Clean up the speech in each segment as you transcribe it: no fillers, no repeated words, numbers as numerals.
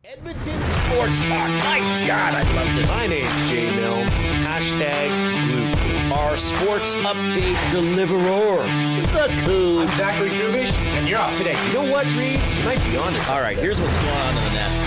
Edmonton Sports Talk. My God, I loved it. My name's Jay Milne. #Blue. Our sports update deliverer. The Coop. I'm Zachary Kubish, and you're up today. You know what, Reid? You might be on this. All right, here's what's going on in the Nest.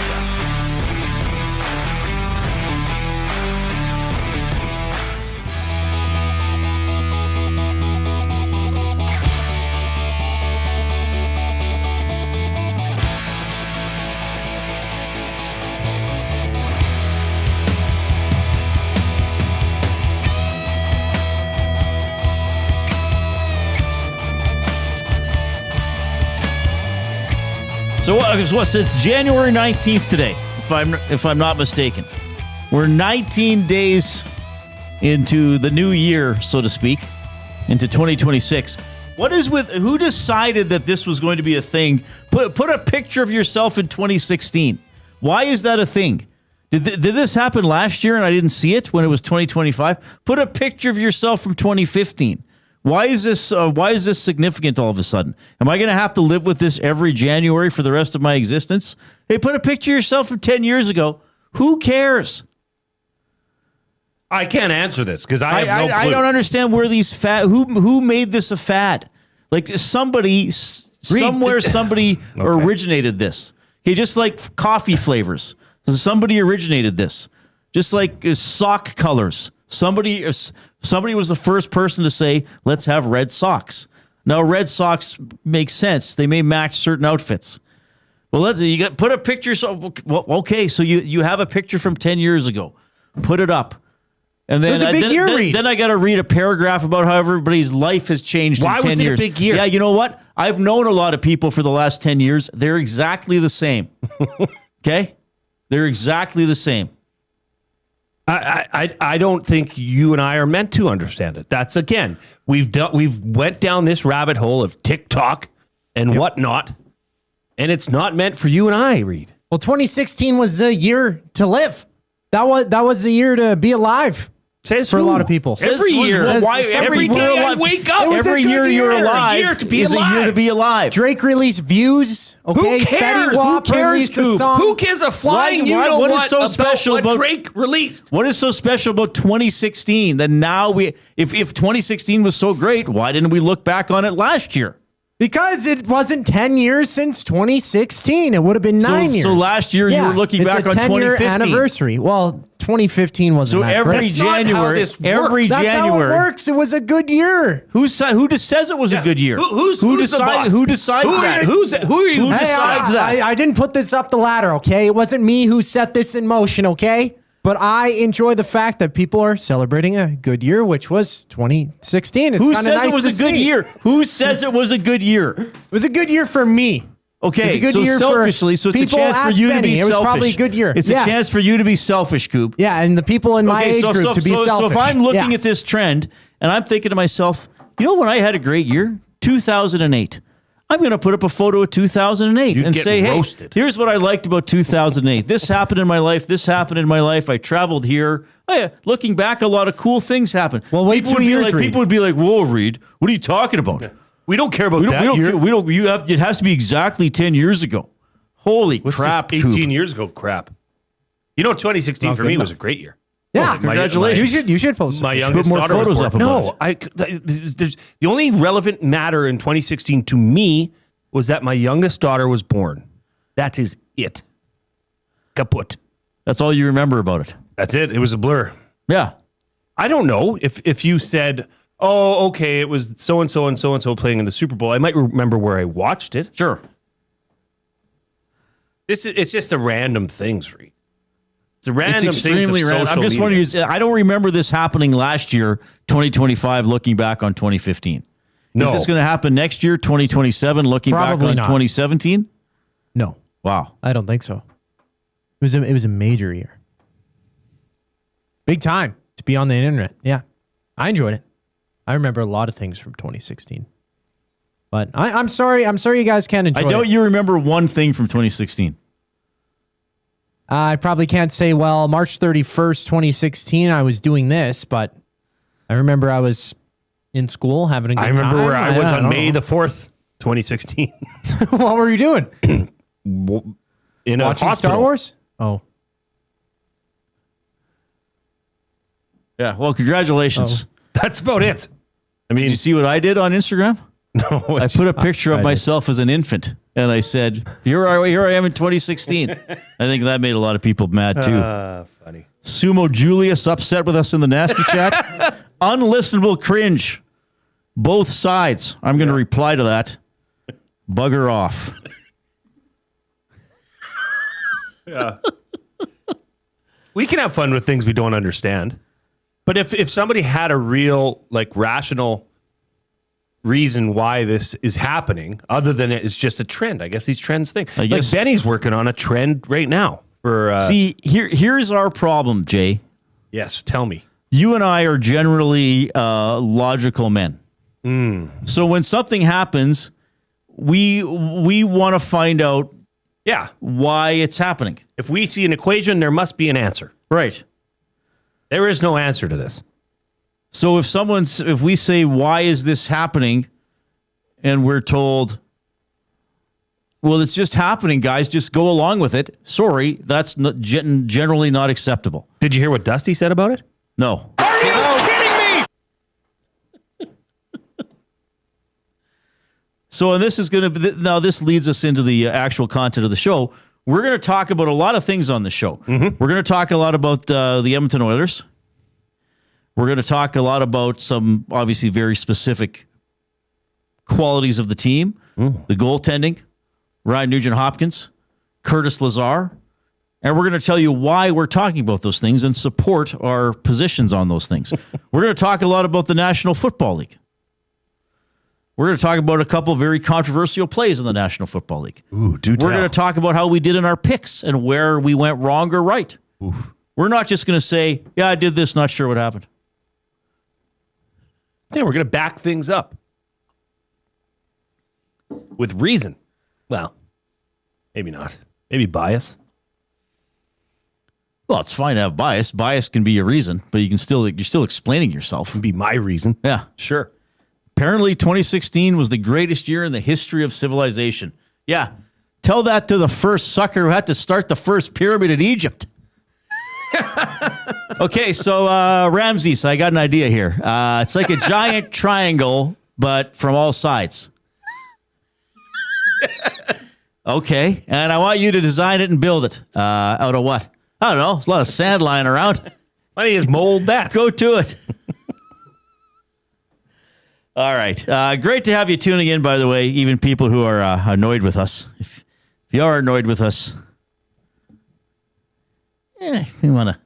So it's January 19th today, if I'm not mistaken. We're 19 days into the new year, so to speak, into 2026. Who decided that this was going to be a thing? Put a picture of yourself in 2016. Why is that a thing? Did this happen last year and I didn't see it when it was 2025? Put a picture of yourself from 2015. Why is this significant all of a sudden? Am I going to have to live with this every January for the rest of my existence? Hey, put a picture of yourself from 10 years ago. Who cares? I can't answer this because I have no clue. I don't understand where these who made this a fad. Like somebody originated this. Okay, just like coffee flavors. Somebody originated this. Just like sock colors. Somebody was the first person to say, let's have red socks. Now, red socks make sense. They may match certain outfits. Well, put a picture. Okay, so you have a picture from 10 years ago. Put it up. And then, it was a big year, Reid. Then I got to read a paragraph about how everybody's life has changed in 10 years. Why was it a big year? Yeah, you know what? I've known a lot of people for the last 10 years. They're exactly the same. Okay? They're exactly the same. I don't think you and I are meant to understand it. That's, again, we've went down this rabbit hole of TikTok and whatnot, and it's not meant for you and I, Reid. Well, 2016 was the year to live. That was the year to be alive. Says for who? a lot of people. Every year. Every day I wake up. Every year you're alive is a year to be alive. Drake released Views. Okay, Who cares? Fetty Wap Who cares, released a Coop? song. Who cares a flying what is so special about Drake released? What is so special about 2016 that now if 2016 was so great, why didn't we look back on it last year? Because it wasn't 10 years since 2016. It would have been 9 years. So last year you were looking back on 2015. It's a 10-year anniversary. Well, 2015 wasn't that every great. January, That's how it works. It was a good year. Who just says it was a good year? Who decides that? Who decides that? Who decides that? I didn't put this up the ladder, okay? It wasn't me who set this in motion, okay? But I enjoy the fact that people are celebrating a good year, which was 2016. It's Who kinda says nice it was to a good see. year? Who says it was a good year? It was a good year for me. Okay, It's a good so year selfishly, so it's a chance for you to be selfish. It was probably a good year. It's Yes. a chance for you to be selfish, Coop. Yeah, and the people in my age group to be selfish. So if I'm looking Yeah. at this trend and I'm thinking to myself, you know when I had a great year? 2008. I'm going to put up a photo of 2008 and say, roasted. Hey, here's what I liked about 2008. This happened in my life. This happened in my life. I traveled here. Oh, yeah. Looking back, a lot of cool things happened. Well, wait 2 years, Reid. People would be like, whoa, Reid, what are you talking about? Yeah. We don't care about that year. It has to be exactly 10 years ago. Holy crap, this 18 years ago crap. You know, 2016 for me was a great year. Yeah, congratulations. You should post My some. youngest put more daughter photos was up born. about No, there's the only relevant matter in 2016 to me was that my youngest daughter was born. That is it. Kaput. That's all you remember about it. That's it. It was a blur. Yeah. I don't know if you said, oh, okay, it was so-and-so and so-and-so playing in the Super Bowl. I might remember where I watched it. Sure. It's just a random things, Reid. It's a random It's extremely things of random. I'm just social media. wondering, I don't remember this happening last year, 2025, looking back on 2015. No. Is this going to happen next year, 2027, looking Probably back on not. 2017? No, Wow. I don't think so. It was a major year. Big time to be on the internet. Yeah, I enjoyed it. I remember a lot of things from 2016. But I'm sorry you guys can't enjoy it. I doubt you remember one thing from 2016. I probably can't say, well, March 31st, 2016, I was doing this, but I remember I was in school having a good time. I remember where I was on don't May know. the 4th, 2016. What were you doing? in a Watching hospital. Star Wars? Oh. Yeah. Well, congratulations. That's about it. I mean, Did you see what I did on Instagram? no, I put a picture of myself as an infant, and I said, here I am in 2016. I think that made a lot of people mad, too. funny. Sumo Julius upset with us in the nasty chat. Unlistenable cringe. Both sides. I'm going to reply to that. Bugger off. Yeah. We can have fun with things we don't understand. But if somebody had a real, like, rational reason why this is happening, other than it's just a trend, I guess these trends thing. I guess. Like Benny's working on a trend right now. For See, here's our problem, Jay. yes, tell me. You and I are generally logical men. So when something happens, we want to find out Yeah. why it's happening. If we see an equation, there must be an answer. Right. There is no answer to this. So if we say, why is this happening? And we're told, well, it's just happening, guys. Just go along with it. Sorry, that's not, generally not acceptable. Did you hear what Dusty said about it? No. Are you kidding me? So, and this is going to now this leads us into the actual content of the show. We're going to talk about a lot of things on the show. We're going to talk a lot about the Edmonton Oilers. We're going to talk a lot about some obviously very specific qualities of the team, the goaltending, Ryan Nugent-Hopkins, Curtis Lazar, and we're going to tell you why we're talking about those things and support our positions on those things. We're going to talk a lot about the National Football League. We're going to talk about a couple very controversial plays in the National Football League. Ooh, do tell. We're going to talk about how we did in our picks and where we went wrong or right. We're not just going to say, yeah, I did this, not sure what happened. Yeah, we're going to back things up. With reason. Well, maybe not. Maybe bias. Well, it's fine to have bias. Bias can be a reason, but you're still explaining yourself. Would be my reason. Yeah. Sure. Apparently 2016 was the greatest year in the history of civilization. Yeah. Tell that to the first sucker who had to start the first pyramid in Egypt. Okay, so Ramses, I got an idea here. It's like a giant triangle, but from all sides. Okay, and I want you to design it and build it. Out of what? I don't know. There's a lot of sand lying around. Why don't you just mold that? Go to it. All right. Great to have you tuning in, by the way, even people who are annoyed with us. If you are annoyed with us, we want to.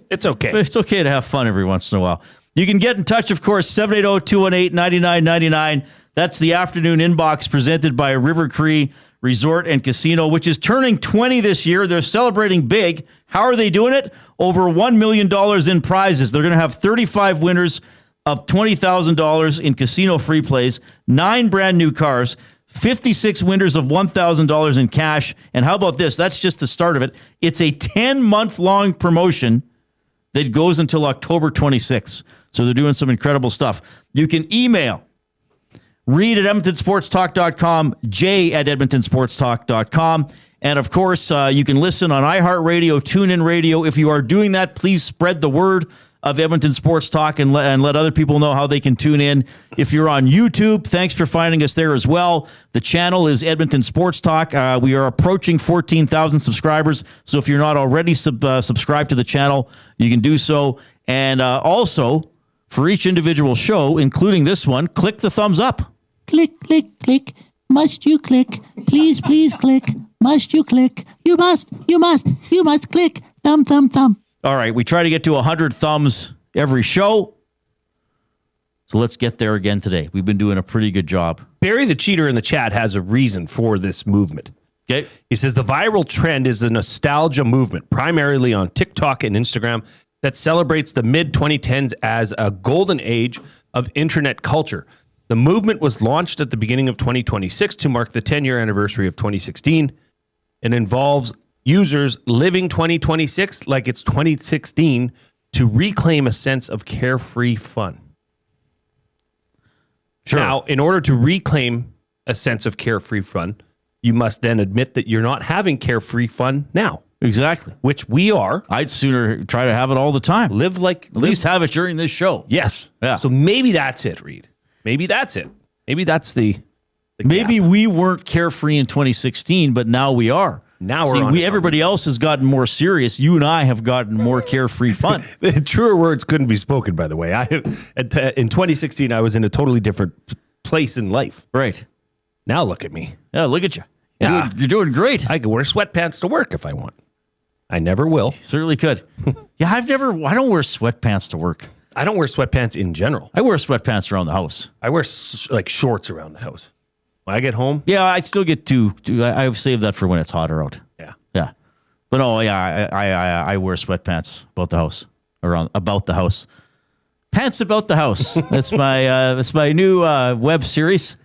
It's okay. It's okay to have fun every once in a while. You can get in touch, of course, 780-218-9999. That's the afternoon inbox presented by River Cree Resort and Casino, which is turning 20 this year. They're celebrating big. How are they doing it? Over $1 million in prizes. They're going to have 35 winners of $20,000 in casino free plays, 9 brand new cars, 56 winners of $1,000 in cash. And how about this? That's just the start of it. It's a 10-month-long promotion that goes until October 26th. So they're doing some incredible stuff. You can email Reid at EdmontonSportsTalk.com, Jay at EdmontonSportsTalk.com. And of course, you can listen on iHeartRadio, TuneIn Radio. If you are doing that, please spread the word of Edmonton Sports Talk and let other people know how they can tune in. If you're on YouTube, thanks for finding us there as well. The channel is Edmonton Sports Talk. We are approaching 14,000 subscribers. So if you're not already subscribed to the channel, you can do so. And also, for each individual show, including this one, click the thumbs up. Click, click, click. Must you click? Please, please click. Must you click? You must click. Thumb, thumb, thumb. All right, we try to get to 100 thumbs every show. So let's get there again today. We've been doing a pretty good job. Barry the Cheater in the chat has a reason for this movement. Okay. He says the viral trend is a nostalgia movement, primarily on TikTok and Instagram, that celebrates the mid-2010s as a golden age of internet culture. The movement was launched at the beginning of 2026 to mark the 10-year anniversary of 2016. It involves users living 2026 like it's 2016 to reclaim a sense of carefree fun. Sure. Now, in order to reclaim a sense of carefree fun, you must then admit that you're not having carefree fun now, Exactly. which we are. I'd sooner try to have it all the time. At least have it during this show. Yes. Yeah. So maybe that's it, Reid. Maybe that's it. Maybe that's the Maybe gap. we weren't carefree in 2016, but now we are. Now we're See, on to something. everybody else has gotten more serious. You and I have gotten more carefree fun. The truer words couldn't be spoken, by the way. In 2016, I was in a totally different place in life. Right. Now look at me. Yeah, look at you. Yeah. You're doing great. I could wear sweatpants to work if I want. I never will. Certainly could. Yeah, I don't wear sweatpants to work. I don't wear sweatpants in general. I wear sweatpants around the house. I wear like shorts around the house. When I get home, Yeah, I'd still get I've saved that for when it's hotter out. yeah. Yeah. But no, yeah, I wear sweatpants about the house. Pants about the house. That's my new web series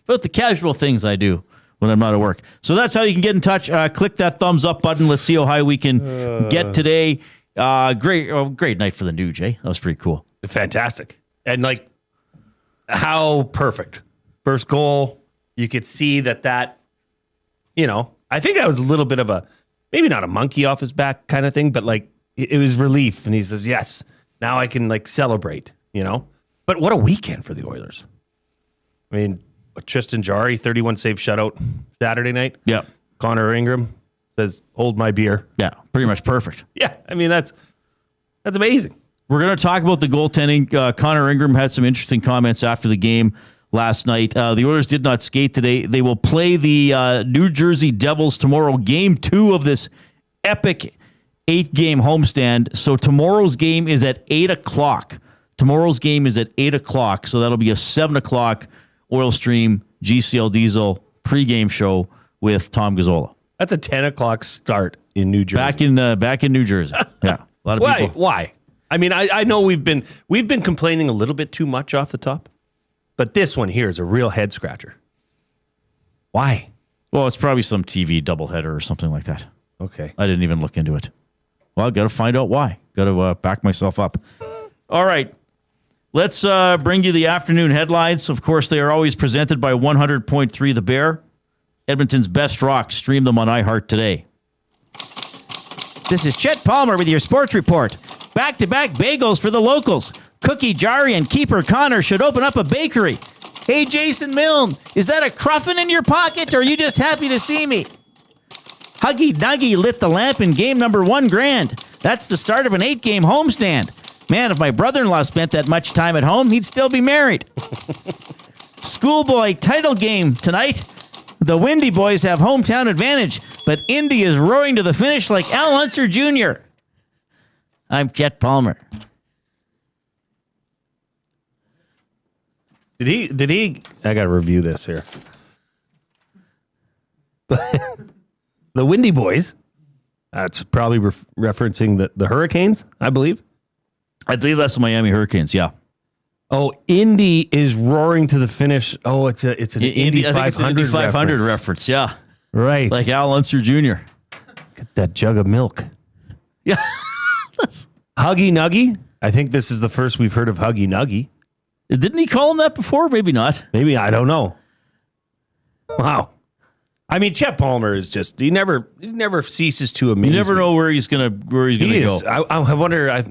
about the casual things I do when I'm not at work. So that's how you can get in touch. Click that thumbs up button. Let's see how high we can get today. Great night for the Nuge, eh? That was pretty cool. Fantastic. And like, how perfect. First goal, you could see that, you know, I think that was a little bit of a, maybe not a monkey off his back kind of thing, but like it was relief. And he says, yes, now I can like celebrate, you know? But what a weekend for the Oilers. I mean, Tristan Jarry, 31 save shutout Saturday night. Yeah. Connor Ingram says, hold my beer. Yeah, pretty much perfect. Yeah, I mean, that's amazing. We're going to talk about the goaltending. Connor Ingram had some interesting comments after the game last night. The Oilers did not skate today. They will play the New Jersey Devils tomorrow, game 2 of this epic 8-game homestand. So tomorrow's game is at 8 o'clock. Tomorrow's game is at 8 o'clock. So that'll be a 7 o'clock Oil Stream GCL Diesel pregame show with Tom Gazzola. That's a 10 o'clock start in New Jersey. Back in New Jersey. Yeah. A lot of people. Why? I mean, I know we've been complaining a little bit too much off the top, but this one here is a real head scratcher. Why? Well, it's probably some TV doubleheader or something like that. Okay. I didn't even look into it. Well, got to find out why. Got to back myself up. All right. Let's bring you the afternoon headlines. Of course, they are always presented by 100.3 The Bear. Edmonton's best rock. Stream them on iHeart today. This is Chet Palmer with your sports report. Back-to-back bagels for the locals. Cookie Jarry and Keeper Connor should open up a bakery. Hey, Jason Milne, is that a cruffin in your pocket, or are you just happy to see me? Huggy Nuggy lit the lamp in game number 1 grand. That's the start of an 8-game homestand. Man, if my brother-in-law spent that much time at home, he'd still be married. Schoolboy title game tonight. The Windy Boys have hometown advantage, but Indy is roaring to the finish like Al Unser Jr. I'm Chet Palmer. Did he? I got to review this here. The Windy Boys. That's probably referencing the Hurricanes, I believe. I believe that's the Miami Hurricanes, yeah. Oh, Indy is roaring to the finish. Oh, it's an Indy 500 I think it's an Indy 500 reference, yeah. Right. Like Al Unser Jr. Get that jug of milk. Yeah. Huggy Nuggy. I think this is the first we've heard of Huggy Nuggy. Didn't he call him that before? Maybe not. Maybe, I don't know. Wow. I mean, Chet Palmer is just, he never ceases to amaze You never me. know where he's gonna go. I wonder,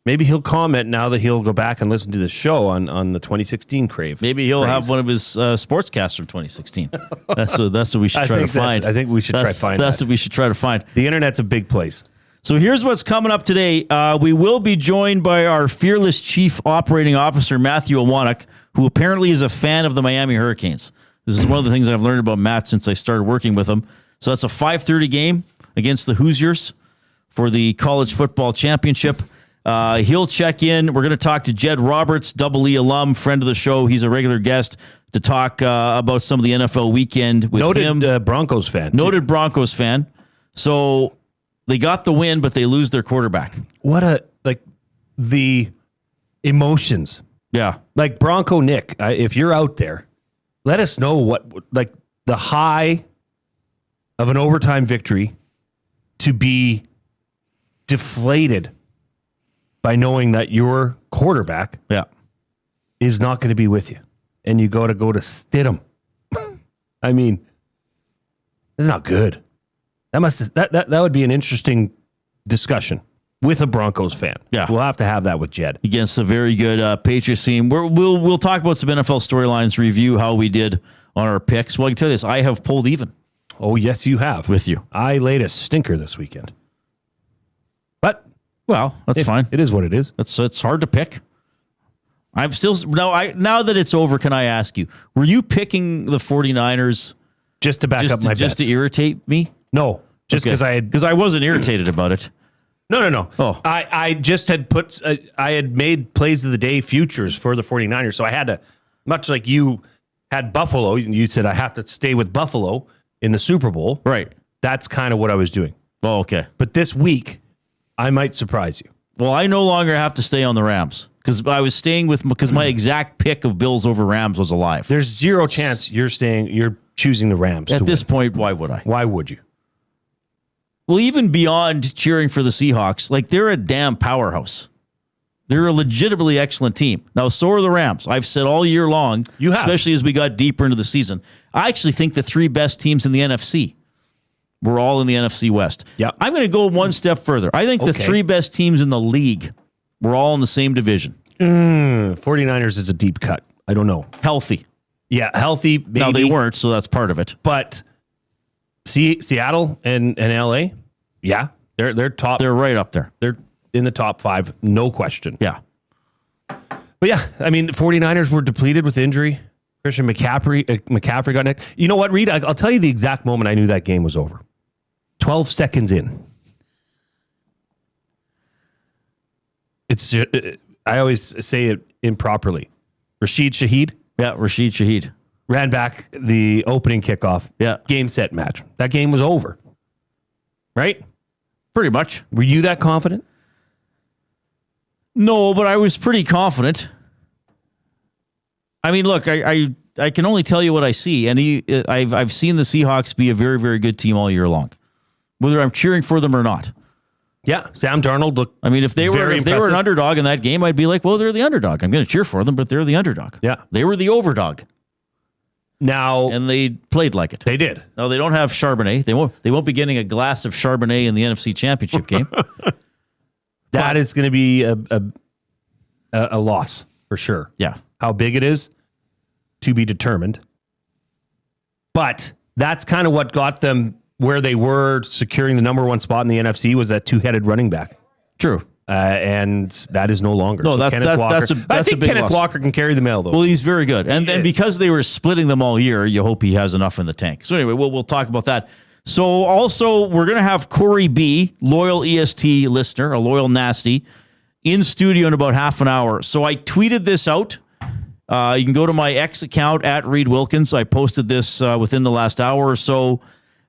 maybe he'll comment now that he'll go back and listen to the show on the 2016 Crave. Maybe he'll craze. have one of his sportscasts from 2016. That's what we should try to find. I think we should try to find That's that. what we should try to find. The internet's a big place. So here's what's coming up today. We will be joined by our fearless Chief Operating Officer, Matthew Awanik, who apparently is a fan of the Miami Hurricanes. This is one of the things I've learned about Matt since I started working with him. So that's a 5:30 game against the Hoosiers for the College Football Championship. He'll check in. We're going to talk to Jed Roberts, Double E alum, friend of the show. He's a regular guest to talk about some of the NFL weekend with him. Noted Broncos fan. Noted Broncos fan. So they got the win, but they lose their quarterback. The emotions. Yeah. Like Bronco Nick, if you're out there, let us know what, like, the high of an overtime victory to be deflated by knowing that your quarterback is not going to be with you, and you go to Stidham. I mean, That's not good. That would be an interesting discussion with a Broncos fan. Yeah. We'll have to have that with Jed. Against a very good Patriots team. We'll talk about some NFL storylines, review how we did on our picks. Well, I can tell you this. I have pulled even Oh, yes, you have. with you. I laid a stinker this weekend. But Well, that's fine. It is what it is. It's hard to pick. I'm still now that it's over, can I ask you, were you picking the 49ers Just to back up my just bets. to irritate me? No, just because I wasn't irritated about it. No. Oh. I just had I had made plays of the day futures for the 49ers. So I had to, much like you had Buffalo, you said I have to stay with Buffalo in the Super Bowl. Right. That's kind of what I was doing. Oh, okay. But this week, I might surprise you. Well, I no longer have to stay on the Rams because I was staying because my exact pick of Bills over Rams was alive. There's zero chance you're choosing the Rams. At this point, why would I? Why would you? Well, even beyond cheering for the Seahawks, like they're a damn powerhouse. They're a legitimately excellent team. Now, so are the Rams. I've said all year long, You have. especially as we got deeper into the season, I actually think the three best teams in the NFC were all in the NFC West. Yep. I'm going to go one step further. I think the Okay. three best teams in the league were all in the same division. 49ers is a deep cut. I don't know. Healthy. Yeah, healthy. Maybe, Now, they weren't, so that's part of it. But Seattle and LA, yeah, they're top. They're right up there. They're in the top 5, no question. Yeah. But yeah, I mean, the 49ers were depleted with injury. Christian McCaffrey got next. You know what, Reid? I'll tell you the exact moment I knew that game was over. 12 seconds in. It's I always say it improperly. Rashid Shaheed Yeah, Rashid Shaheed. ran back the opening kickoff. Yeah. Game, set, match. That game was over. Right? Pretty much. Were you that confident? No, but I was pretty confident. I mean, look, I can only tell you what I see, and I've seen the Seahawks be a very, very good team all year long, whether I'm cheering for them or not. Yeah. Sam Darnold looked. I mean, if they were Very an impressive. underdog in that game, I'd be like, well, they're the underdog. I'm going to cheer for them, but they're the underdog. Yeah. They were the overdog, Now and they played like it. they did. No, they don't have Charbonnet. They won't be getting a glass of Charbonnet in the NFC Championship game. That is going to be a loss for sure. Yeah. How big it is to be determined. But that's kind of what got them where they were, securing the number 1 spot in the NFC, was that two-headed running back. True. And that is no longer. No, that's Kenneth Walker. that's I a think big Kenneth loss. Walker can carry the mail, though. Well, he's very good. And He is. because they were splitting them all year, you hope he has enough in the tank. So anyway, we'll talk about that. So also, we're going to have Cory B, loyal EST listener, a loyal nasty, in studio in about half an hour. So I tweeted this out. You can go to my X account at Reid Wilkins. I posted this within the last hour or so.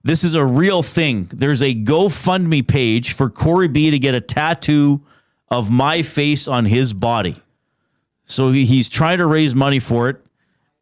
This is a real thing. There's a GoFundMe page for Cory B to get a tattoo of my face on his body. So he's trying to raise money for it.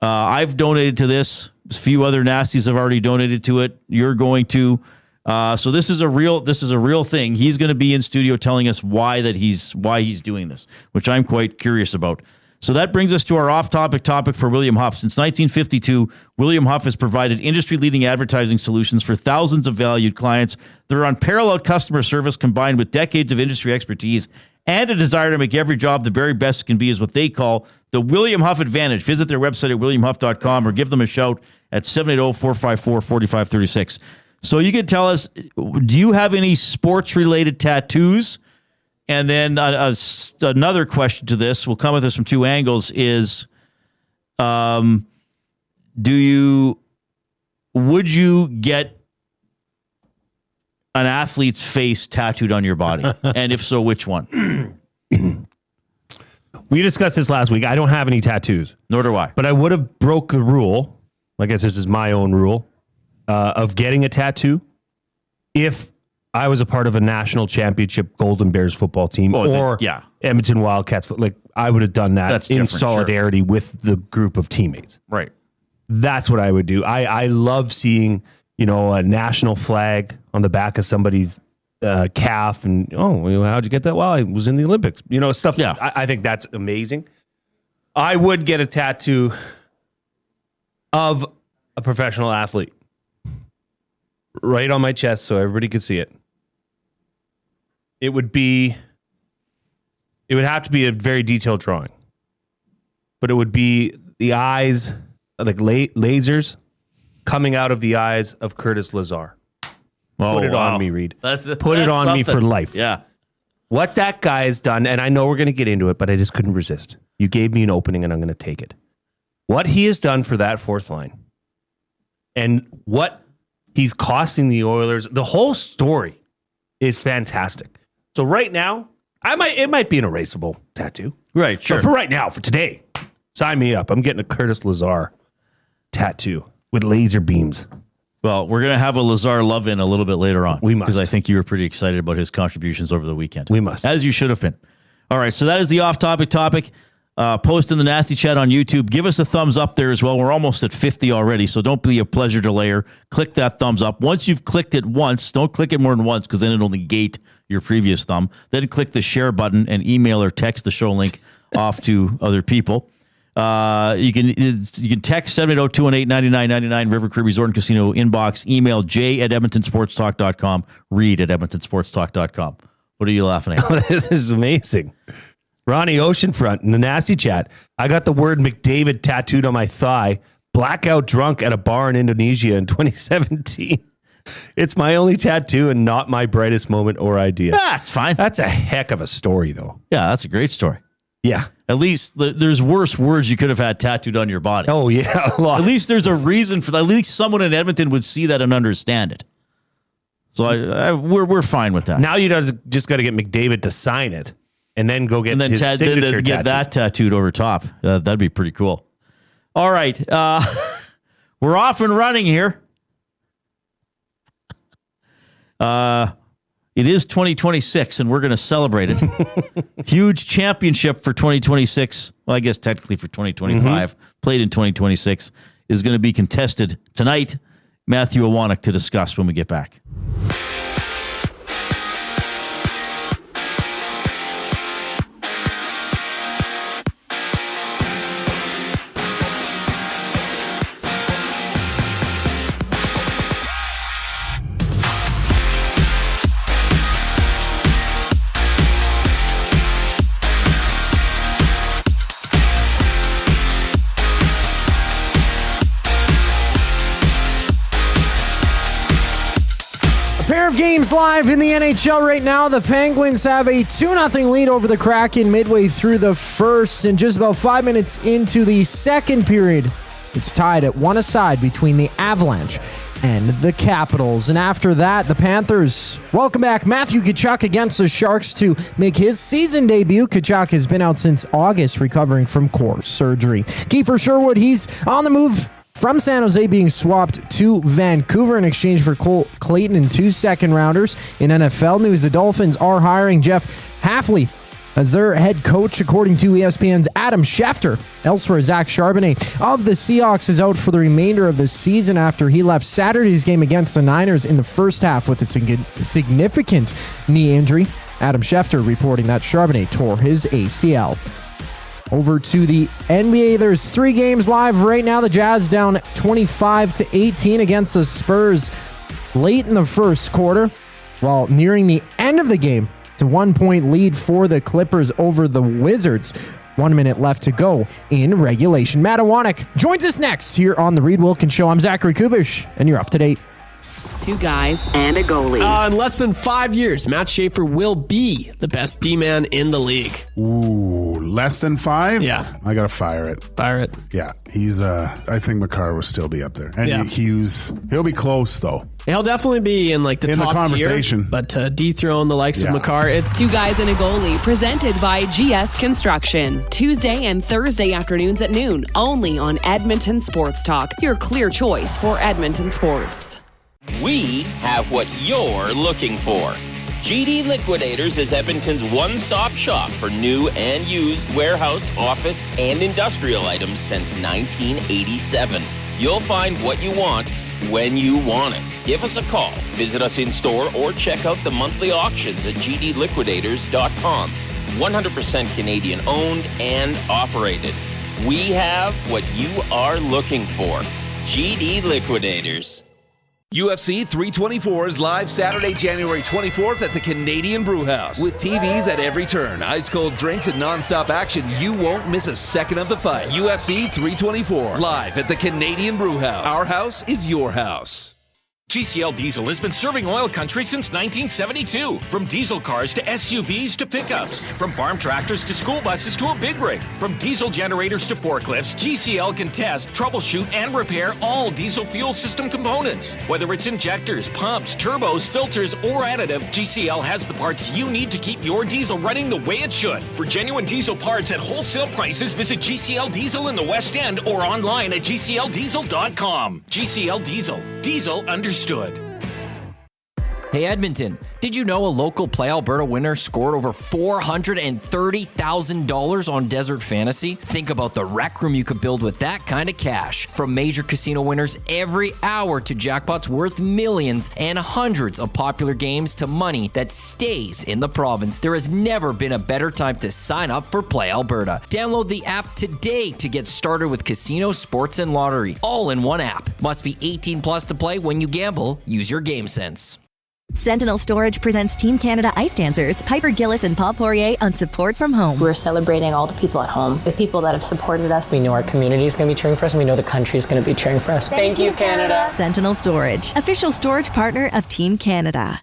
I've donated to this. A few other nasties have already donated to it. You're going to. So this is a real thing. He's going to be in studio telling us why he's doing this, which I'm quite curious about. So that brings us to our off-topic topic for William Huff. Since 1952, William Huff has provided industry-leading advertising solutions for thousands of valued clients. Their unparalleled customer service, combined with decades of industry expertise and a desire to make every job the very best it can be, is what they call the William Huff Advantage. Visit their website at williamhuff.com or give them a shout at 780-454-4536. So you can tell us, do you have any sports-related tattoos? And then another question to this, we'll come at this from two angles, is would you get an athlete's face tattooed on your body? And if so, which one? We discussed this last week. I don't have any tattoos. Nor do I. But I would have broke the rule, I guess this is my own rule, of getting a tattoo if I was a part of a national championship Golden Bears football team Edmonton Wildcats. Like, I would have done that That's in different, solidarity with the group of teammates. Right. That's what I would do. I love seeing, a national flag on the back of somebody's calf and, how'd you get that? Well, I was in the Olympics, stuff. Yeah. I think that's amazing. I would get a tattoo of a professional athlete. right on my chest so everybody could see it. It would have to be a very detailed drawing. But it would be the eyes, like lasers coming out of the eyes of Curtis Lazar. Put it on me, Reid. Put it on me for life. Yeah. What that guy has done, and I know we're going to get into it, but I just couldn't resist. You gave me an opening, and I'm going to take it. What he has done for that fourth line, and what he's costing the Oilers, the whole story is fantastic. So right now, it might be an erasable tattoo. Right, sure. But for right now, for today, sign me up. I'm getting a Curtis Lazar tattoo with laser beams. Well, we're going to have a Lazar love in a little bit later on. We must. Because I think you were pretty excited about his contributions over the weekend. We must. As you should have been. All right, so that is the off-topic topic. Post in the Nasty Chat on YouTube. Give us a thumbs up there as well. We're almost at 50 already, so don't be a pleasure delayer. Click that thumbs up. Once you've clicked it once, don't click it more than once because then it'll negate your previous thumb. Then click the share button and email or text the show link off to other people. You can text 780-218-9999 River Cree Resort and Casino inbox. Email j@edmontonsportstalk.com. reid@edmontonsportstalk.com. What are you laughing at? This is amazing. Ronnie Oceanfront in the Nasty Chat. I got the word McDavid tattooed on my thigh. Blackout drunk at a bar in Indonesia in 2017. It's my only tattoo and not my brightest moment or idea. Yeah, it's fine. That's a heck of a story, though. Yeah, that's a great story. Yeah. At least there's worse words you could have had tattooed on your body. Oh, yeah, a lot. At least there's a reason for that. At least someone in Edmonton would see that and understand it. So we're fine with that. Now you just got to get McDavid to sign it and then go get his signature get that tattooed over top. That'd be pretty cool. All right. We're off and running here. It is 2026, and we're going to celebrate it. Huge championship for 2026. Well, I guess technically for 2025. Played in 2026 is going to be contested tonight. Matthew Awanik to discuss when we get back. Games live in the NHL right now. The Penguins have a 2-0 lead over the Kraken midway through the first, and just about 5 minutes into the second period, it's tied at 1-1 between the Avalanche and the Capitals. And after that, the Panthers welcome back Matthew Tkachuk against the Sharks to make his season debut. Tkachuk has been out since August recovering from core surgery. Kiefer Sherwood, he's on the move from San Jose, being swapped to Vancouver in exchange for Cole Clayton and 2 second-rounders. In NFL news, the Dolphins are hiring Jeff Hafley as their head coach, according to ESPN's Adam Schefter. Elsewhere, Zach Charbonnet of the Seahawks is out for the remainder of the season after he left Saturday's game against the Niners in the first half with a significant knee injury. Adam Schefter reporting that Charbonnet tore his ACL. Over to the NBA, there's 3 games live right now. The Jazz down 25-18 against the Spurs late in the first quarter, while nearing the end of the game, it's a 1-point lead for the Clippers over the Wizards. 1 minute left to go in regulation. Matt Awanik joins us next here on the Reid Wilkins Show. I'm Zachary Kubish, and you're up to date. 2 guys and a goalie. In less than 5 years, Matt Schaefer will be the best D-man in the league. Ooh, less than 5? Yeah. I got to fire it. Fire it. Yeah, he's, I think Makar will still be up there. And Yeah. he'll be close, though. He'll definitely be in like the In the top conversation. tier, but to dethrone the likes Yeah. of Makar, it's 2 guys and a goalie, presented by GS Construction. Tuesday and Thursday afternoons at noon, only on Edmonton Sports Talk, your clear choice for Edmonton sports. We have what you're looking for. GD Liquidators is Edmonton's one-stop shop for new and used warehouse, office, and industrial items since 1987. You'll find what you want when you want it. Give us a call, visit us in store, or check out the monthly auctions at gdliquidators.com. 100% Canadian owned and operated. We have what you are looking for. GD Liquidators. UFC 324 is live Saturday, January 24th at the Canadian Brewhouse. With TVs at every turn, ice-cold drinks, and non-stop action, you won't miss a second of the fight. UFC 324, live at the Canadian Brewhouse. Our house is your house. GCL Diesel has been serving oil country since 1972. From diesel cars to SUVs to pickups. From farm tractors to school buses to a big rig. From diesel generators to forklifts, GCL can test, troubleshoot, and repair all diesel fuel system components. Whether it's injectors, pumps, turbos, filters, or additive, GCL has the parts you need to keep your diesel running the way it should. For genuine diesel parts at wholesale prices, visit GCL Diesel in the West End or online at gcldiesel.com. GCL Diesel. Diesel understood. Hey Edmonton, did you know a local Play Alberta winner scored over $430,000 on Desert Fantasy? Think about the rec room you could build with that kind of cash. From major casino winners every hour to jackpots worth millions and hundreds of popular games to money that stays in the province, there has never been a better time to sign up for Play Alberta. Download the app today to get started with casino, sports, and lottery, all in one app. Must be 18 plus to play. When you gamble, use your game sense. Sentinel Storage presents Team Canada Ice Dancers, Piper Gillis and Paul Poirier on Support from Home. We're celebrating all the people at home, the people that have supported us. We know our community is going to be cheering for us, and we know the country is going to be cheering for us. Thank you, Canada. Sentinel Storage, official storage partner of Team Canada.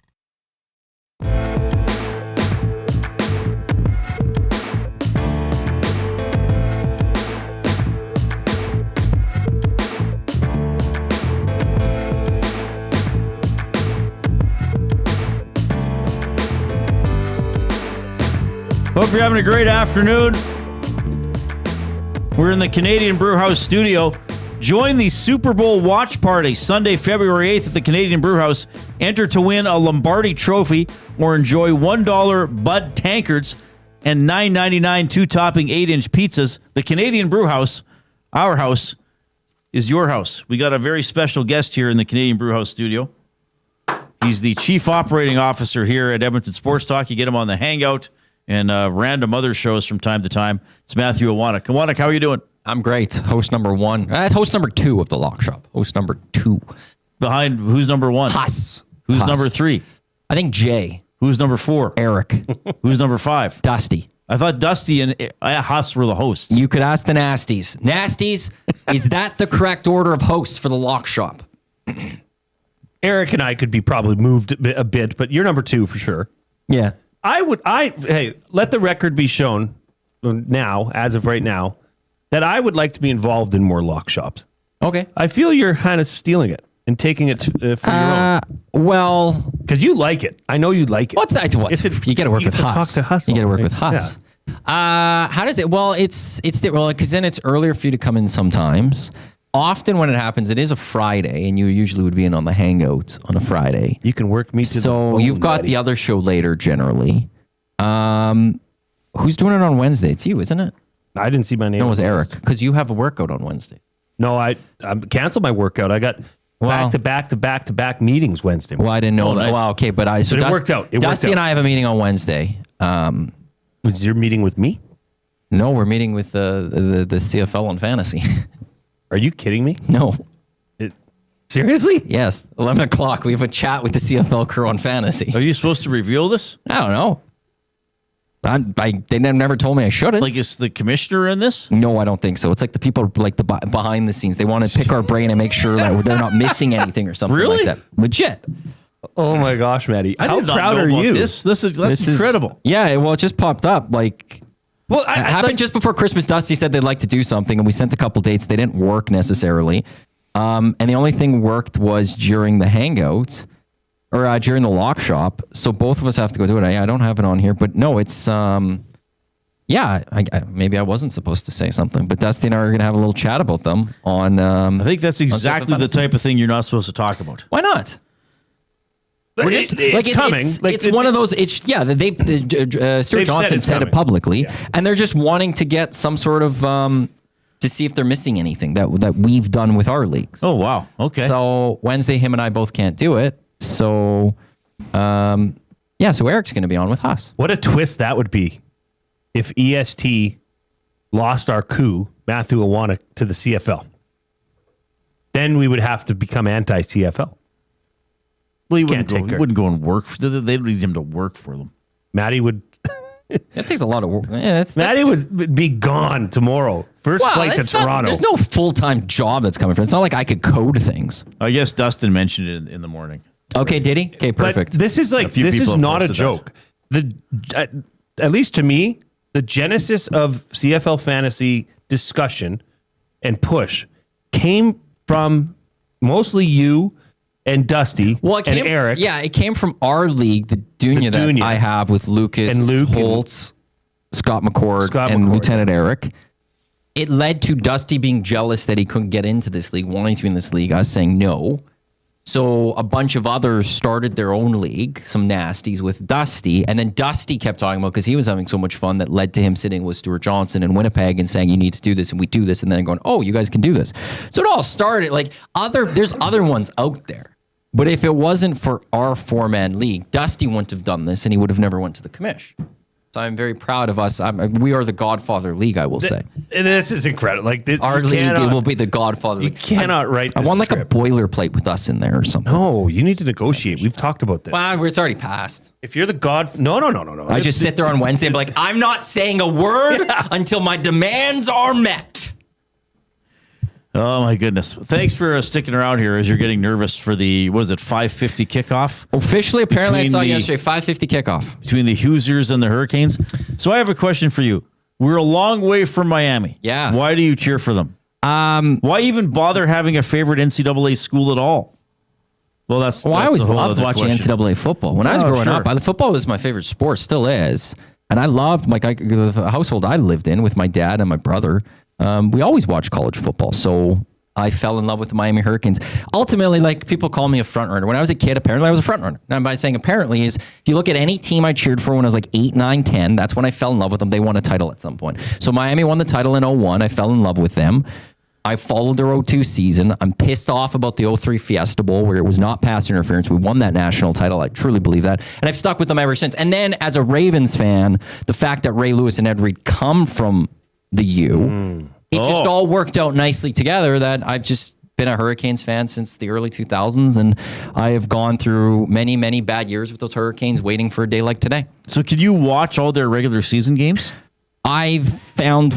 Hope you're having a great afternoon. We're in the Canadian Brewhouse studio. Join the Super Bowl watch party Sunday, February 8th at the Canadian Brewhouse. Enter to win a Lombardi trophy or enjoy $1 Bud tankards and $9.99 two-topping 8-inch pizzas. The Canadian Brewhouse, our house, is your house. We got a very special guest here in the Canadian Brewhouse studio. He's the Chief Operating Officer here at Edmonton Sports Talk. You get him on the Hangout and random other shows from time to time. It's Matthew Awanik. Awanik, how are you doing? I'm great. Host number one. Host number two of the Lock Shop. Host number two. Behind who's number one? Huss. Who's Huss. number three? I think Jay. Who's number four? Eric. Who's number five? Dusty. I thought Dusty and Huss were the hosts. You could ask the Nasties. Nasties, is that the correct order of hosts for the Lock Shop? Eric and I could be probably moved a bit, but you're number two for sure. Yeah. Hey, let the record be shown now, as of right now, that I would like to be involved in more lock shops. Okay. I feel you're kind of stealing it and taking it for your own. Well, because you like it. I know you like it. What's that? You got to work with Huss. Talk to Huss. You got to work with Huss. Yeah. How does it? Well, it's because then it's earlier for you to come in sometimes. Often when it happens, it is a Friday, and you usually would be in on the Hangout on a Friday. You can work me to the So bone, you've got buddy. the other show later, generally. Who's doing it on Wednesday? It's you, isn't it? I didn't see my name. No, it was Eric, because you have a workout on Wednesday. No, I canceled my workout. I got back to back meetings Wednesday. Well, I didn't know. Nice. Well, okay, but it worked out. Dusty and I have a meeting on Wednesday. Was your meeting with me? No, we're meeting with the CFL on fantasy. Are you kidding me? No. Seriously? Yes. 11 o'clock. We have a chat with the CFL crew on fantasy. Are you supposed to reveal this? I don't know. They never told me I shouldn't. Like, is the commissioner in this? No, I don't think so. It's like the people like the behind the scenes. They want to pick our brain and make sure that they're not missing anything or something Really? like that. Legit. Oh my gosh, Maddie. I How did not proud know are about you? That's incredible. Yeah, well, it just popped up. Like, Well, it happened just before Christmas. Dusty said they'd like to do something, and we sent a couple dates. They didn't work necessarily. And the only thing worked was during the Hangout or during the Lock Shop. So both of us have to go do it. I don't have it on here, but no, it's maybe I wasn't supposed to say something, but Dusty and I are going to have a little chat about them on. I think that's exactly the type of thing you're not supposed to talk about. Why not? It's coming. It's one of those. Stuart Johnson said it publicly, and they're just wanting to get some sort of to see if they're missing anything that we've done with our leagues. Oh wow, okay. So Wednesday, him and I both can't do it. So, so Eric's going to be on with us. What a twist that would be if EST lost our coup, Matthew Awanik, to the CFL. Then we would have to become anti-CFL. Well, he wouldn't go and work. They don't need him to work for them. Matty would. That takes a lot of work. Yeah, Matty would be gone tomorrow. First flight to Toronto. There's no full-time job that's coming from it. It's not like I could code things. I guess Dustin mentioned it in the morning. Okay, did he? Okay, perfect. But this is not a joke. At least to me, the genesis of CFL fantasy discussion and push came from mostly you and Dusty and Eric. Yeah, it came from our league, the Dunya that I have with Lucas and Luke Holtz, Scott McCord, and Lieutenant Eric. It led to Dusty being jealous that he couldn't get into this league, wanting to be in this league. I was saying no. So a bunch of others started their own league, some nasties with Dusty. And then Dusty kept talking about, because he was having so much fun, that led to him sitting with Stuart Johnson in Winnipeg and saying, you need to do this, and we do this. And then going, oh, you guys can do this. So it all started like there's other ones out there. But if it wasn't for our 4-man league, Dusty wouldn't have done this, and he would have never went to the commish. So I'm very proud of us. We are the Godfather League, I will say. And this is incredible. Like this, our league will be the Godfather League. You cannot write this I want like a boilerplate with us in there or something. No, you need to negotiate. We've talked about this. Well, it's already passed. If you're the No. I just sit there on Wednesday and be like, I'm not saying a word until my demands are met. Oh, my goodness. Thanks for sticking around here as you're getting nervous for the, 5:50 kickoff? Officially, apparently I saw yesterday, 5:50 kickoff. Between the Hoosiers and the Hurricanes. So I have a question for you. We're a long way from Miami. Yeah. Why do you cheer for them? Why even bother having a favorite NCAA school at all? Well, I always loved watching NCAA football. When I was growing up, the football was my favorite sport, still is. And I loved, the household I lived in with my dad and my brother. We always watched college football, so I fell in love with the Miami Hurricanes. Ultimately, people call me a front runner. When I was a kid, apparently I was a front runner. Now, by saying apparently is, if you look at any team I cheered for when I was 8, 9, 10, that's when I fell in love with them. They won a title at some point. So Miami won the title in 2001. I fell in love with them. I followed their 2002 season. I'm pissed off about the 2003 Fiesta Bowl, where it was not pass interference. We won that national title. I truly believe that. And I've stuck with them ever since. And then as a Ravens fan, the fact that Ray Lewis and Ed Reed come from the U, it just all worked out nicely together that I've just been a Hurricanes fan since the early 2000s, and I have gone through many, many bad years with those Hurricanes waiting for a day like today. So could you watch all their regular season games? I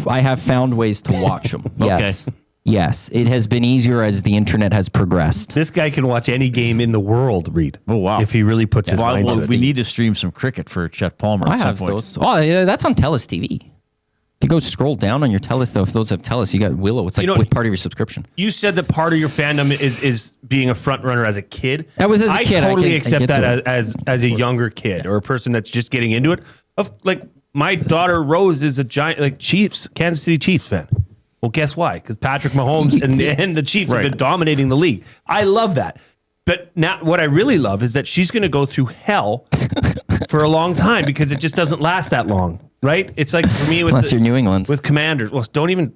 have found ways to watch them. Yes. Okay. Yes, it has been easier as the internet has progressed. This guy can watch any game in the world, Reid. Oh, wow. If he really puts his mind to it. We need to stream some cricket for Chet Palmer at some point. Those. Oh, yeah, that's on TELUS TV. If you go scroll down on your TELUS, though, if those have TELUS, you got Willow. It's with part of your subscription. You said that part of your fandom is being a front runner as a kid. That was as a kid. I totally accept that as a younger kid or a person that's just getting into it. My daughter Rose is a giant Kansas City Chiefs fan. Well, guess why? Because Patrick Mahomes and the Chiefs have been dominating the league. I love that. But now what I really love is that she's going to go through hell for a long time because it just doesn't last that long, right? It's like for me with unless you're New England with Commanders. Well, don't even.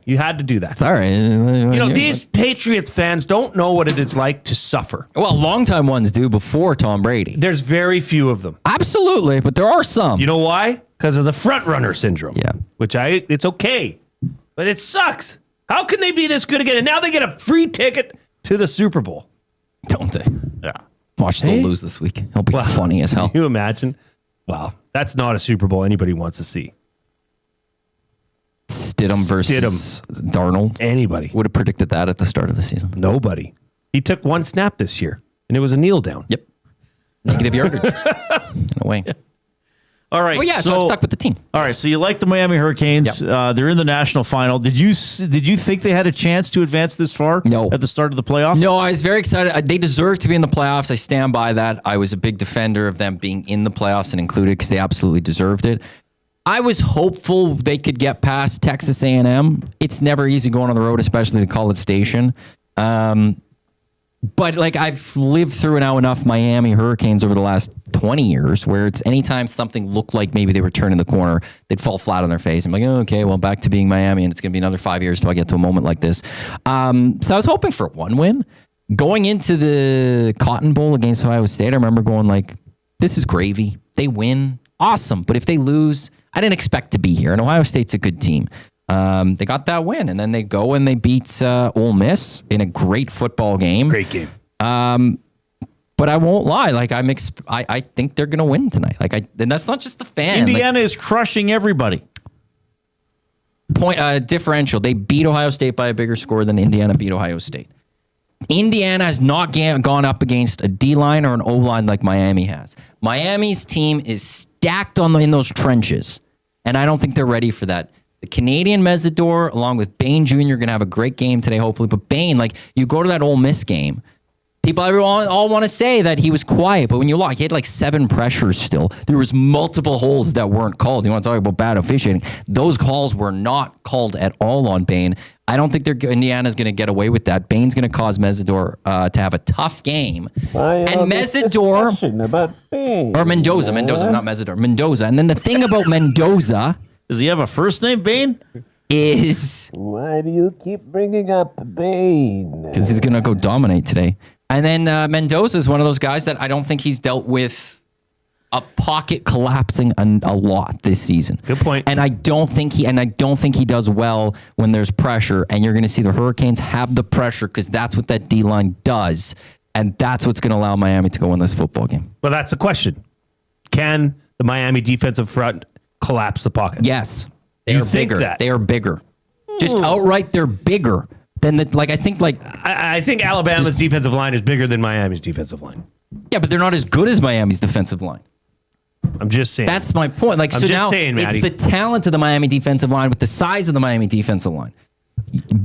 You had to do that. It's all right. These Patriots fans don't know what it is like to suffer. Well, longtime ones do before Tom Brady. There's very few of them. Absolutely, but there are some. You know why? Because of the front runner syndrome. Yeah. It's okay, but it sucks. How can they be this good again? And now they get a free ticket to the Super Bowl. Don't they? Yeah. Watch them lose this week. It'll be funny as hell. Can you imagine? Wow. That's not a Super Bowl anybody wants to see. Stidham versus Darnold. Anybody would have predicted that at the start of the season. Nobody. He took one snap this year, and it was a kneel down. Yep. Negative yardage. In a way. Yeah. All right. Well, yeah, so I'm stuck with the team. All right, so you like the Miami Hurricanes. Yep. They're in the national final. Did you think they had a chance to advance this far? No. At the start of the playoffs? No, I was very excited. They deserve to be in the playoffs. I stand by that. I was a big defender of them being in the playoffs and included because they absolutely deserved it. I was hopeful they could get past Texas A&M. It's never easy going on the road, especially the College Station. But I've lived through now enough Miami Hurricanes over the last 20 years where it's anytime something looked like maybe they were turning the corner, they'd fall flat on their face. I'm like, oh, okay, well, back to being Miami, and it's going to be another 5 years till I get to a moment like this. So I was hoping for one win. Going into the Cotton Bowl against Ohio State, I remember going this is gravy. They win, awesome. But if they lose, I didn't expect to be here. And Ohio State's a good team. They got that win, and then they go and they beat Ole Miss in a great football game. Great game. But I won't lie. Like I think they're gonna win tonight. And that's not just the fan. Indiana is crushing everybody. Differential. They beat Ohio State by a bigger score than Indiana beat Ohio State. Indiana has not gone up against a D-line or an O-line like Miami has. Miami's team is stacked in those trenches, and I don't think they're ready for that. The Canadian Mesidor, along with Bain Jr., are going to have a great game today, hopefully. But Bain, you go to that Ole Miss game, everyone all want to say that he was quiet, but when you look, he had 7 pressures still. There was multiple holds that weren't called. You want to talk about bad officiating? Those calls were not called at all on Bain. I don't think Indiana's going to get away with that. Bain's going to cause Mesidor to have a tough game. And Mesidor, about Bain, or Mendoza, not Mesidor, Mendoza. And then the thing about Mendoza, does he have a first name, Bain? Is why do you keep bringing up Bain? Because he's going to go dominate today. And then Mendoza is one of those guys that I don't think he's dealt with a pocket collapsing a lot this season. Good point. And I don't think he does well when there's pressure. And you're going to see the Hurricanes have the pressure because that's what that D-line does. And that's what's going to allow Miami to go win this football game. Well, that's the question. Can the Miami defensive front collapse the pocket? Yes. They are bigger. They are bigger. Just outright, they're bigger. I think Alabama's defensive line is bigger than Miami's defensive line. Yeah, but they're not as good as Miami's defensive line. I'm just saying. That's my point. It's the talent of the Miami defensive line with the size of the Miami defensive line.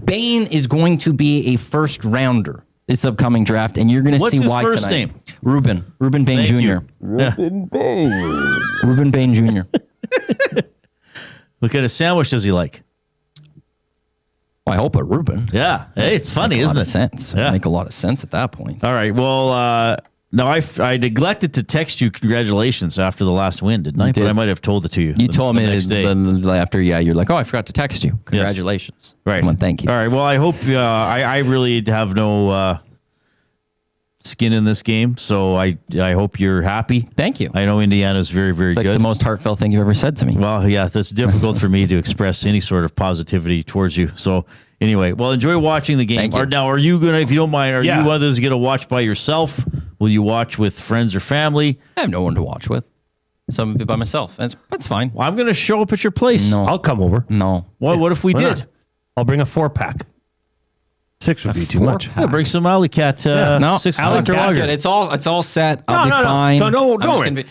Bain is going to be a first rounder this upcoming draft, and you're going to see why tonight. What's his first name? Ruben Bain Jr. Ruben Bain. Ruben Bain Jr. What kind of sandwich does he like? Well, I hope a Reuben. Yeah. Hey, it's funny, isn't it? Sense. Yeah. Make a lot of sense at that point. All right. Well, no, I neglected to text you congratulations after the last win, didn't I? But I might have told it to you. You told me next day. After, you're like, oh, I forgot to text you. Congratulations. Yes. Right. Come on, thank you. All right. Well, I hope I really have no skin in this game, so I hope you're happy. Thank you. I know Indiana's very, very good. The most heartfelt thing you've ever said to me. Well, yeah, that's difficult for me to express any sort of positivity towards you. So anyway, well, enjoy watching the game. Now, are you gonna, if you don't mind, you one of those going to watch by yourself? Will you watch with friends or family? I have no one to watch with. So I'm by myself. That's fine. Well, I'm going to show up at your place. No. I'll come over. No. What if we did? Not? I'll bring a 4-pack. 6 would be too much. Yeah, bring some Alley Cat. 6 Alley Cat. It's all set. I'll be fine. No, don't worry.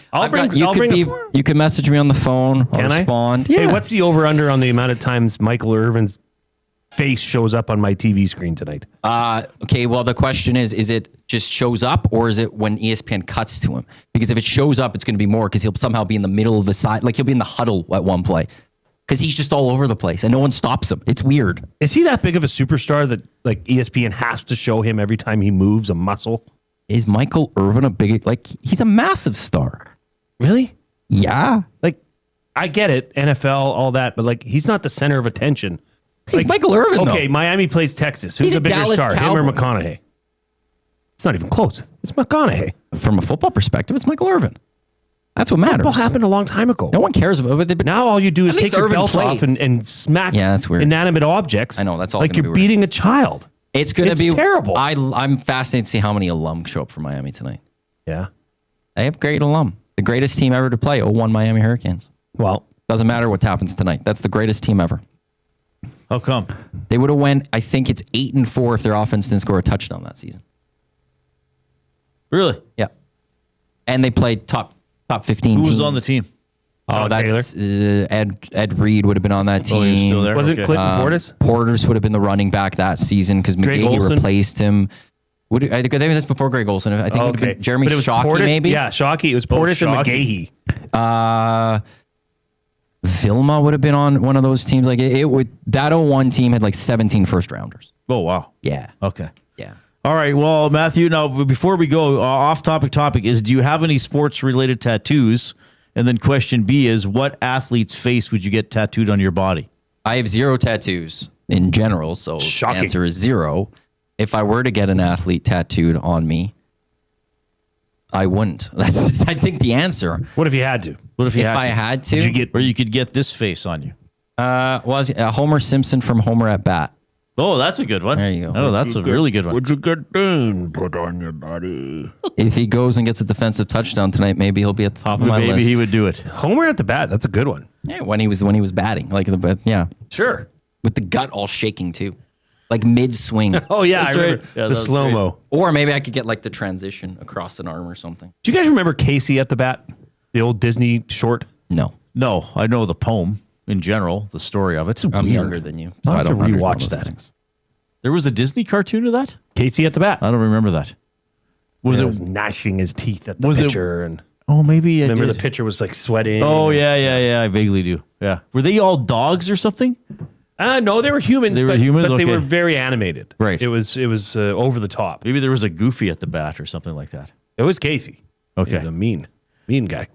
You can message me on the phone. I'll respond. Hey, what's the over-under on the amount of times Michael Irvin's face shows up on my TV screen tonight? Okay, well, the question is it just shows up or is it when ESPN cuts to him? Because if it shows up, it's going to be more because he'll somehow be in the middle of the side. Like he'll be in the huddle at one play. Because he's just all over the place and no one stops him. It's weird. Is he that big of a superstar that like ESPN has to show him every time he moves a muscle? Is Michael Irvin a big, he's a massive star. Really? Yeah. I get it, NFL, all that, but he's not the center of attention. He's Michael Irvin, Okay, Miami plays Texas. Who's He's the a bigger Dallas star, Cowboy. him or McConaughey? It's not even close. It's McConaughey. From a football perspective, it's Michael Irvin. That's what matters. Football happened a long time ago. No one cares about it. But now all you do is at take least your Irvin belt played. off and smack that's weird. inanimate objects. I know, that's all like gonna you're be weird. beating a child. It's going to be terrible. I'm fascinated to see how many alum show up for Miami tonight. Yeah. They have great alum. The greatest team ever to play, 01 Miami Hurricanes. Well, doesn't matter what happens tonight. That's the greatest team ever. How come? They would have went, I think it's 8-4 if their offense didn't score a touchdown that season. Really? Yeah. And they played top 15 Who team. was on the team? Oh, that's Ed Reed would have been on that team. Oh, he's still there? Was it Clinton Portis? Portis would have been the running back that season because McGahee replaced him. I think that's before Greg Olsen. I think it would have been Jeremy Shockey, maybe. Yeah, Shockey. It was Portis and McGahee. Vilma would have been on one of those teams. That 01 team had 17 first rounders. Oh, wow. Yeah. Okay. Yeah. All right. Well, Matthew, now before we go, off topic is, do you have any sports related tattoos? And then question B is, what athlete's face would you get tattooed on your body? I have 0 tattoos in general, so the answer is 0. If I were to get an athlete tattooed on me, I wouldn't. That's just, I think, the answer. What if you had to? What if I had to? Or you could get this face on you? Was Homer Simpson from Homer at Bat. Oh, that's a good one. There you go. Oh, that's a really good one. What's a good thing put on your body? If he goes and gets a defensive touchdown tonight, maybe he'll be at the top of my list. Maybe he would do it. Homer at the bat. That's a good one. Yeah, when he was batting, like yeah, Sure. with the gut all shaking too, like mid swing. Oh yeah, That's I remember right. Yeah, the that was slow mo. Or maybe I could get like the transition across an arm or something. Do you guys remember Casey at the bat? The old Disney short. No, No, I know the poem in general, the story of it. I'm younger than you, so I'll I have to don't rewatch rewatch that. Things. There was a Disney cartoon of that? Casey at the bat. I don't remember that. Was He it? was gnashing his teeth at the Was it- pitcher, and Oh, maybe I remember did. the pitcher was like sweating. Oh, yeah. I vaguely do. Yeah. Were they all dogs or something? No, they were humans. They were but, humans? but they Okay. were very animated. Right. It was over the top. Maybe there was a Goofy at the bat or something like that. It was Casey. Okay. He's a mean guy.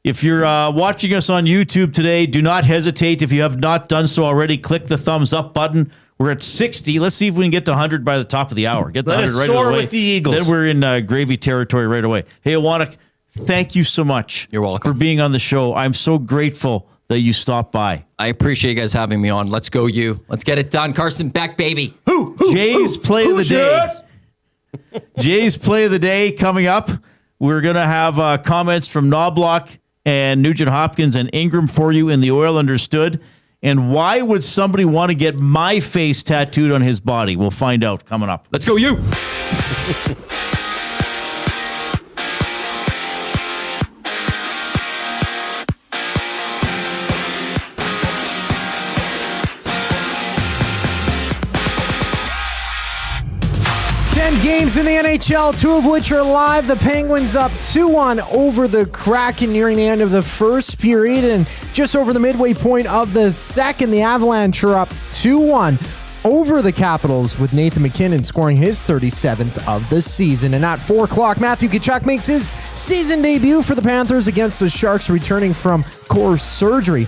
If you're watching us on YouTube today, do not hesitate. If you have not done so already, click the thumbs up button. We're at 60. Let's see if we can get to 100 by the top of the hour. Get the Let 100 us right soar away. with the Eagles. Then we're in gravy territory right away. Hey, Awanik, thank you so much. You're welcome. For being on the show. I'm so grateful that you stopped by. I appreciate you guys having me on. Let's go, you. Let's get it done. Carson, back, baby. Jay's play of the day. Jay's play of the day coming up. We're going to have comments from Knobloch and Nugent-Hopkins and Ingram for you in the Oil Understood. And why would somebody want to get my face tattooed on his body? We'll find out coming up. Let's go, you. 10 games in the NHL, 2 of which are live. The Penguins up 2-1 over the Kraken nearing the end of the first period. And just over the midway point of the second, the Avalanche are up 2-1 over the Capitals, with Nathan MacKinnon scoring his 37th of the season. And at 4 o'clock, Matthew Tkachuk makes his season debut for the Panthers against the Sharks, returning from core surgery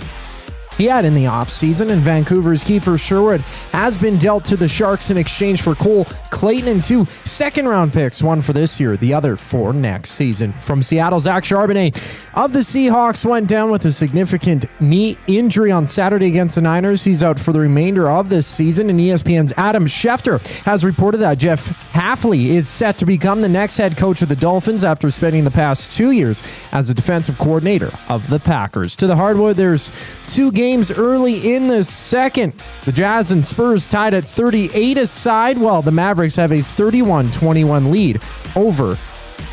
he had in the offseason. And Vancouver's Kiefer Sherwood has been dealt to the Sharks in exchange for Cole Clayton and 2 second-round picks, one for this year, the other for next season. From Seattle, Zach Charbonnet of the Seahawks went down with a significant knee injury on Saturday against the Niners. He's out for the remainder of this season, and ESPN's Adam Schefter has reported that Jeff Hafley is set to become the next head coach of the Dolphins after spending the past 2 years as a defensive coordinator of the Packers. To the hardwood, there's 2 games early in the second. The Jazz and Spurs tied at 38 aside, while the Mavericks have a 31-21 lead over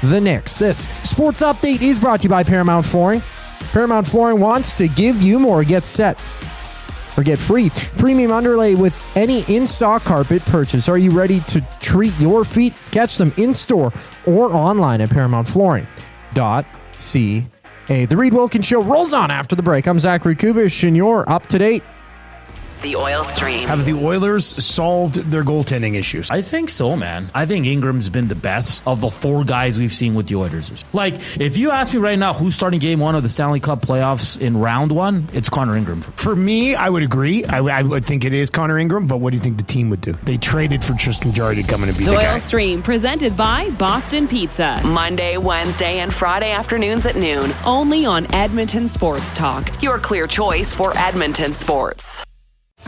the Knicks. This sports update is brought to you by Paramount Flooring. Paramount Flooring wants to give you more. Get set or get free premium underlay with any in-stock carpet purchase. Are you ready to treat your feet? Catch them in-store or online at ParamountFlooring.ca. The Reid Wilkins Show rolls on after the break. I'm Zachary Kubish, and you're up to date. The Oil Stream. Have the Oilers solved their goaltending issues? I think so, man. I think Ingram's been the best of the 4 guys we've seen with the Oilers. Like, if you ask me right now who's starting game 1 of the Stanley Cup playoffs in round 1, it's Connor Ingram. For me, I would agree. I would think it is Connor Ingram, but what do you think the team would do? They traded for Tristan Jarry to come in and be The the Oil guy. Stream, presented by Boston Pizza. Monday, Wednesday, and Friday afternoons at noon. Only on Edmonton Sports Talk. Your clear choice for Edmonton sports.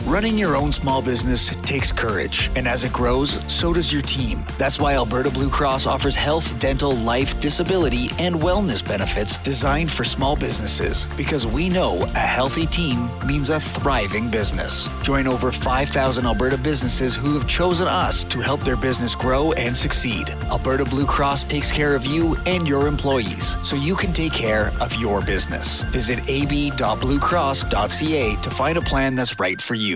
Running your own small business takes courage, and as it grows, so does your team. That's why Alberta Blue Cross offers health, dental, life, disability, and wellness benefits designed for small businesses, because we know a healthy team means a thriving business. Join over 5,000 Alberta businesses who have chosen us to help their business grow and succeed. Alberta Blue Cross takes care of you and your employees, so you can take care of your business. Visit ab.bluecross.ca to find a plan that's right for you.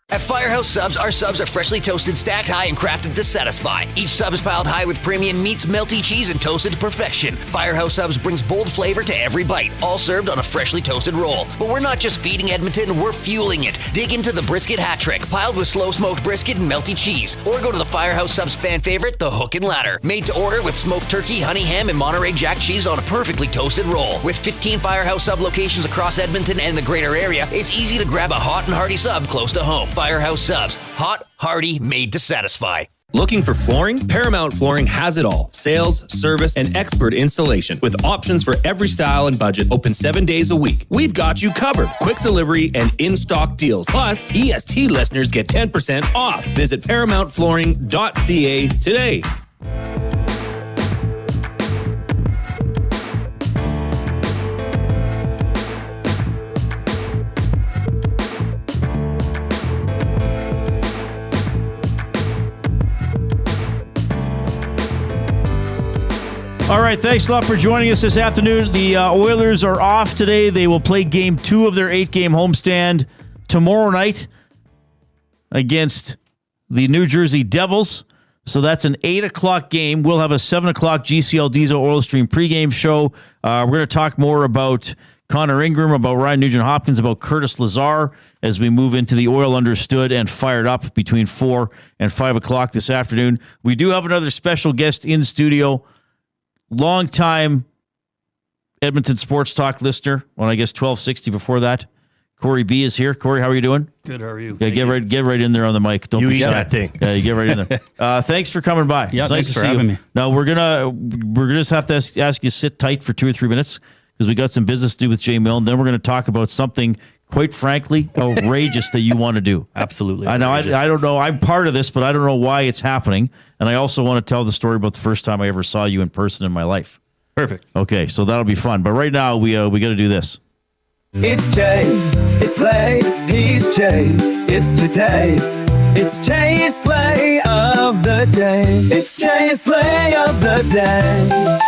At Firehouse Subs, our subs are freshly toasted, stacked high, and crafted to satisfy. Each sub is piled high with premium meats, melty cheese, and toasted to perfection. Firehouse Subs brings bold flavor to every bite, all served on a freshly toasted roll. But we're not just feeding Edmonton, we're fueling it. Dig into the brisket hat trick, piled with slow-smoked brisket and melty cheese. Or go to the Firehouse Subs fan favorite, the Hook and Ladder. Made to order with smoked turkey, honey ham, and Monterey Jack cheese on a perfectly toasted roll. With 15 Firehouse Sub locations across Edmonton and the greater area, it's easy to grab a hot and hearty sub close to home. Firehouse Subs. Hot, hearty, made to satisfy. Looking for flooring? Paramount Flooring has it all. Sales, service, and expert installation. With options for every style and budget, open 7 days a week. We've got you covered. Quick delivery and in-stock deals. Plus, EST listeners get 10% off. Visit ParamountFlooring.ca today. All right, thanks a lot for joining us this afternoon. The Oilers are off today. They will play Game 2 of their 8-game homestand tomorrow night against the New Jersey Devils. So that's an 8 o'clock game. We'll have a 7 o'clock GCL Diesel Oil Stream pregame show. We're going to talk more about Connor Ingram, about Ryan Nugent-Hopkins, about Curtis Lazar as we move into the Oil Understood and Fired Up between 4 and 5 o'clock this afternoon. We do have another special guest in studio. Long-time Edmonton Sports Talk listener, on I guess 1260 before that. Cory B is here. Cory, how are you doing? Good, how are you? Yeah, get right in there on the mic. Don't be shy. That thing. Yeah, you get right in there. Thanks for coming by. Yeah, it's thanks nice for to see having you. me. Now we're gonna just have to ask you to sit tight for 2 or 3 minutes because we got some business to do with Jay Milne. Then we're gonna talk about something quite frankly outrageous that you want to do. Absolutely. I know. I don't know. I'm part of this, but I don't know why it's happening. And I also want to tell the story about the first time I ever saw you in person in my life. Perfect. Okay, so that'll be fun. But right now, we got to do this. It's Jay, it's play, he's Jay, it's today. It's Jay's play of the day. It's Jay's play of the day.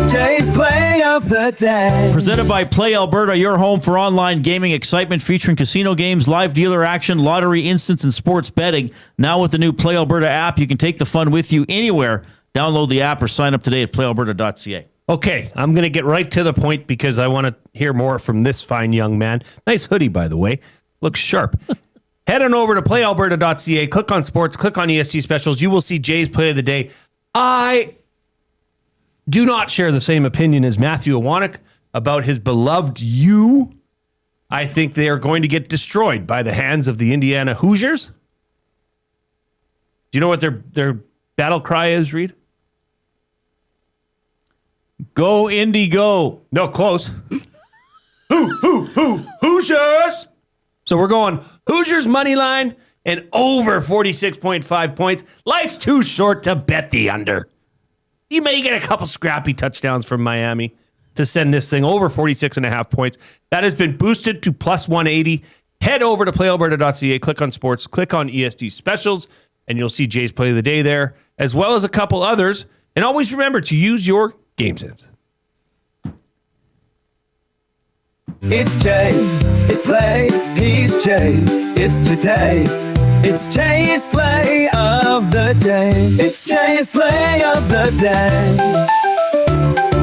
Jay's play of the day. Presented by Play Alberta, your home for online gaming excitement featuring casino games, live dealer action, lottery, instants, and sports betting. Now with the new Play Alberta app, you can take the fun with you anywhere. Download the app or sign up today at playalberta.ca. Okay, I'm going to get right to the point because I want to hear more from this fine young man. Nice hoodie, by the way. Looks sharp. Head on over to playalberta.ca, click on sports, click on ESC specials. You will see Jay's play of the day. I do not share the same opinion as Matthew Awanik about his beloved U. I think they are going to get destroyed by the hands of the Indiana Hoosiers. Do you know what their battle cry is, Reid? Go, Indy, go. No, close. Hoosiers. So we're going Hoosiers money line and over 46.5 points. Life's too short to bet the under. You may get a couple scrappy touchdowns from Miami to send this thing over 46.5 points. That has been boosted to plus 180. Head over to playalberta.ca, click on sports, click on ESD specials, and you'll see Jay's play of the day there, as well as a couple others. And always remember to use your game sense. It's Jay, it's play, he's Jay, it's today. It's Jay's play of the day. It's Jay's play of the day.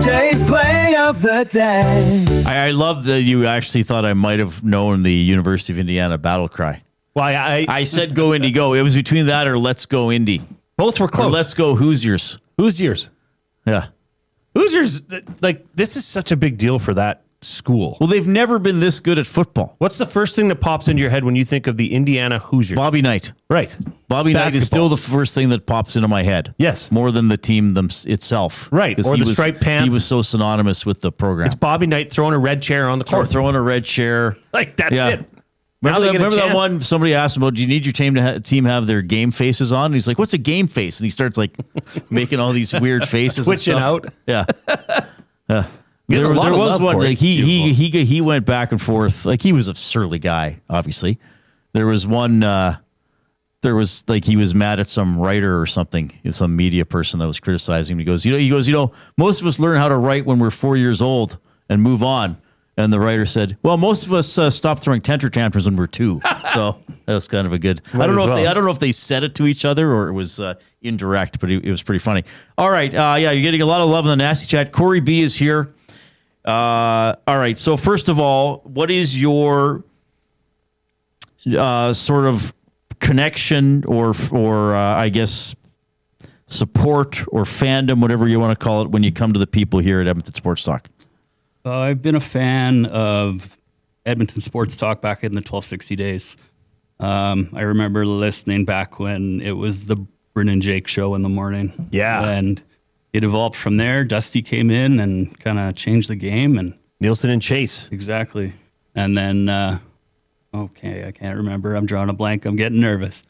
Jay's play of the day. I love that you actually thought I might have known the University of Indiana battle cry. Well, I said go Indy go. It was between that or let's go Indy. Both were close. Or let's go Hoosiers. Hoosiers. Yeah. Hoosiers, like, this is such a big deal for that school. Well, they've never been this good at football. What's the first thing that pops into your head when you think of the Indiana Hoosiers? Bobby Knight. Right. Bobby Knight is still the first thing that pops into my head. Yes. More than the team itself. Right. Or the striped pants. He was so synonymous with the program. It's Bobby Knight throwing a red chair on the court. Throwing a red chair. Like, that's it. Remember that one somebody asked him about, do you need your team to have their game faces on? And he's like, what's a game face? And he starts like making all these weird faces. Switching out. Yeah. There was was one, Corey. like he went back and forth. Like, he was a surly guy, obviously. There was one, there was like, he was mad at some writer or something, some media person that was criticizing him. He goes, most of us learn how to write when we're 4 years old and move on. And the writer said, well, most of us stopped throwing temper tantrums when we're 2. So that was kind of a good, I don't know if they said it to each other or it was indirect, but it was pretty funny. All right. You're getting a lot of love in the Nasty Chat. Cory B is here. All right. So first of all, what is your sort of connection or I guess support or fandom, whatever you want to call it, when you come to the people here at Edmonton Sports Talk? I've been a fan of Edmonton Sports Talk back in the 1260 days. I remember listening back when it was the Bryn and Jake show in the morning. Yeah. And it evolved from there. Dusty came in and kind of changed the game. And Nielsen and Chase. Exactly. And then, okay, I can't remember. I'm drawing a blank. I'm getting nervous.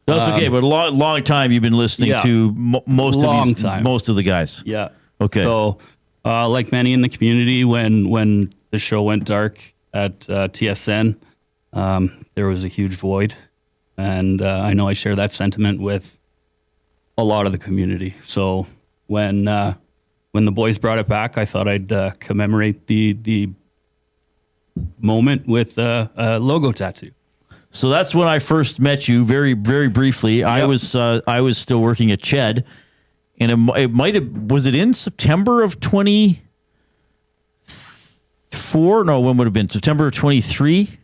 That's okay, but a long time you've been listening to most of the guys. Yeah. Okay. So, like many in the community, when the show went dark at TSN, there was a huge void. And I know I share that sentiment with a lot of the community. So when the boys brought it back, I thought I'd commemorate the moment with a logo tattoo. So that's when I first met you, very, very briefly. Yep. I was still working at Ched, and it might have, was it in September of 24? No, when would it have been? September of 23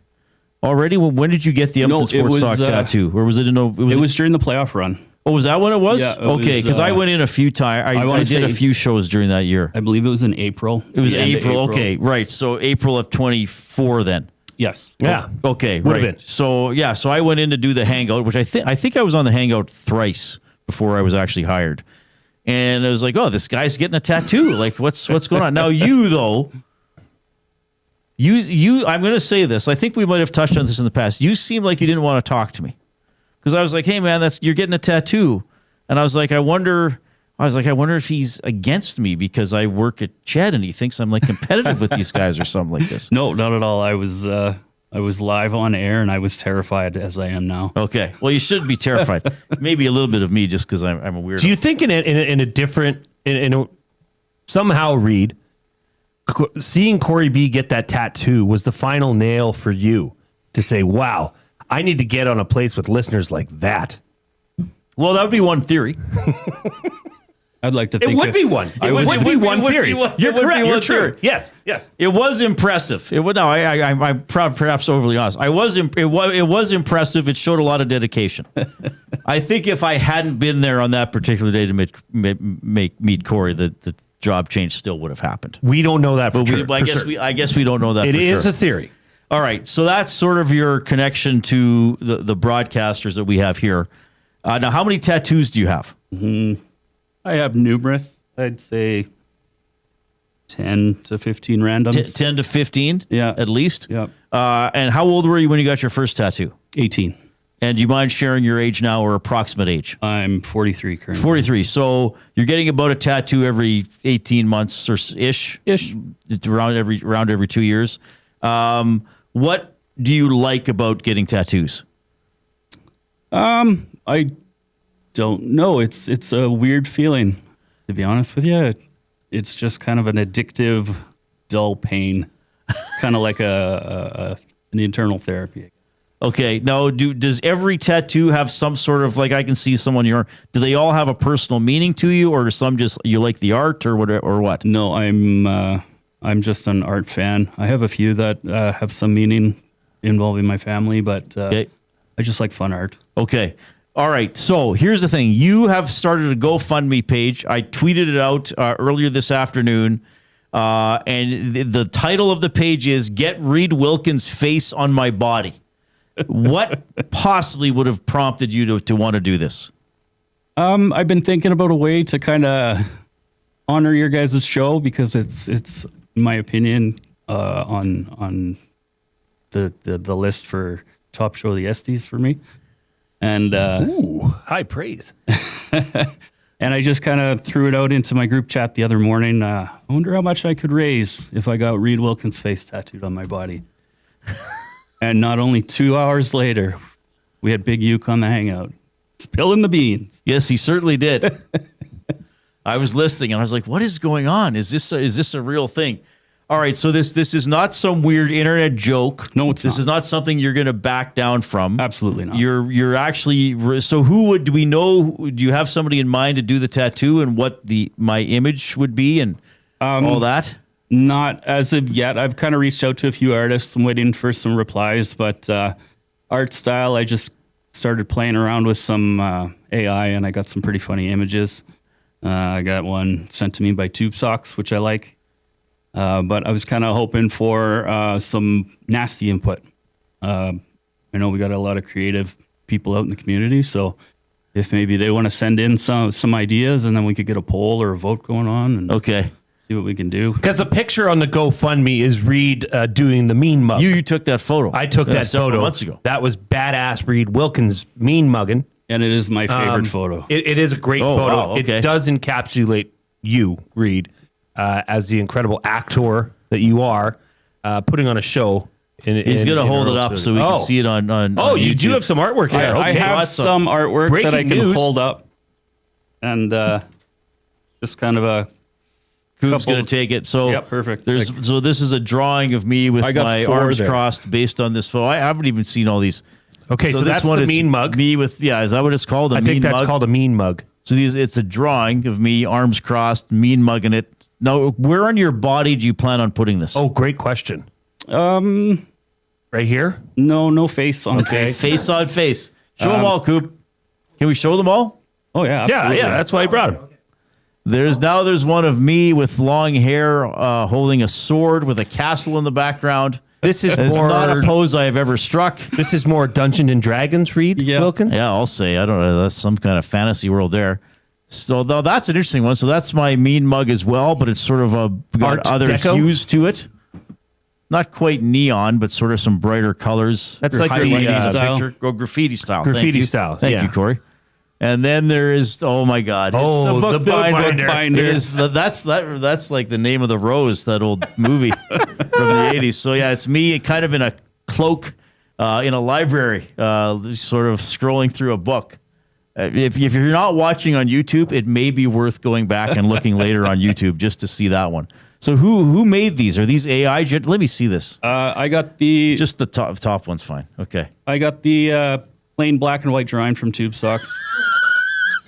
already? When did you get the Edmonton Sports Talk tattoo? Or was it in? It was during the playoff run. Oh, was that when it was? Yeah, okay, because I went in a few times. I did a few shows during that year. I believe it was in April. It was April. Okay, right. So April of 24 then. Yes. Yeah. Okay. Would right. have been. So yeah. So I went in to do the hangout, which I think I was on the hangout thrice before I was actually hired, and I was like, oh, this guy's getting a tattoo. Like, what's going on? Now you though. You. I'm going to say this. I think we might have touched on this in the past. You seem like you didn't want to talk to me. Because I was like, hey man, you're getting a tattoo, and I was like, I wonder if he's against me because I work at Ched and he thinks I'm like competitive with these guys or something like this. No, not at all. I was live on air and I was terrified as I am now. Okay, well you shouldn't be terrified. Maybe a little bit of me just because I'm a weirdo. Do you think in a different somehow, Reid, seeing Cory B get that tattoo was the final nail for you to say, wow, I need to get on a place with listeners like that? Well, that would be one theory. I'd like to think it would be one. It would be one theory. You're correct. You're true. Yes. It was impressive. It would. No, I'm perhaps overly honest. It was impressive. It showed a lot of dedication. I think if I hadn't been there on that particular day to meet Cory, the job change still would have happened. We don't know that for sure. I guess we don't know that. It is a theory. All right, so that's sort of your connection to the broadcasters that we have here. Now, how many tattoos do you have? I have numerous. I'd say 10 to 15 randoms. 10 to 15? Yeah. At least? Yeah. And how old were you when you got your first tattoo? 18. And do you mind sharing your age now or approximate age? I'm 43 currently. 43. So you're getting about a tattoo every 18 months or ish? It's around every 2 years. What do you like about getting tattoos? I don't know. It's a weird feeling, to be honest with you. It's just kind of an addictive, dull pain, kind of like an internal therapy. Okay. Now, does every tattoo have some sort of, like I can see someone do they all have a personal meaning to you, or do some just you like the art or what? No, I'm just an art fan. I have a few that have some meaning involving my family, but I just like fun art. Okay. All right. So here's the thing. You have started a GoFundMe page. I tweeted it out earlier this afternoon. And the title of the page is Get Reid Wilkins' Face on My Body. What possibly would have prompted you to want to do this? I've been thinking about a way to kind of honor your guys' show because it's in my opinion, on the list for top show of the Estes for me. And high praise. And I just kind of threw it out into my group chat the other morning. I wonder how much I could raise if I got Reid Wilkins' face tattooed on my body. And not only 2 hours later, we had Big Uke on the hangout, spilling the beans. Yes, he certainly did. I was listening and I was like, what is going on? Is this a real thing? All right, so this is not some weird internet joke. No, this is not something you're going to back down from. Absolutely not. You're actually, so do we know, do you have somebody in mind to do the tattoo and what my image would be and all that? Not as of yet. I've kind of reached out to a few artists. I'm waiting for some replies, but art style, I just started playing around with some AI and I got some pretty funny images. I got one sent to me by Tube Socks, which I like. But I was kind of hoping for some nasty input. I know we got a lot of creative people out in the community, so if maybe they want to send in some ideas, and then we could get a poll or a vote going on. And see what we can do. Because the picture on the GoFundMe is Reid doing the mean mug. You took that photo. I took that photo months ago. That was badass. Reid Wilkins mean mugging. And it is my favorite photo. It is a great photo. Wow, okay. It does encapsulate you, Reid, as the incredible actor that you are, putting on a show. He's going to hold it up so we can see it on YouTube. You do have some artwork here. I have some artwork that I can hold up. And just kind of a... Coop's going to take it. So perfect. So this is a drawing of me with my arms crossed based on this photo. I haven't even seen all these. Okay, so that's the mean mug. Me with is that what it's called? I think that's called a mean mug. So it's a drawing of me, arms crossed, mean mugging it. Now, where on your body do you plan on putting this? Oh, great question. Right here? No face on face. Face on face. Show them all, Coop. Can we show them all? Oh yeah, absolutely. Yeah. That's why I brought him. There's one of me with long hair holding a sword with a castle in the background. This is not a pose I have ever struck. This is more Dungeons and Dragons, Reid Wilkins? Yeah, I'll say. I don't know. That's some kind of fantasy world there. So that's an interesting one. So that's my mean mug as well, but it's sort of got other hues to it. Not quite neon, but sort of some brighter colors. That's like graffiti style. Picture. Oh, graffiti style. Graffiti style. Thank you, Corey. And then there is, oh my God, it's the bookbinder. That's like the name of the rose, that old movie from the 80s. So yeah, it's me kind of in a cloak in a library, sort of scrolling through a book. If you're not watching on YouTube, it may be worth going back and looking later on YouTube just to see that one. So who made these? Are these AI? Let me see this. I got just the top one's fine. Okay. I got the plain black and white drawing from Tube Socks.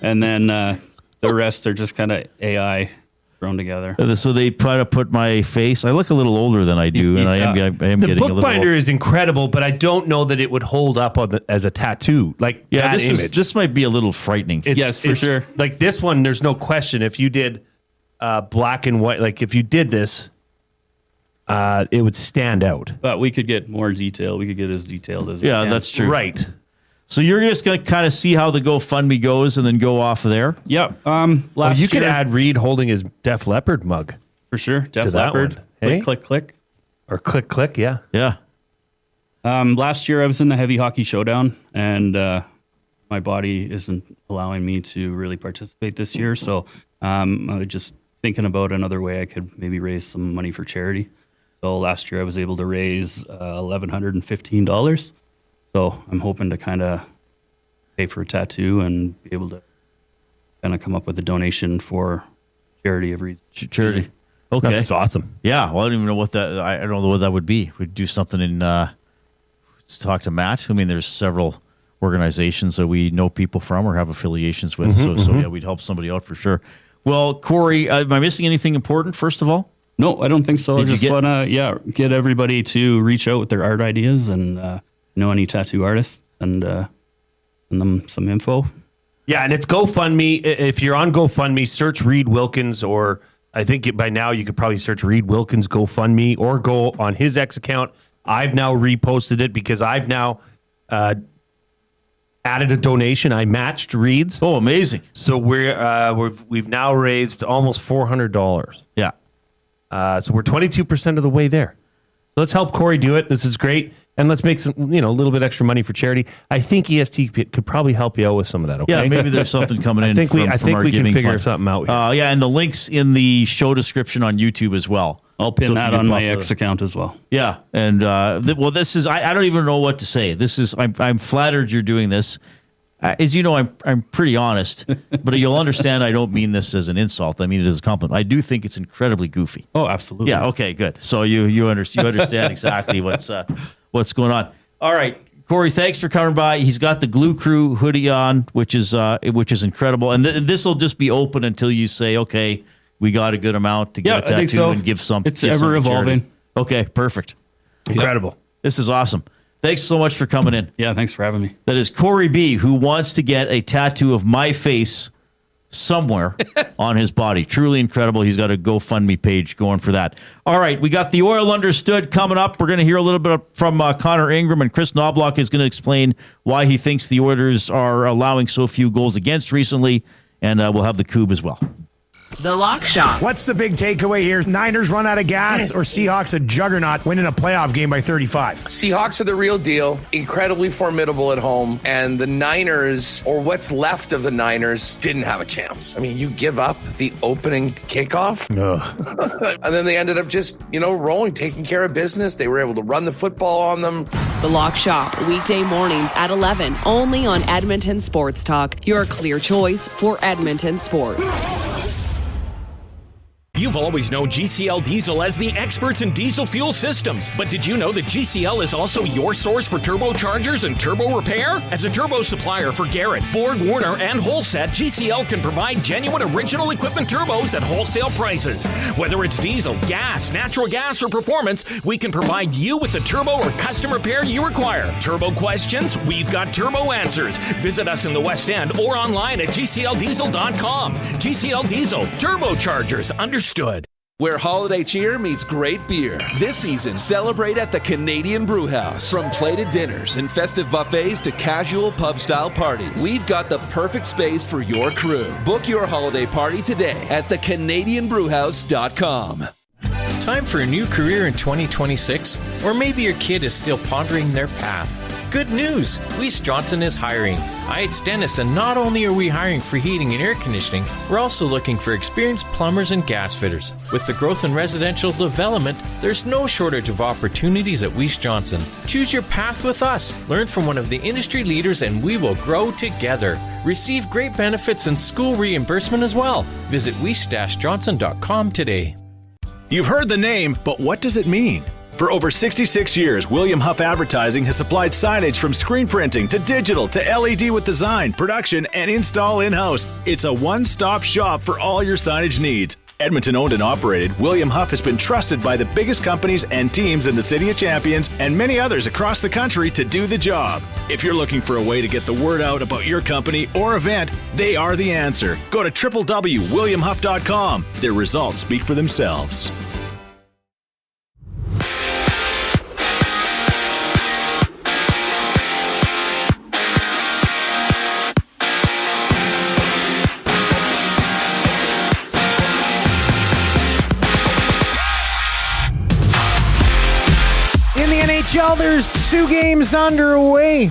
And then the rest are just kind of AI thrown together. So they try to put my face. I look a little older than I do, and I am getting a little older. The bookbinder is incredible, but I don't know that it would hold up as a tattoo. This might be a little frightening. Yes, for sure. Like this one, there's no question. If you did black and white, like if you did this, it would stand out. But we could get more detail. We could get as detailed as that's true. Right. So you're just going to kind of see how the GoFundMe goes and then go off of there? Yep. You could add Reid holding his Def Leppard mug. For sure. Def Leppard. Hey? Click. Or click, yeah. Yeah. Last year I was in the heavy hockey showdown, and my body isn't allowing me to really participate this year. So I was just thinking about another way I could maybe raise some money for charity. So last year I was able to raise $1,115. So I'm hoping to kind of pay for a tattoo and be able to kind of come up with a donation for charity of Reid's. Charity. Okay. That's awesome. Yeah. Well, I don't even know what that, I don't know what that would be. We'd do something in, let's talk to Matt. I mean, there's several organizations that we know people from or have affiliations with. So yeah, we'd help somebody out for sure. Well, Corey, am I missing anything important, first of all? No, I don't think so. I just want to, get everybody to reach out with their art ideas and, know any tattoo artists and send them some info. Yeah, and it's GoFundMe. If you're on GoFundMe, search Reid Wilkins, or I think by now you could probably search Reid Wilkins GoFundMe or go on his X account. I've now reposted it because I've now added a donation. I matched Reid's. Oh, amazing! So we've now raised almost $400. Yeah. So we're 22% of the way there. So let's help Corey do it. This is great. And let's make some, a little bit extra money for charity. I think EFT could probably help you out with some of that. Okay. Yeah, maybe there's something coming in. I think we can figure something out here. And the links in the show description on YouTube as well. I'll pin that on my X account as well. Yeah, and this is I don't even know what to say. This is I'm flattered you're doing this. As you know, I'm pretty honest, but you'll understand I don't mean this as an insult. I mean it as a compliment. I do think it's incredibly goofy. Oh, absolutely. Yeah. Okay. Good. So you understand exactly what's going on. All right, Corey. Thanks for coming by. He's got the Glue Crew hoodie on, which is incredible. And this will just be open until you say, okay, we got a good amount to get a tattoo I think so. And give some. It's ever evolving. Okay. Perfect. Incredible. Yep. This is awesome. Thanks so much for coming in. Yeah, thanks for having me. That is Cory B, who wants to get a tattoo of my face somewhere on his body. Truly incredible. He's got a GoFundMe page going for that. All right, we got the Oil Understood coming up. We're going to hear a little bit from Connor Ingram, and Chris Knobloch is going to explain why he thinks the Oilers are allowing so few goals against recently, and we'll have the Coupe as well. The Lock Shop. What's the big takeaway here? Niners run out of gas, or Seahawks a juggernaut winning a playoff game by 35? Seahawks are the real deal, incredibly formidable at home, and the Niners, or what's left of the Niners, didn't have a chance. I mean, you give up the opening kickoff, and then they ended up just, rolling, taking care of business. They were able to run the football on them. The Lock Shop, weekday mornings at 11, only on Edmonton Sports Talk, your clear choice for Edmonton sports. You've always known GCL Diesel as the experts in diesel fuel systems, but did you know that GCL is also your source for turbochargers and turbo repair? As a turbo supplier for Garrett, Borg Warner, and Holset, GCL can provide genuine original equipment turbos at wholesale prices. Whether it's diesel, gas, natural gas, or performance, we can provide you with the turbo or custom repair you require. Turbo questions? We've got turbo answers. Visit us in the West End or online at gcldiesel.com. GCL Diesel, turbochargers, understood. Where holiday cheer meets great beer. This season, celebrate at the Canadian Brewhouse. From plated dinners and festive buffets to casual pub-style parties, we've got the perfect space for your crew. Book your holiday party today at thecanadianbrewhouse.com. Time for a new career in 2026? Or maybe your kid is still pondering their path. Good news! Weiss Johnson is hiring. It's Dennis, and not only are we hiring for heating and air conditioning, we're also looking for experienced plumbers and gas fitters. With the growth in residential development, there's no shortage of opportunities at Weiss Johnson. Choose your path with us. Learn from one of the industry leaders, and we will grow together. Receive great benefits and school reimbursement as well. Visit weiss-johnson.com today. You've heard the name, but what does it mean? For over 66 years, William Huff Advertising has supplied signage from screen printing to digital to LED with design, production, and install in-house. It's a one-stop shop for all your signage needs. Edmonton owned and operated, William Huff has been trusted by the biggest companies and teams in the City of Champions and many others across the country to do the job. If you're looking for a way to get the word out about your company or event, they are the answer. Go to www.williamhuff.com. Their results speak for themselves. There's two games underway.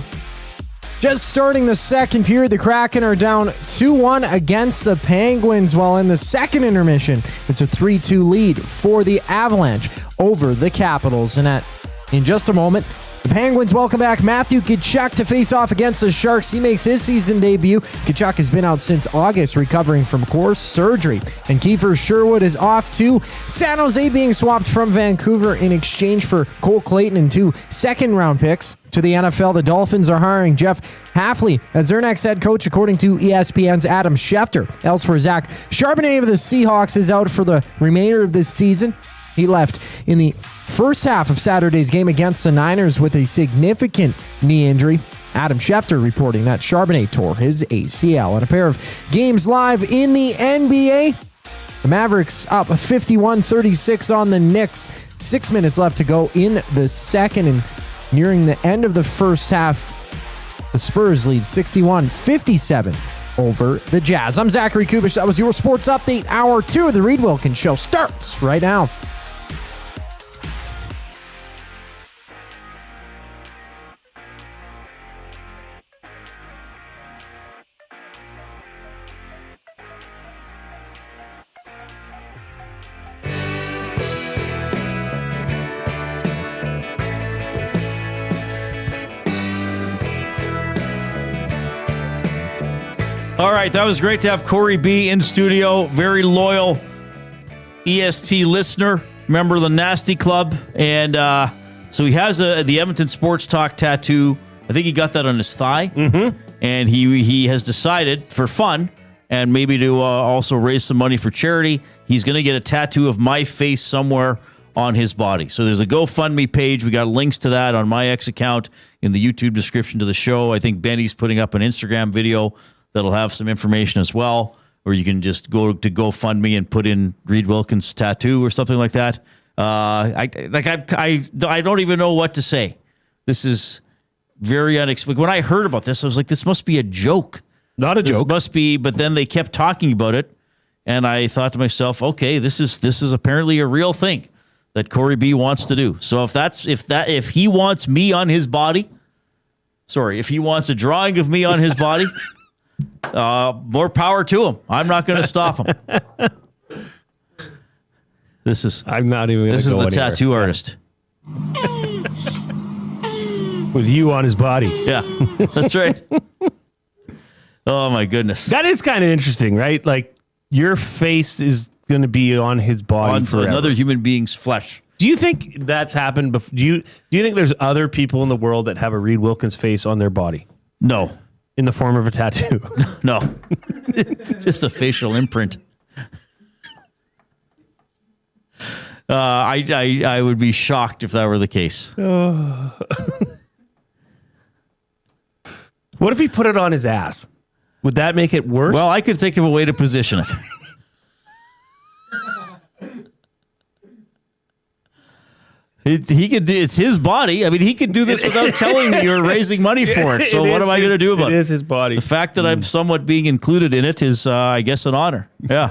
Just starting the second period, the Kraken are down 2-1 against the Penguins, while in the second intermission, it's a 3-2 lead for the Avalanche over the Capitals. And in just a moment, the Penguins welcome back Matthew Tkachuk to face off against the Sharks. He makes his season debut. Tkachuk has been out since August, recovering from core surgery. And Kiefer Sherwood is off to San Jose, being swapped from Vancouver in exchange for Cole Clayton and 2 second-round picks. To the NFL, the Dolphins are hiring Jeff Hafley as their next head coach, according to ESPN's Adam Schefter. Elsewhere, Zach Charbonnet of the Seahawks is out for the remainder of this season. He left in the first half of Saturday's game against the Niners with a significant knee injury. Adam Schefter reporting that Charbonnet tore his ACL. And a pair of games live in the NBA. The Mavericks up 51-36 on the Knicks. 6 minutes left to go in the second, and nearing the end of the first half, the Spurs lead 61-57 over the Jazz. I'm Zachary Kubish. That was your Sports Update. Hour 2 of the Reid Wilkins Show starts right now. All right, that was great to have Cory B in studio. Very loyal EST listener, member of the Nasty Club. And so he has the Edmonton Sports Talk tattoo. I think he got that on his thigh. Mm-hmm. And he has decided, for fun, and maybe to also raise some money for charity, he's going to get a tattoo of my face somewhere on his body. So there's a GoFundMe page. We got links to that on my X account in the YouTube description to the show. I think Benny's putting up an Instagram video that'll have some information as well. or you can just go to GoFundMe and put in Reid Wilkins tattoo or something like that. I don't even know what to say. This is very unexpected. When I heard about this, I was like, this must be a joke. Not a joke. Must be, but then they kept talking about it, and I thought to myself, okay, this is apparently a real thing that Cory B wants to do. So if he wants me on his body, if he wants a drawing of me on his body, more power to him. I'm not going to stop him. I'm not even. This is the tattoo artist with you on his body. Yeah, that's right. Oh my goodness, that is kind of interesting, right? Like your face is going to be on his body on forever. another human being's flesh. Do you think that's happened before? Do you think there's other people in the world that have a Reid Wilkins face on their body? No. In the form of a tattoo? No. Just a facial imprint. I would be shocked if that were the case. What if he put it on his ass? Would that make it worse? Well, I could think of a way to position it. He could do. It's his body. I mean, he could do this without telling me or raising money for it. So what am I going to do about it? It is his body. The fact that I'm somewhat being included in it is, I guess, an honor. Yeah.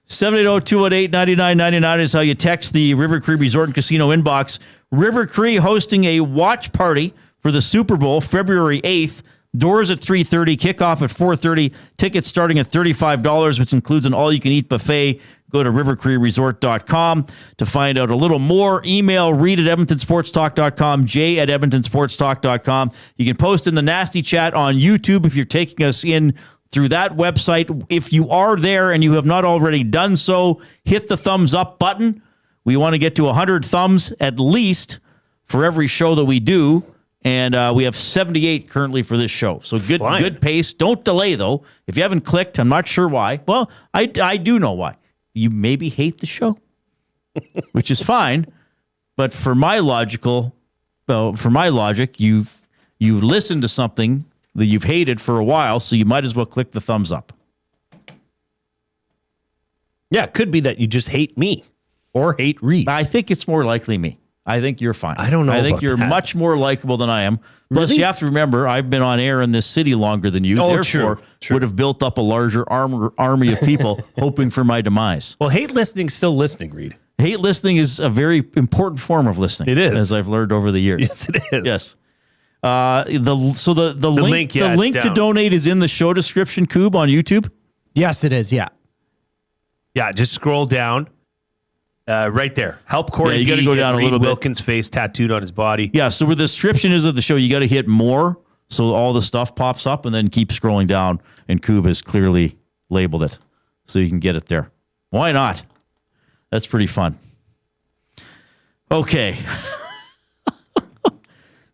780-218-9999 is how you text the River Cree Resort and Casino inbox. River Cree hosting a watch party for the Super Bowl, February 8th. Doors at 3:30, kickoff at 4:30. Tickets starting at $35, which includes an all-you-can-eat buffet. Go to rivercreeresort.com to find out a little more. Email reid@edmontonsportstalk.com, jay@edmontonsportstalk.com. You can post in the nasty chat on YouTube if you're taking us in through that website. If you are there and you have not already done so, hit the thumbs up button. We want to get to 100 thumbs at least for every show that we do. And we have 78 currently for this show. So good pace. Don't delay, though. If you haven't clicked, I'm not sure why. Well, I do know why. You maybe hate the show, which is fine. But for my logic, you've listened to something that you've hated for a while, so you might as well click the thumbs up. Yeah, it could be that you just hate me or hate Reid. I think it's more likely me. I think you're fine. I don't know. I think you're much more likable than I am. Plus, you have to remember, I've been on air in this city longer than you. Therefore, would have built up a larger army of people hoping for my demise. Well, hate listening's still listening, Reid. Hate listening is a very important form of listening. It is, as I've learned over the years. Yes, it is. Yes. The link to donate is in the show description, Coob, on YouTube. Yes, it is. Yeah. Yeah. Just scroll down. Right there. Help Cory B. You got to go down a little bit. Wilkins' face tattooed on his body. Yeah, so where the description is of the show, you got to hit more, so all the stuff pops up, and then keep scrolling down, and Coob has clearly labeled it, so you can get it there. Why not? That's pretty fun. Okay.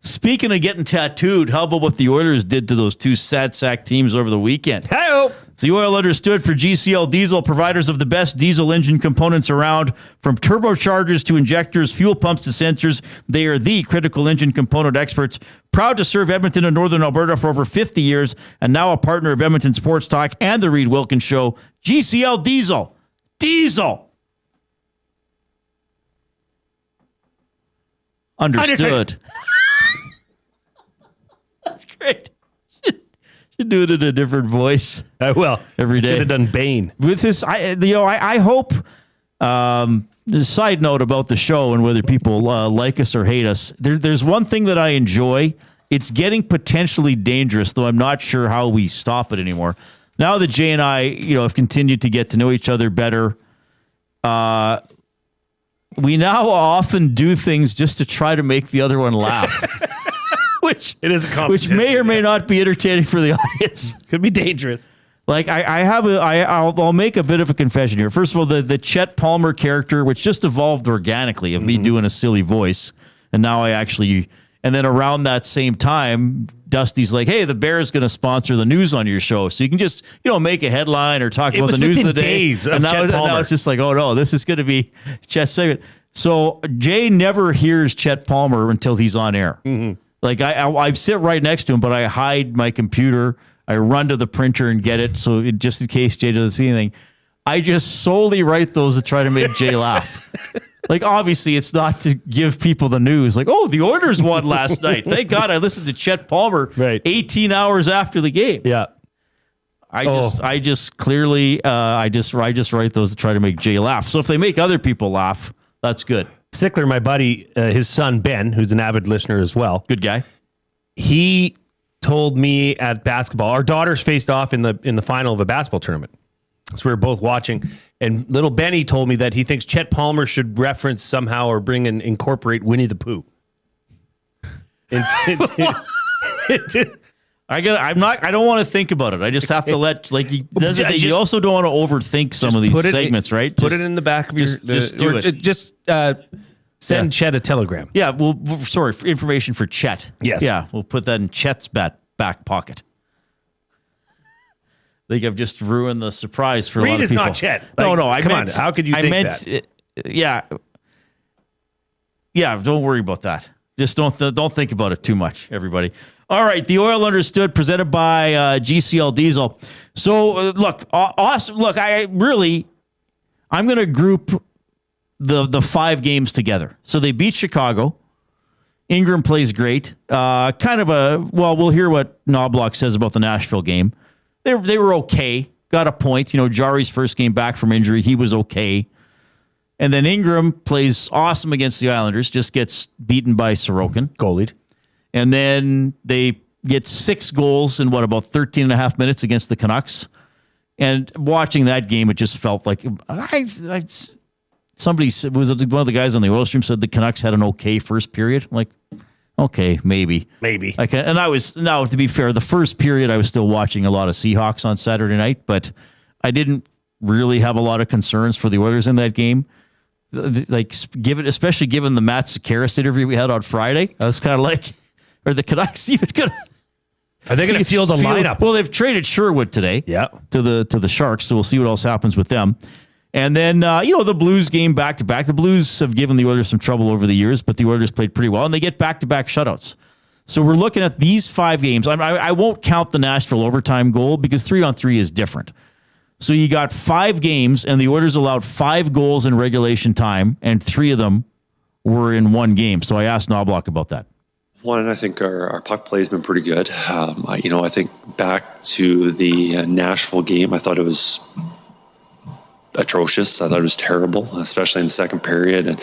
Speaking of getting tattooed, how about what the Oilers did to those two sad sack teams over the weekend? Hey-o! The Oil stood for GCL Diesel, providers of the best diesel engine components around. From turbochargers to injectors, fuel pumps to sensors, they are the critical engine component experts. Proud to serve Edmonton and Northern Alberta for over 50 years, and now a partner of Edmonton Sports Talk and the Reid Wilkins Show. GCL Diesel. Diesel! Understood. That's great. Should do it in a different voice. I will every day. Should have done Bane with this. I hope. Side note about the show and whether people like us or hate us. There's one thing that I enjoy. It's getting potentially dangerous, though I'm not sure how we stop it anymore. Now that Jay and I, have continued to get to know each other better, we now often do things just to try to make the other one laugh. Which it is a competition. Which may or may not be entertaining for the audience. Could be dangerous. Like I'll make a bit of a confession here. First of all, the Chet Palmer character, which just evolved organically of me doing a silly voice, and now and then around that same time, Dusty's like, "Hey, the Bears going to sponsor the news on your show, so you can just make a headline or talk about the news of the day." And now it's just like, oh no, this is going to be Chet's segment. So Jay never hears Chet Palmer until he's on air. Mm-hmm. Like I sit right next to him, but I hide my computer I run to the printer and get it. So just in case Jay doesn't see anything, I just solely write those to try to make Jay laugh. Like, obviously, it's not to give people the news. Like, oh, the Oilers won last night. Thank God I listened to Chet Palmer 18 hours after the game. Yeah. I just clearly write those to try to make Jay laugh. So if they make other people laugh, that's good. Sickler, my buddy, his son Ben, who's an avid listener as well. Good guy. He told me at basketball, our daughters faced off in the final of a basketball tournament. So we were both watching, and little Benny told me that he thinks Chet Palmer should reference somehow or incorporate Winnie the Pooh. I don't want to think about it. I just have to let you also don't want to overthink some of these segments, right? Put it in the back of send Chet a telegram. Yeah, well, sorry, information for Chet. Yes. Yeah, we'll put that in Chet's back pocket. I think I've just ruined the surprise for a lot of people. Reid is not Chet. I meant, how could you think that? Yeah, don't worry about that. Just don't think about it too much, everybody. All right, the Oil Understood, presented by GCL Diesel. So, look, awesome. Look, I'm going to group the 5 games together. So they beat Chicago. Ingram plays great. We'll hear what Knobloch says about the Nashville game. They were okay. Got a point. Jarry's first game back from injury, he was okay. And then Ingram plays awesome against the Islanders, just gets beaten by Sorokin. Goalied. And then they get 6 goals in about 13 and a half minutes against the Canucks. And watching that game, it just felt like somebody was one of the guys on the oil stream said the Canucks had an okay first period. I'm like, okay, maybe. And to be fair, the first period I was still watching a lot of Seahawks on Saturday night, but I didn't really have a lot of concerns for the Oilers in that game. Especially given the Matt Sakaris interview we had on Friday, I was kind of like, are the Canucks even going to? Are they going to field a lineup? Well, they've traded Sherwood today. Yeah. To the Sharks, so we'll see what else happens with them. And then, the Blues game back-to-back. The Blues have given the Oilers some trouble over the years, but the Oilers played pretty well, and they get back-to-back shutouts. So we're looking at these 5 games. I won't count the Nashville overtime goal because 3-on-3 is different. So you got 5 games, and the Oilers allowed 5 goals in regulation time, and 3 of them were in one game. So I asked Knobloch about that. One, I think our puck play has been pretty good. I think back to the Nashville game, I thought it was atrocious. I thought it was terrible, especially in the second period. And,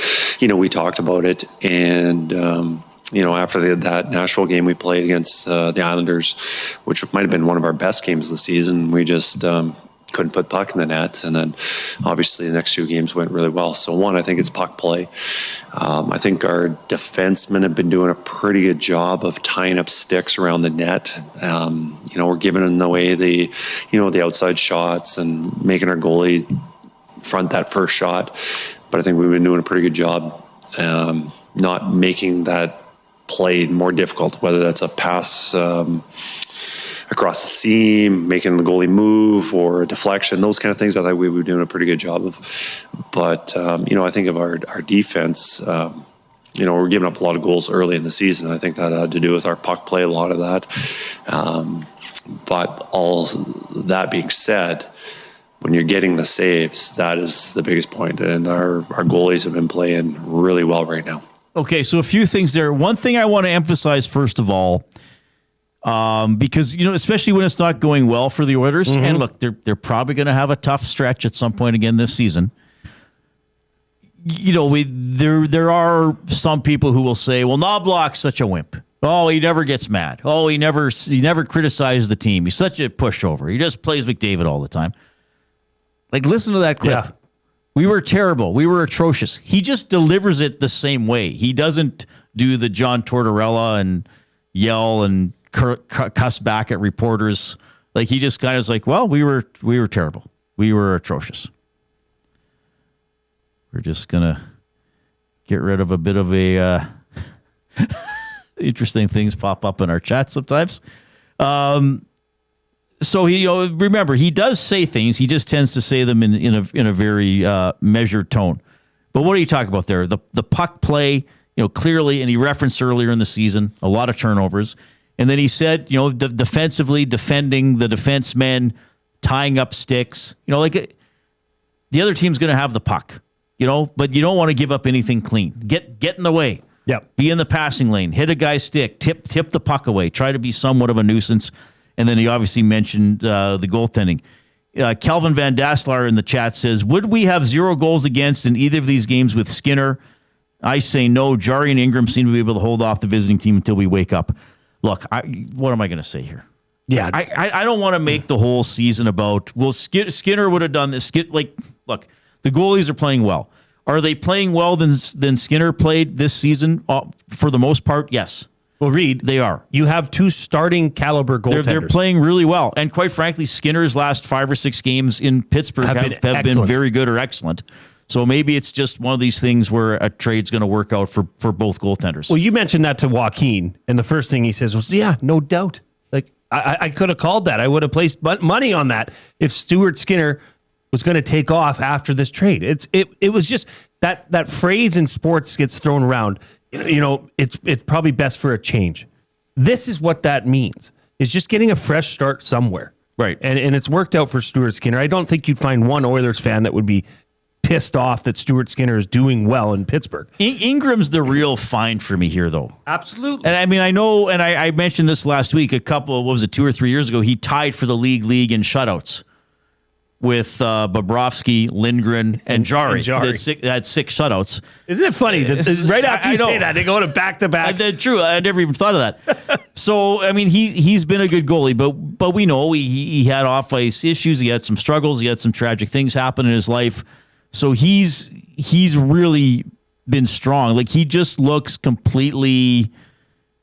we talked about it. And, after that Nashville game we played against the Islanders, which might have been one of our best games of the season, we just couldn't put puck in the net. And then obviously the next 2 games went really well. So one, I think it's puck play. I think our defensemen have been doing a pretty good job of tying up sticks around the net. We're giving away the outside shots and making our goalie front that first shot. But I think we've been doing a pretty good job not making that play more difficult, whether that's a pass across the seam, making the goalie move, or a deflection, those kind of things. I think we were doing a pretty good job of. But, I think of our defense, we're giving up a lot of goals early in the season. I think that had to do with our puck play, a lot of that. But all that being said, when you're getting the saves, that is the biggest point. And our goalies have been playing really well right now. Okay, so a few things there. One thing I want to emphasize, first of all, because, especially when it's not going well for the Oilers, and look, they're probably going to have a tough stretch at some point again this season. There are some people who will say, well, Knobloch's such a wimp. Oh, he never gets mad. Oh, he never criticizes the team. He's such a pushover. He just plays McDavid all the time. Like, listen to that clip. Yeah. We were terrible. We were atrocious. He just delivers it the same way. He doesn't do the John Tortorella and yell and cuss back at reporters. Like, he just kind of is like, well, we were terrible. We were atrocious. We're just going to get rid of a bit of a interesting things pop up in our chat sometimes. So he, remember, he does say things. He just tends to say them in a very measured tone. But what are you talking about there? The puck play, clearly, and he referenced earlier in the season, a lot of turnovers. And then he said, defensively defending the defensemen, tying up sticks. The other team's going to have the puck, but you don't want to give up anything clean. Get in the way. Yep. Be in the passing lane. Hit a guy's stick. Tip the puck away. Try to be somewhat of a nuisance. And then he obviously mentioned the goaltending. Kelvin Van Dasselaar in the chat says, would we have 0 goals against in either of these games with Skinner? I say no. Jarry and Ingram seem to be able to hold off the visiting team until we wake up. Look, what am I going to say here? Yeah, I don't want to make the whole season about, well, Skinner would have done this. Look, the goalies are playing well. Are they playing well than Skinner played this season? For the most part, yes. Well, Reid, they are. You have 2 starting caliber goaltenders. They're playing really well. And quite frankly, Skinner's last 5 or 6 games in Pittsburgh have been very good or excellent. So maybe it's just one of these things where a trade's going to work out for both goaltenders. Well, you mentioned that to Joaquin, and the first thing he says was, yeah, no doubt. Like, I could have called that. I would have placed money on that if Stuart Skinner was going to take off after this trade. It was just that phrase in sports gets thrown around. It's probably best for a change. This is what that means. It's just getting a fresh start somewhere. Right. And it's worked out for Stuart Skinner. I don't think you'd find one Oilers fan that would be pissed off that Stuart Skinner is doing well in Pittsburgh. Ingram's the real find for me here, though. Absolutely. And I mean, I know, and I mentioned this last week, 2 or 3 years ago, he tied for the league in shutouts with Bobrovsky, Lindgren, and Jarry. Had 6 shutouts. Isn't it funny that right after you say that, they go to back-to-back? True. I never even thought of that. So, I mean, he's been a good goalie, but we know he had off-ice issues. He had some struggles. He had some tragic things happen in his life. So he's really been strong. Like, he just looks completely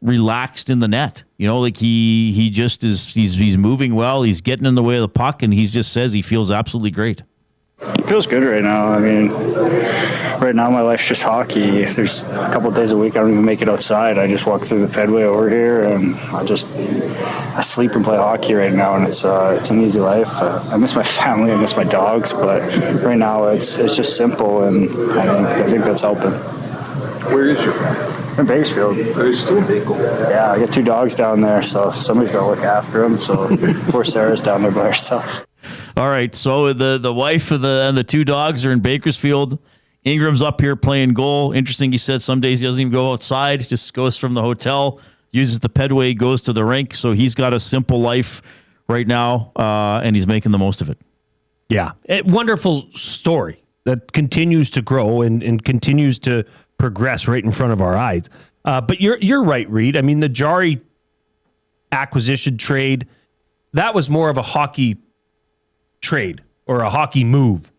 relaxed in the net. He just is. He's moving well. He's getting in the way of the puck, and he just says he feels absolutely great. It feels good right now. I mean, right now my life's just hockey. There's a couple of days a week I don't even make it outside. I just walk through the pedway over here, and I sleep and play hockey right now, and it's an easy life. I miss my family, I miss my dogs, but right now it's just simple, and I think that's helping. Where is your family? In Bakersfield. It's still big. Yeah, I got 2 dogs down there, so somebody's got to look after them. So poor Sarah's down there by herself. All right, so the wife and the 2 dogs are in Bakersfield. Ingram's up here playing goal. Interesting, he said some days he doesn't even go outside, just goes from the hotel, uses the pedway, goes to the rink. So he's got a simple life right now, and he's making the most of it. Yeah, wonderful story that continues to grow and continues to progress right in front of our eyes. But you're right, Reid. I mean, the Jarry acquisition trade, that was more of a hockey trade or a hockey move,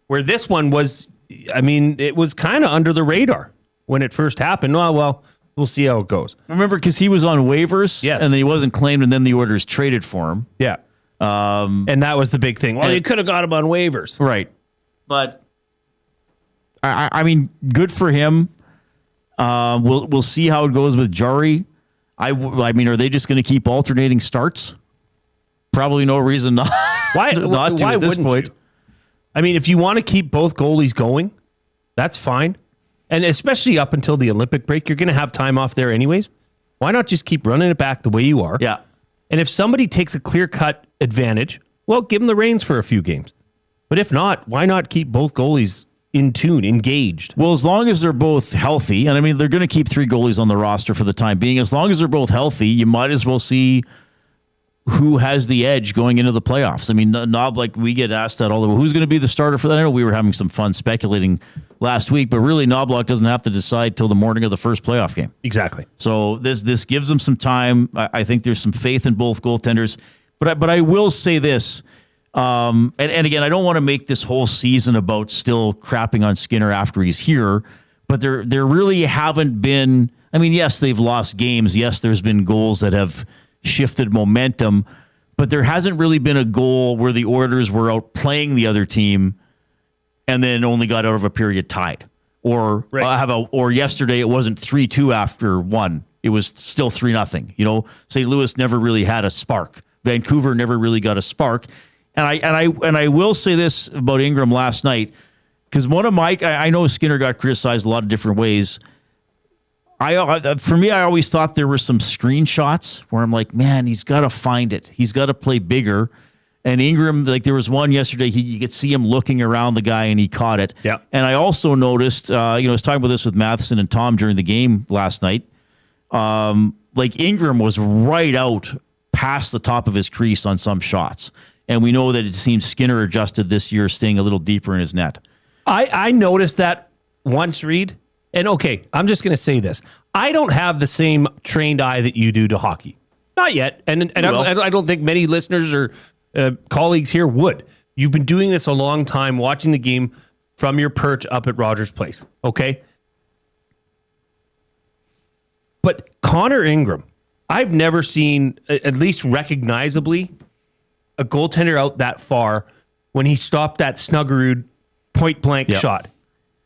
where this one was, I mean, it was kind of under the radar when it first happened. Oh, well, we'll see how it goes. Remember, because he was on waivers, yes, and then he wasn't claimed, and then the Oilers traded for him. Yeah. And that was the big thing. Well, you could have got him on waivers. Right. But I mean, good for him. We'll see how it goes with Jarry. I mean, are they just going to keep alternating starts? Probably no reason not. Why at this point. You? I mean, if you want to keep both goalies going, that's fine. And especially up until the Olympic break, you're going to have time off there anyways. Why not just keep running it back the way you are? Yeah. And if somebody takes a clear-cut advantage, well, give them the reins for a few games. But if not, why not keep both goalies in tune, engaged? Well, as long as they're both healthy, and I mean, they're going to keep 3 goalies on the roster for the time being. As long as they're both healthy, you might as well see who has the edge going into the playoffs. I mean, like we get asked that all the way. Who's going to be the starter for that? I know we were having some fun speculating last week, but really Knobloch doesn't have to decide till the morning of the first playoff game. Exactly. So this gives them some time. I think there's some faith in both goaltenders. But I will say this, and again, I don't want to make this whole season about still crapping on Skinner after he's here, but there really haven't been, I mean, yes, they've lost games. Yes, there's been goals that have shifted momentum, but there hasn't really been a goal where the Oilers were out playing the other team and then only got out of a period tied. Or or yesterday it wasn't 3-2 after 1. It was still 3-0. You know, St. Louis never really had a spark. Vancouver never really got a spark. And I will say this about Ingram last night, because one of I know Skinner got criticized a lot of different ways. For me, I always thought there were some screenshots where I'm like, man, he's got to find it. He's got to play bigger. And Ingram, like there was one yesterday, you could see him looking around the guy and he caught it. Yeah. And I also noticed, I was talking about this with Matheson and Tom during the game last night. Like Ingram was right out past the top of his crease on some shots. And we know that it seems Skinner adjusted this year, staying a little deeper in his net. I noticed that once, Reid. And okay, I'm just going to say this. I don't have the same trained eye that you do to hockey. Not yet. And I don't think many listeners or colleagues here would. You've been doing this a long time, watching the game from your perch up at Rogers Place. Okay? But Connor Ingram, I've never seen, at least recognizably, a goaltender out that far when he stopped that Snuggerud point-blank shot.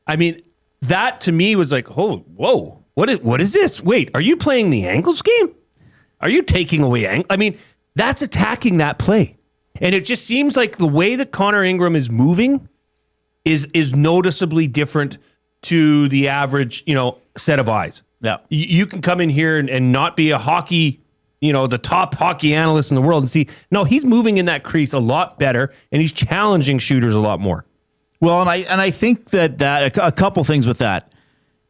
I mean, that to me was like, oh, whoa, what is this? Wait, are you playing the angles game? Are you taking away angles? I mean, that's attacking that play. And it just seems like the way that Connor Ingram is moving is noticeably different to the average, set of eyes. Yeah. You can come in here and not be a hockey, the top hockey analyst in the world and see, no, he's moving in that crease a lot better and he's challenging shooters a lot more. Well, and I think that a couple things with that.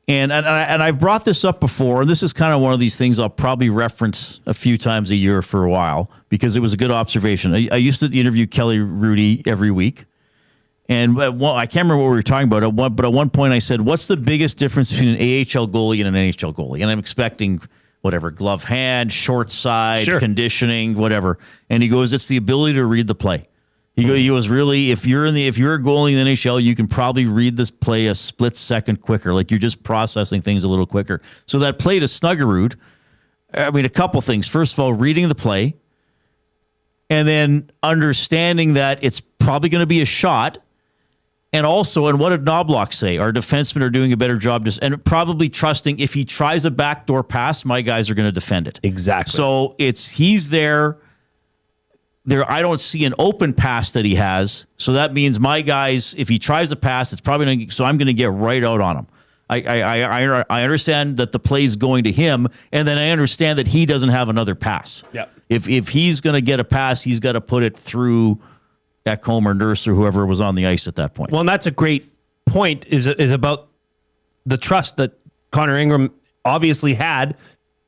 And I've brought this up before. And this is kind of one of these things I'll probably reference a few times a year for a while because it was a good observation. I used to interview Kelly Rudy every week. And I can't remember what we were talking about, but at one point I said, what's the biggest difference between an AHL goalie and an NHL goalie? And I'm expecting whatever, glove hand, short side, conditioning, whatever. And he goes, it's the ability to read the play. He goes, really, if you're a goalie in the NHL, you can probably read this play a split second quicker. Like you're just processing things a little quicker. So that play to Snuggerud, I mean, a couple things. First of all, reading the play and then understanding that it's probably going to be a shot. And also, and what did Knobloch say? Our defensemen are doing a better job and probably trusting if he tries a backdoor pass, my guys are going to defend it. Exactly. So he's there. I don't see an open pass that he has. So that means my guys, if he tries a pass, it's probably going to, so I'm going to get right out on him. I understand that the play's going to him, and then I understand that he doesn't have another pass. Yeah. If he's going to get a pass, he's got to put it through Ekholm or Nurse or whoever was on the ice at that point. Well, and that's a great point is about the trust that Connor Ingram obviously had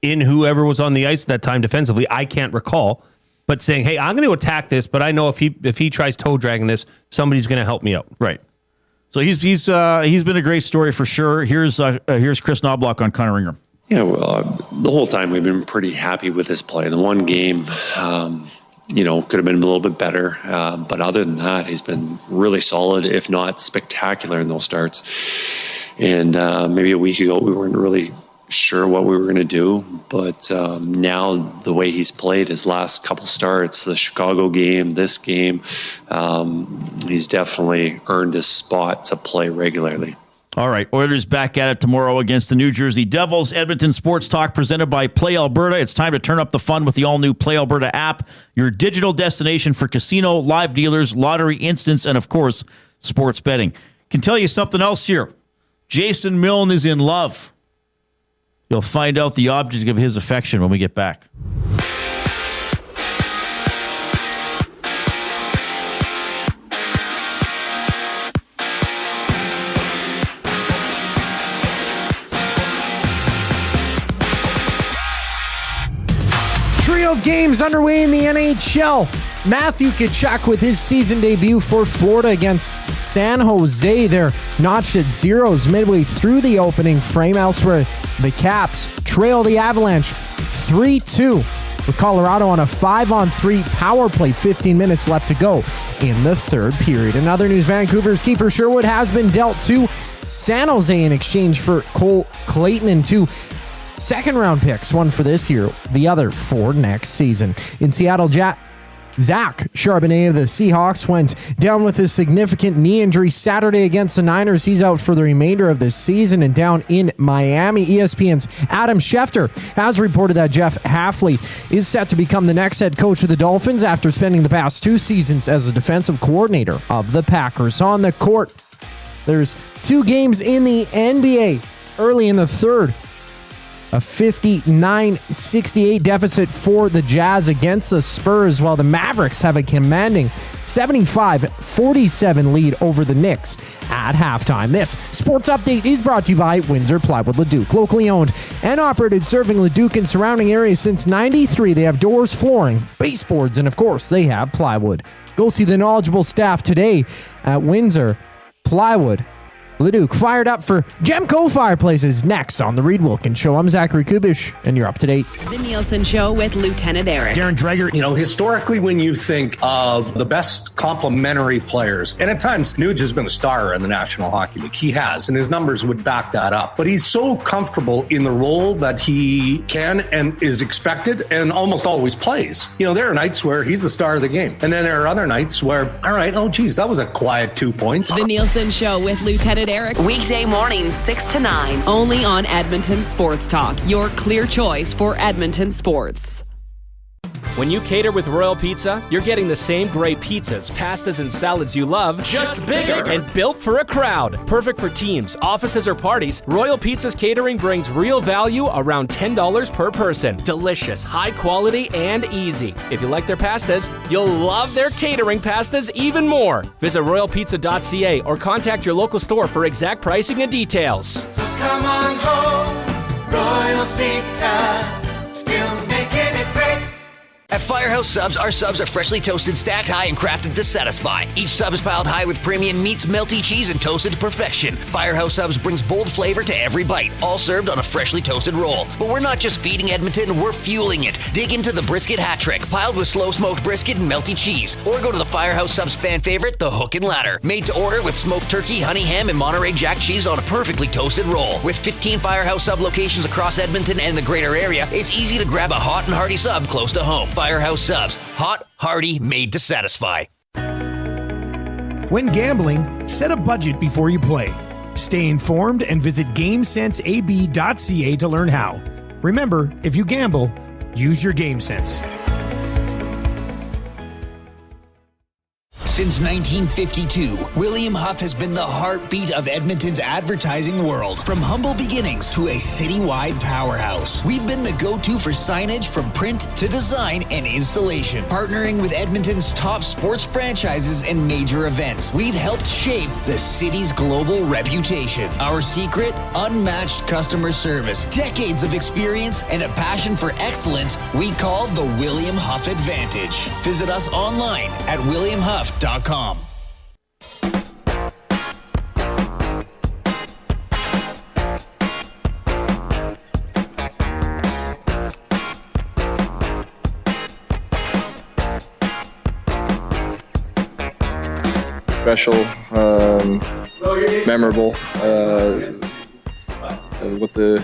in whoever was on the ice at that time defensively. I can't recall. But saying, hey, I'm going to attack this, but I know if he tries toe dragging this, somebody's going to help me out. Right. So he's been a great story for sure. Here's Chris Knobloch on Connor Ingram. Yeah, well, the whole time we've been pretty happy with his play. The one game, could have been a little bit better. But other than that, he's been really solid, if not spectacular in those starts. And maybe a week ago, we weren't really sure what we were going to do, but now the way he's played his last couple starts, the Chicago game, this game, he's definitely earned his spot to play regularly. All right, Oilers back at it tomorrow against the New Jersey Devils. Edmonton Sports Talk presented by Play Alberta. It's time to turn up the fun with the all-new Play Alberta app, your digital destination for casino, live dealers, lottery instants, and of course, sports betting. Can tell you something else here. Jason Milne is in love. You'll find out the object of his affection when we get back. Trio of games underway in the NHL. Matthew Tkachuk with his season debut for Florida against San Jose. They're notched at zeros midway through the opening frame. Elsewhere, the Caps trail the Avalanche 3-2 with Colorado on a 5-on-3 power play. 15 minutes left to go in the third period. In other news, Vancouver's Kiefer Sherwood has been dealt to San Jose in exchange for Cole Clayton and 2 second-round picks, one for this year, the other for next season. In Seattle, Zach Charbonnet of the Seahawks went down with a significant knee injury Saturday against the Niners. He's out for the remainder of the season. And down in Miami, ESPN's Adam Schefter has reported that Jeff Hafley is set to become the next head coach of the Dolphins after spending the past 2 seasons as a defensive coordinator of the Packers. On the court, there's 2 games in the NBA early in the third. A 59-68 deficit for the Jazz against the Spurs, while the Mavericks have a commanding 75-47 lead over the Knicks at halftime. This sports update is brought to you by Windsor Plywood Leduc, locally owned and operated, serving Leduc and surrounding areas since '93. They have doors, flooring, baseboards, and of course, they have plywood. Go see the knowledgeable staff today at Windsor Plywood Leduc. Fired up for Gemco Fireplaces next on the Reid Wilkins Show. I'm Zachary Kubish, and you're up to date. The Nielsen Show with Lieutenant Eric. Darren Dreger. You know, historically, when you think of the best complementary players, and at times Nuge has been a star in the National Hockey League. He has, and his numbers would back that up. But he's so comfortable in the role that he can and is expected and almost always plays. You know, there are nights where he's the star of the game. And then there are other nights where, all right, oh, geez, that was a quiet 2 points. The Nielsen Show with Lieutenant Eric. Weekday mornings 6 to 9. Only on Edmonton Sports Talk. Your clear choice for Edmonton sports. When you cater with Royal Pizza, you're getting the same great pizzas, pastas, and salads you love, just bigger and built for a crowd. Perfect for teams, offices, or parties, Royal Pizza's catering brings real value around $10 per person. Delicious, high quality, and easy. If you like their pastas, you'll love their catering pastas even more. Visit royalpizza.ca or contact your local store for exact pricing and details. So come on home, Royal Pizza, still making it great. At Firehouse Subs, our subs are freshly toasted, stacked high, and crafted to satisfy. Each sub is piled high with premium meats, melty cheese, and toasted to perfection. Firehouse Subs brings bold flavor to every bite, all served on a freshly toasted roll. But we're not just feeding Edmonton, we're fueling it. Dig into the brisket hat trick, piled with slow-smoked brisket and melty cheese. Or go to the Firehouse Subs fan favorite, the Hook and Ladder. Made to order with smoked turkey, honey ham, and Monterey Jack cheese on a perfectly toasted roll. With 15 Firehouse Sub locations across Edmonton and the greater area, it's easy to grab a hot and hearty sub close to home. Firehouse Subs. Hot, hearty, made to satisfy. When gambling, set a budget before you play. Stay informed and visit GameSenseAB.ca to learn how. Remember, if you gamble, use your game sense. Since 1952, William Huff has been the heartbeat of Edmonton's advertising world. From humble beginnings to a citywide powerhouse, we've been the go-to for signage from print to design and installation. Partnering with Edmonton's top sports franchises and major events, we've helped shape the city's global reputation. Our secret? Unmatched customer service, decades of experience, and a passion for excellence we call the William Huff Advantage. Visit us online at williamhuff.com. Special, memorable, what the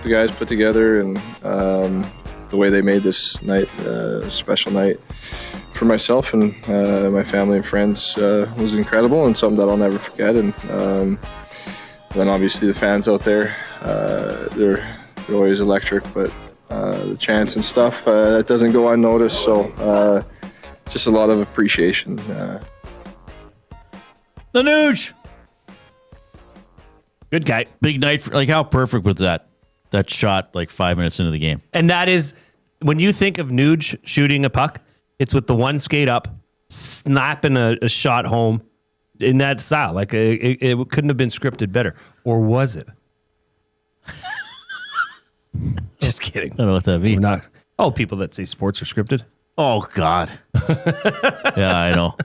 guys put together, and the way they made this night a special night for myself and my family and friends was incredible and something that I'll never forget. And then obviously the fans out there, they're always electric, but the chants and stuff, that doesn't go unnoticed. So just a lot of appreciation. The Nuge. Good guy. Big night. Like, how perfect was that shot like 5 minutes into the game? And that is, when you think of Nuge shooting a puck, it's with the one skate up, snapping a shot home in that style. Like, it couldn't have been scripted better. Or was it? Just kidding. I don't know what that means. People that say sports are scripted. Oh, God. Yeah, I know.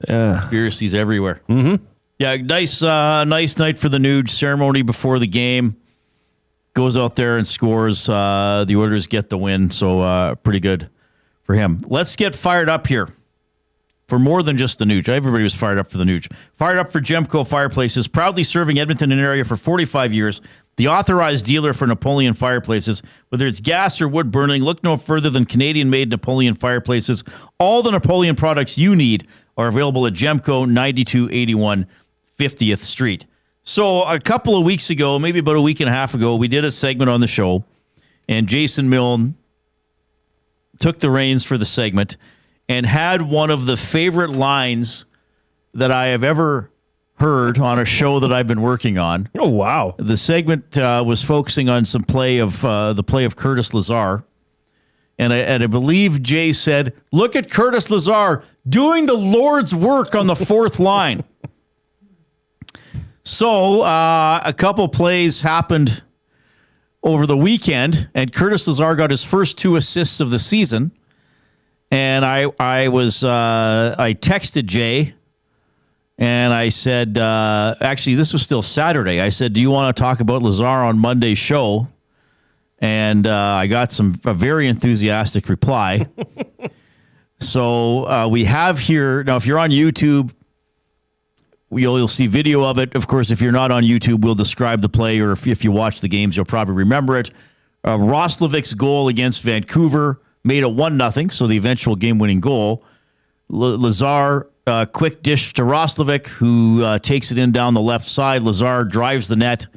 Yeah. Conspiracies everywhere. Mm-hmm. Yeah, nice night for the Nuge. Ceremony before the game. Goes out there and scores. The Oilers get the win, so pretty good for him. Let's get fired up here for more than just the Nuge. Everybody was fired up for the Nuge. Fired up for Gemco Fireplaces, proudly serving Edmonton and area for 45 years. The authorized dealer for Napoleon Fireplaces. Whether it's gas or wood burning, look no further than Canadian-made Napoleon Fireplaces. All the Napoleon products you need are available at Gemco, 9281 50th Street. So a couple of weeks ago, maybe about a week and a half ago, we did a segment on the show, and Jason Milne took the reins for the segment and had one of the favorite lines that I have ever heard on a show that I've been working on. Oh, wow. The segment was focusing on some play of the play of Curtis Lazar. And I believe Jay said, look at Curtis Lazar doing the Lord's work on the fourth line. So a couple plays happened over the weekend, and Curtis Lazar got his first 2 assists of the season. And I texted Jay, and I said, actually, this was still Saturday. I said, do you want to talk about Lazar on Monday's show? And I got a very enthusiastic reply. So we have here, now if you're on YouTube, you'll see video of it. Of course, if you're not on YouTube, we'll describe the play, or if you watch the games, you'll probably remember it. Roslovic's goal against Vancouver made it 1-0, so the eventual game-winning goal. Lazar, quick dish to Roslovic, who takes it in down the left side. Lazar drives the net.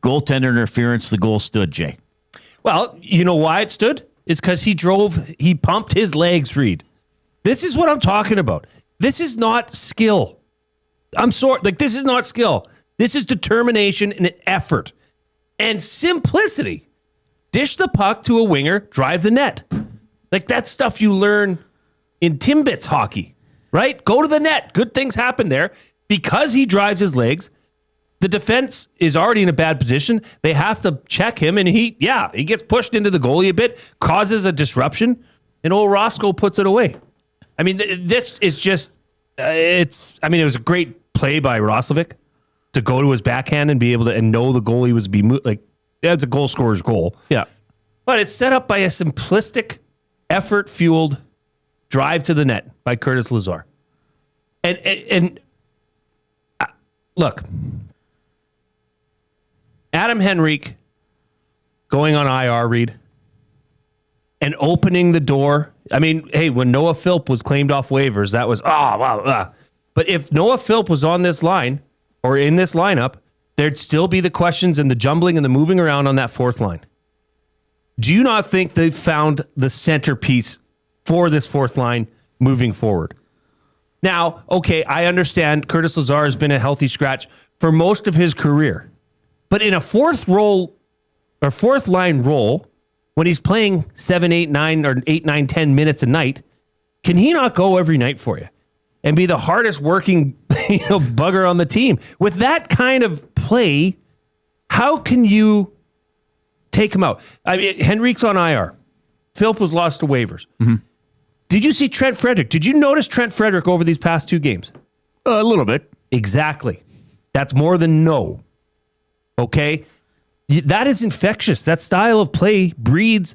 Goaltender interference. The goal stood, Jay. Well, you know why it stood? It's because he pumped his legs, Reid. This is what I'm talking about. This is not skill. I'm sorry. This is not skill. This is determination and effort and simplicity. Dish the puck to a winger, drive the net. That's stuff you learn in Timbits hockey, right? Go to the net. Good things happen there. Because he drives his legs, the defense is already in a bad position. They have to check him, and he gets pushed into the goalie a bit, causes a disruption, and old Roscoe puts it away. I mean, this is just, it was a great play by Roslovic to go to his backhand and be able to, and know the goalie was that's a goal scorer's goal. Yeah. But it's set up by a simplistic, effort-fueled drive to the net by Curtis Lazar. And look, Adam Henrique going on IR, Reid, and opening the door. I mean, hey, when Noah Philp was claimed off waivers, that was, wow. But if Noah Philp was on this line or in this lineup, there'd still be the questions and the jumbling and the moving around on that fourth line. Do you not think they've found the centerpiece for this fourth line line moving forward. Now, okay, I understand Curtis Lazar has been a healthy scratch for most of his career. But in a fourth line role, when he's playing 7, 8, 9, or 8, 9, 10 minutes a night, can he not go every night for you and be the hardest working bugger on the team? With that kind of play, how can you take him out? I mean, Henrique's on IR. Philp was lost to waivers. Mm-hmm. Did you see Trent Frederick? Did you notice Trent Frederick over these past two games? A little bit. Exactly. That's more than no. Okay? That is infectious. That style of play breeds,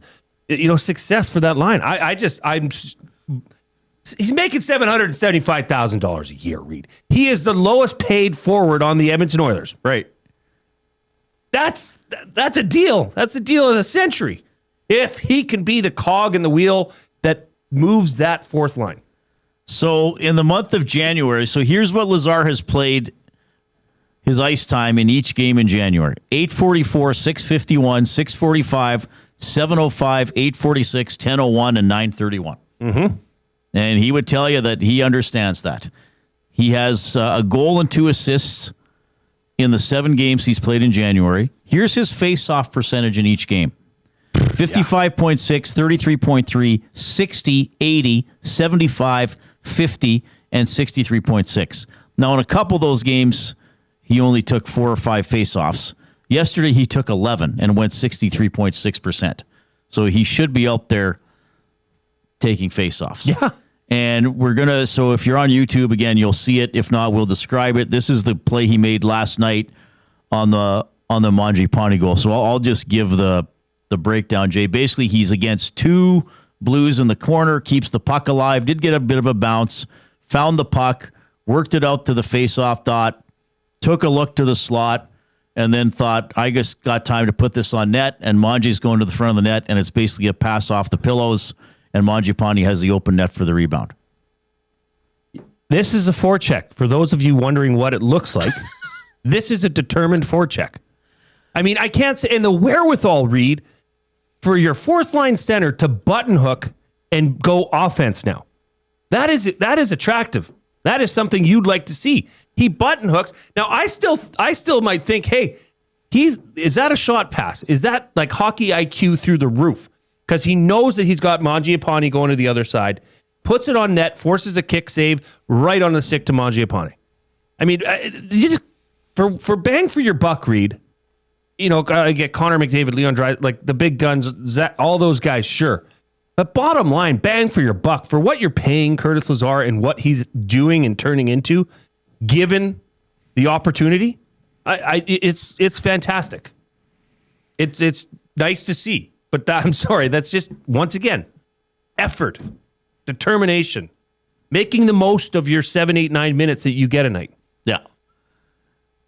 success for that line. He's making $775,000 a year, Reid. He is the lowest paid forward on the Edmonton Oilers. Right. That's a deal. That's a deal of the century. If he can be the cog in the wheel that moves that fourth line. So in the month of January, so here's what Lazar has played his ice time in each game in January. 844, 651, 645, 705, 846, 1001, and 931. Mm-hmm. And he would tell you that he understands that. He has a goal and 2 assists in the 7 games he's played in January. Here's his face-off percentage in each game. 55.6, 33.3, 60, 80, 75, 50, and 63.6. Now, in a couple of those games, he only took 4 or 5 face-offs. Yesterday, he took 11 and went 63.6%. So he should be out there taking face-offs. Yeah. And we're going to, so if you're on YouTube, again, you'll see it. If not, we'll describe it. This is the play he made last night on the Mangiapane goal. So I'll just give the breakdown, Jay. Basically, he's against 2 Blues in the corner, keeps the puck alive, did get a bit of a bounce, found the puck, worked it out to the face-off dot, took a look to the slot, and then thought, I just got time to put this on net, and Mangi's going to the front of the net, and it's basically a pass off the pillows, and Mangiapane has the open net for the rebound. This is a forecheck. For those of you wondering what it looks like, this is a determined forecheck. I mean, I can't say, and the wherewithal, Reid, for your fourth line center to button hook and go offense now. That is attractive. That is something you'd like to see. He button hooks. Now, I still might think, hey, is that a shot pass? Is that like hockey IQ through the roof? Because he knows that he's got Mangiapane going to the other side, puts it on net, forces a kick save right on the stick to Mangiapane. I mean, you just for bang for your buck, Reid. You know, I get Connor McDavid, Leon Draisaitl, like the big guns, all those guys, sure. But bottom line, bang for your buck for what you're paying Curtis Lazar and what he's doing and turning into, given the opportunity. It's fantastic. It's nice to see. But I'm sorry, that's just, once again, effort, determination, making the most of your 7, 8, 9 minutes that you get a night. Yeah.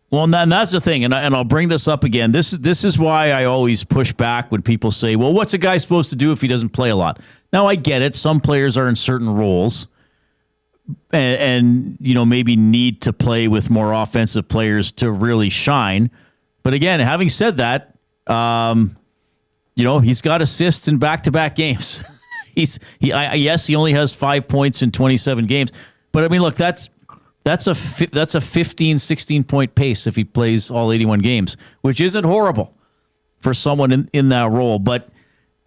Well, and that's the thing, and I'll bring this up again. This is why I always push back when people say, well, what's a guy supposed to do if he doesn't play a lot? Now, I get it. Some players are in certain roles and you know, maybe need to play with more offensive players to really shine. But again, having said that, you know, he's got assists in back-to-back games. Yes, he only has 5 points in 27 games. But, I mean, look, that's a 15, 16-point pace if he plays all 81 games, which isn't horrible for someone in that role. But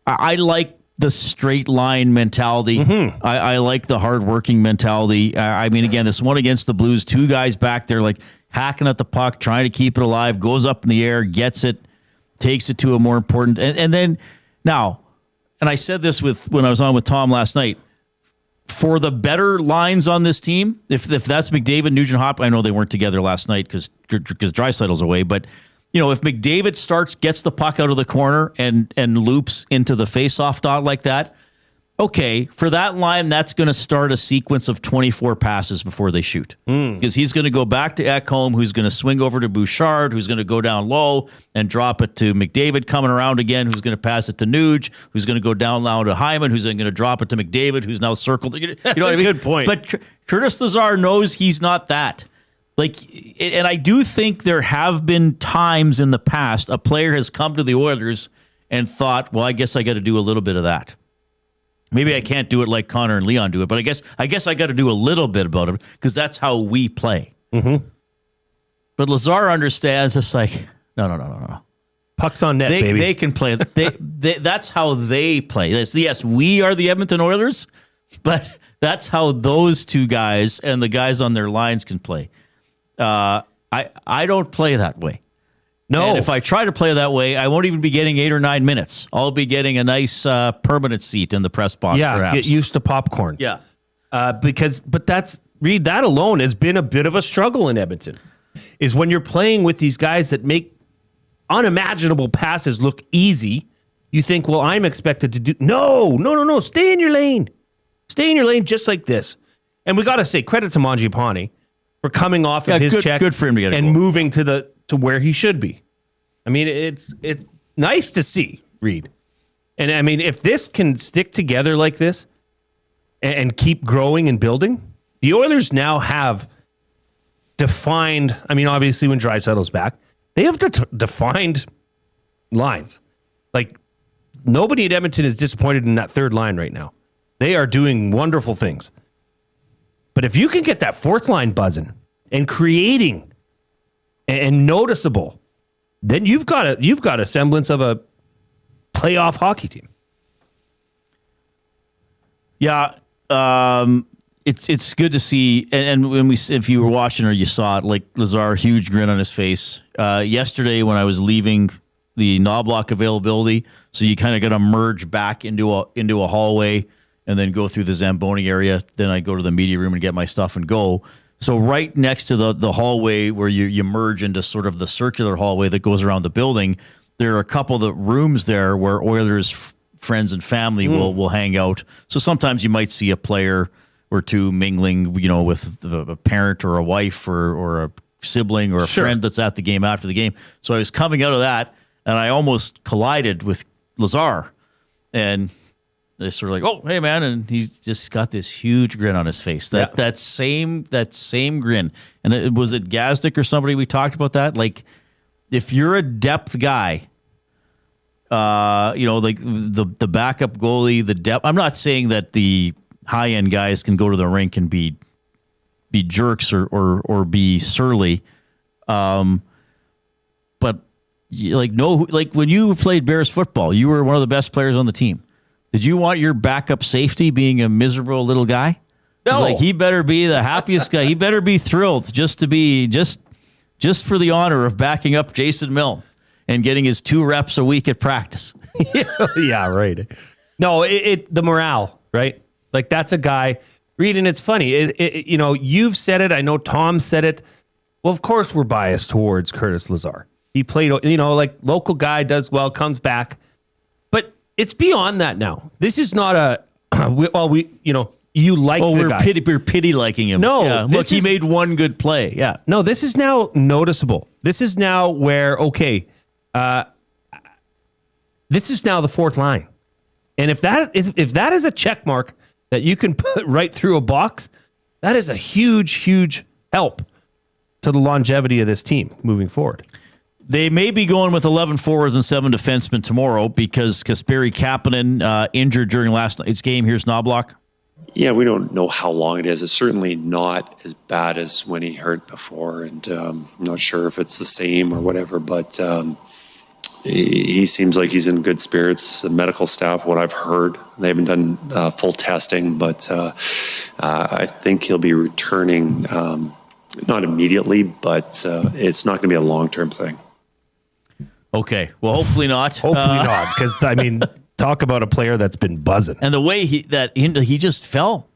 I like the straight line mentality. Mm-hmm. I like the hardworking mentality. I mean, again, this one against the Blues, 2 guys back there like hacking at the puck, trying to keep it alive, goes up in the air, gets it, takes it to a more important. And then now, and I said this when I was on with Tom last night, for the better lines on this team, if that's McDavid, Nugent-Hopkins, I know they weren't together last night because Draisaitl's away, but you know, if McDavid gets the puck out of the corner and loops into the face-off dot like that, okay, for that line, that's going to start a sequence of 24 passes before they shoot. Because he's going to go back to Ekholm, who's going to swing over to Bouchard, who's going to go down low and drop it to McDavid, coming around again, who's going to pass it to Nuge, who's going to go down low to Hyman, who's going to drop it to McDavid, who's now circled. You know what I mean? Good point. But Curtis Lazar knows he's not that. Like, and I do think there have been times in the past a player has come to the Oilers and thought, well, I guess I got to do a little bit of that. Maybe I can't do it like Connor and Leon do it, but I guess I got to do a little bit about it because that's how we play. Mm-hmm. But Lazar understands. It's like no. Puck's on net, baby. They can play. That's how they play. Yes, we are the Edmonton Oilers, but that's how those 2 guys and the guys on their lines can play. I don't play that way. No. And if I try to play that way, I won't even be getting 8 or 9 minutes. I'll be getting a nice permanent seat in the press box. Yeah, perhaps. Get used to popcorn. Yeah. But Reid, that alone has been a bit of a struggle in Edmonton, is when you're playing with these guys that make unimaginable passes look easy, you think, well, I'm expected to do... No. Stay in your lane. Stay in your lane just like this. And we got to say, credit to Mangiapane for coming off of his check. Good for him to get and moving to where he should be. I mean, it's nice to see, Reid. And I mean, if this can stick together like this and keep growing and building, the Oilers now have defined, I mean, obviously when Draisaitl's back, they have defined lines. Like, nobody at Edmonton is disappointed in that third line right now. They are doing wonderful things. But if you can get that fourth line buzzing and creating and noticeable, then you've got a semblance of a playoff hockey team. Yeah, it's good to see. And when if you were watching or you saw it, like Lazar, huge grin on his face. Yesterday when I was leaving the Knobloch availability, so you kind of got to merge back into a hallway and then go through the Zamboni area. Then I go to the media room and get my stuff and go. So right next to the hallway where you merge into sort of the circular hallway that goes around the building, there are a couple of the rooms there where Oilers friends and family will hang out. So sometimes you might see a player or 2 mingling, you know, with a parent or a wife or a sibling or a friend that's at the game after the game. So I was coming out of that and I almost collided with Lazar, and they sort of like, oh, hey, man. And he's just got this huge grin on his face. That same grin. And was it Gazdic or somebody we talked about that? Like, if you're a depth guy, you know, like the backup goalie, the depth. I'm not saying that the high-end guys can go to the rink and be jerks or be surly. But when you played Bears football, you were one of the best players on the team. Did you want your backup safety being a miserable little guy? No. Like, he better be the happiest guy. He better be thrilled just for the honor of backing up Jason Milne and getting his 2 reps a week at practice. Yeah, right. No, the morale, right? Like, that's a guy. Reid, and it's funny. You've said it. I know Tom said it. Well, of course we're biased towards Curtis Lazar. He played, like local guy, does well, comes back. But it's beyond that now. This is not you like the guy. We're pity liking him. No, yeah, look, he made one good play. Yeah. No, this is now noticeable. This is now where, this is now the 4th line. And if that is a check mark that you can put right through a box, that is a huge, huge help to the longevity of this team moving forward. They may be going with 11 forwards and 7 defensemen tomorrow because Kasperi Kapanen injured during last night's game. Here's Knobloch. Yeah, we don't know how long it is. It's certainly not as bad as when he hurt before, and I'm not sure if it's the same or whatever, but he seems like he's in good spirits. The medical staff, what I've heard, they haven't done full testing, but I think he'll be returning, not immediately, but it's not going to be a long-term thing. Okay, well, hopefully not. Hopefully not, because, talk about a player that's been buzzing. And the way he just fell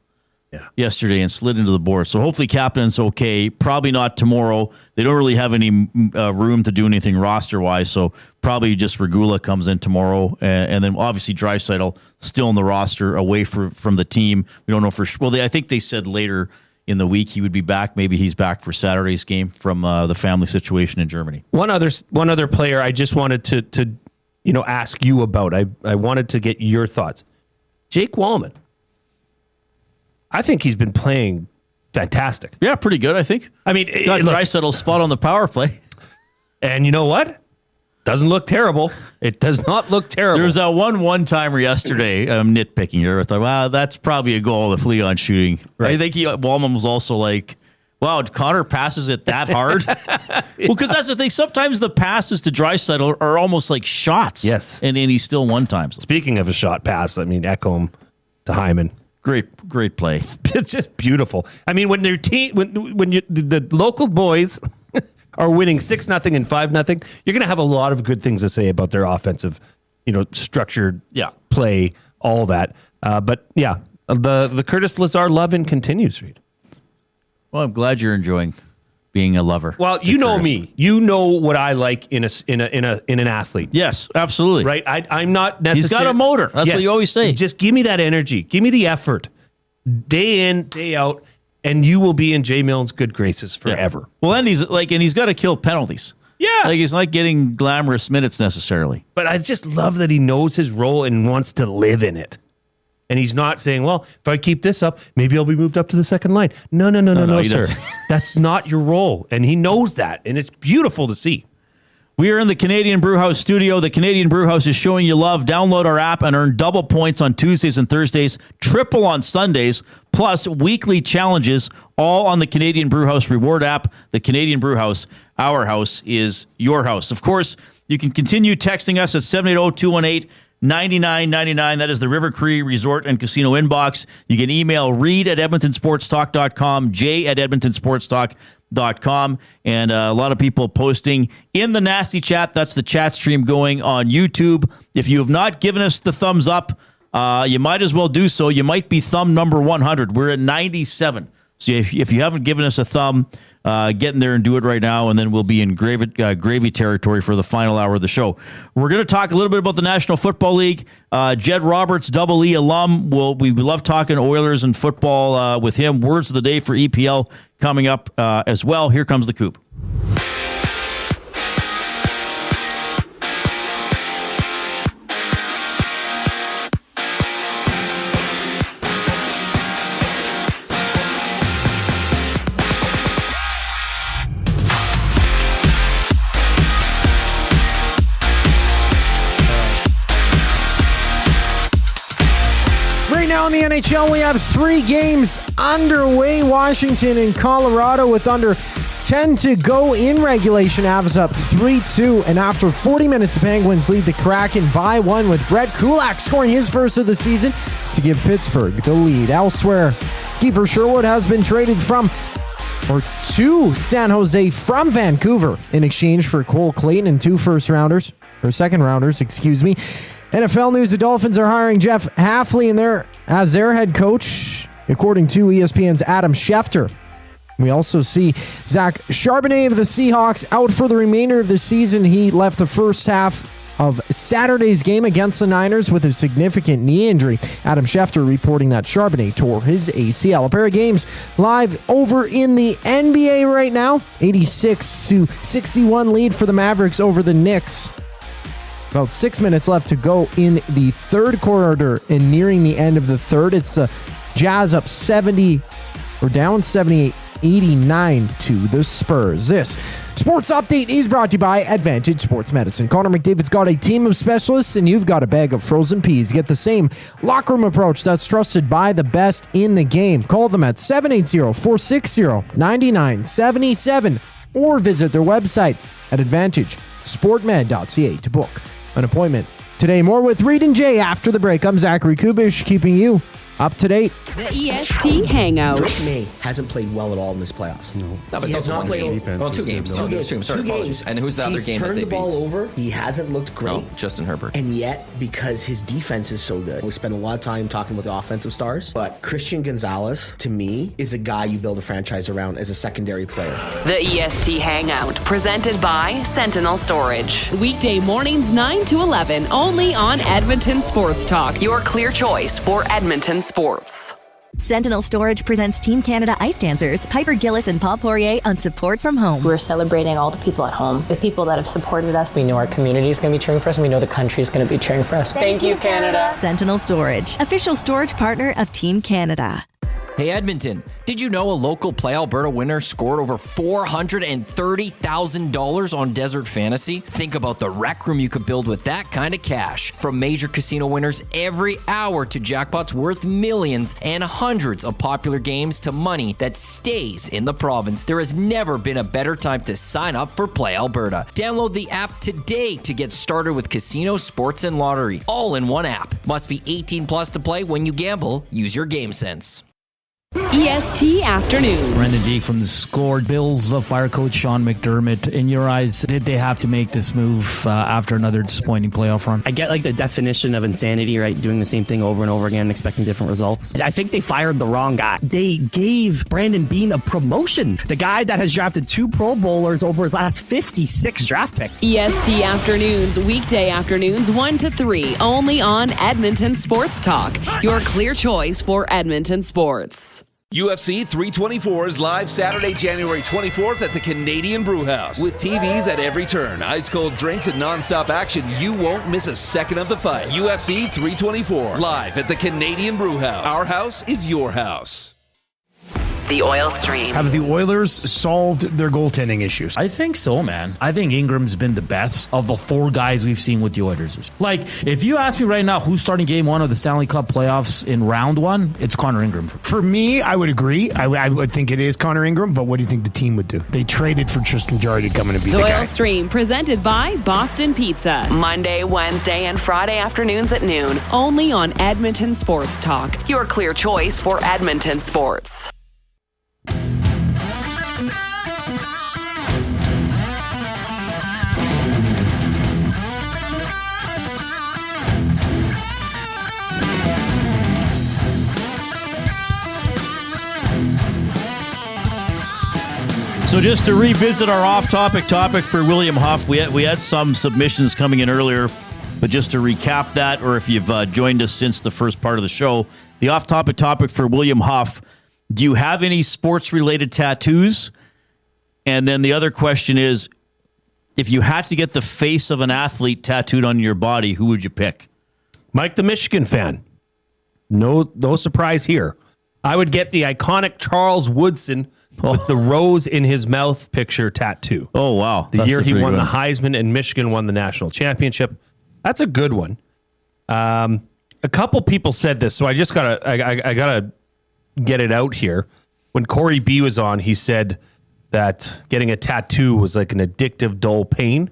yesterday and slid into the board. So hopefully Kapanen's okay. Probably not tomorrow. They don't really have any room to do anything roster-wise, so probably just Regula comes in tomorrow. And then obviously Draisaitl still in the roster, away from the team. We don't know for sure. Well, I think they said later in the week he would be back. Maybe he's back for Saturday's game from the family situation in Germany. One other player I just wanted to ask you about. I wanted to get your thoughts. Jake Wallman. I think he's been playing fantastic. Yeah, pretty good, I think. I mean, got Draisaitl's spot on the power play. And you know what? Doesn't look terrible. It does not look terrible. There was that one-timer yesterday, nitpicking here. I thought, wow, that's probably a goal if Leon shooting. Right. I think Wallman was also like, wow, Connor passes it that hard? Well, because that's the thing. Sometimes the passes to Draisaitl are almost like shots. Yes. And he still one-times them. Speaking of a shot pass, Ekholm to Hyman. Great play. It's just beautiful. I mean, when their team, when the local boys are winning 6-0 and 5-0, you're going to have a lot of good things to say about their offensive, structured play, all that. But yeah, the Curtis Lazar loving continues, Reid. Well, I'm glad you're enjoying being a lover. Well, you know me. You know what I like in an athlete. Yes, absolutely. Right. I'm not necessarily. He's got a motor. That's what you always say. Just give me that energy. Give me the effort, day in, day out, and you will be in Jay Milne's good graces forever. Yeah. Well, and he's got to kill penalties. Yeah. Like, he's not getting glamorous minutes necessarily. But I just love that he knows his role and wants to live in it. And he's not saying, well, if I keep this up, maybe I'll be moved up to the second line. No, sir. That's not your role. And he knows that. And it's beautiful to see. We are in the Canadian Brewhouse studio. The Canadian Brewhouse is showing you love. Download our app and earn double points on Tuesdays and Thursdays, triple on Sundays, plus weekly challenges, all on the Canadian Brewhouse reward app. The Canadian Brewhouse, our house is your house. Of course, you can continue texting us at 780-218-9999. That is the River Cree Resort and Casino inbox. You can email reid@edmontonsportstalk.com, jay@edmontonsportstalk.com, and a lot of people posting in the nasty chat. That's the chat stream going on YouTube. If you have not given us the thumbs up, you might as well do so. You might be thumb number 100. We're at 97. So if you haven't given us a thumb, get in there and do it right now, and then we'll be in gravy territory for the final hour of the show. We're going to talk a little bit about the National Football League. Jed Roberts, Double E alum. We love talking Oilers and football with him. Words of the day for EPL coming up as well. Here comes the Coop. In the NHL, we have 3 games underway. Washington and Colorado with under 10 to go in regulation. Avs up 3-2. And after 40 minutes, the Penguins lead the Kraken by 1 with Brett Kulak scoring his first of the season to give Pittsburgh the lead. Elsewhere, Kiefer Sherwood has been traded to San Jose from Vancouver in exchange for Cole Clayton and 2 second rounders. NFL news, the Dolphins are hiring Jeff Hafley as their head coach, according to ESPN's Adam Schefter. We also see Zach Charbonnet of the Seahawks out for the remainder of the season. He left the first half of Saturday's game against the Niners with a significant knee injury. Adam Schefter reporting that Charbonnet tore his ACL. A pair of games live over in the NBA right now. 86-61 lead for the Mavericks over the Knicks. About 6 minutes left to go in the third quarter and nearing the end of the third. It's the Jazz up down 78-89 to the Spurs. This sports update is brought to you by Advantage Sports Medicine. Connor McDavid's got a team of specialists, and you've got a bag of frozen peas. Get the same locker room approach that's trusted by the best in the game. Call them at 780-460-9977 or visit their website at advantagesportmed.ca to book an appointment today. More with Reid and Jay after the break. I'm Zachary Kubish, keeping you up to date. The EST Hangout. May hasn't played well at all in this playoffs. No, but he has not played. Well, 2 games. Two games. And who's the other game that they beat? He's turned the ball over. He hasn't looked great. No, Justin Herbert. And yet, because his defense is so good, we spend a lot of time talking about the offensive stars. But Christian Gonzalez, to me, is a guy you build a franchise around as a secondary player. The EST Hangout, presented by Sentinel Storage. Weekday mornings 9 to 11, only on Edmonton Sports Talk. Your clear choice for Edmonton sports. Sentinel Storage presents Team Canada Ice Dancers, Piper Gillis and Paul Poirier on Support from Home. We're celebrating all the people at home, the people that have supported us. We know our community is going to be cheering for us, and we know the country is going to be cheering for us. Thank you, Canada. Sentinel Storage, official storage partner of Team Canada. Hey Edmonton, did you know a local Play Alberta winner scored over $430,000 on Desert Fantasy? Think about the rec room you could build with that kind of cash. From major casino winners every hour to jackpots worth millions and hundreds of popular games to money that stays in the province, there has never been a better time to sign up for Play Alberta. Download the app today to get started with casino, sports, and lottery, all in one app. Must be 18 plus to play. When you gamble, use your game sense. EST Afternoons. Brendan D from The Score. Bills fire coach Sean McDermott. In your eyes, did they have to make this move after another disappointing playoff run? I get the definition of insanity, right? Doing the same thing over and over again, expecting different results. I think they fired the wrong guy. They gave Brandon Beane a promotion. The guy that has drafted 2 Pro Bowlers over his last 56 draft picks. EST Afternoons, weekday afternoons 1 to 3, only on Edmonton Sports Talk. Your clear choice for Edmonton sports. UFC 324 is live Saturday, January 24th at the Canadian Brewhouse. With TVs at every turn, ice-cold drinks, and non-stop action, you won't miss a second of the fight. UFC 324, live at the Canadian Brewhouse. Our house is your house. The Oil Stream. Have the Oilers solved their goaltending issues? I think so, man. I think Ingram's been the best of the 4 guys we've seen with the Oilers. If you ask me right now who's starting game 1 of the Stanley Cup playoffs in round 1, it's Connor Ingram. For me, I would agree. I would think it is Connor Ingram, but what do you think the team would do? They traded for Tristan Jarry to come in and be the guy. Oil Stream, presented by Boston Pizza. Monday, Wednesday, and Friday afternoons at noon, only on Edmonton Sports Talk. Your clear choice for Edmonton sports. So just to revisit our off-topic topic for William Huff, we had some submissions coming in earlier, but just to recap that, or if you've joined us since the first part of the show, the off-topic topic for William Huff: do you have any sports-related tattoos? And then the other question is, if you had to get the face of an athlete tattooed on your body, who would you pick? Mike, the Michigan fan. No surprise here. I would get the iconic Charles Woodson with the rose in his mouth picture tattoo. Oh, wow. The year he won the Heisman and Michigan won the national championship. That's a good one. And a couple people said this, so I just gotta get it out here. When Cory B was on, he said that getting a tattoo was like an addictive, dull pain.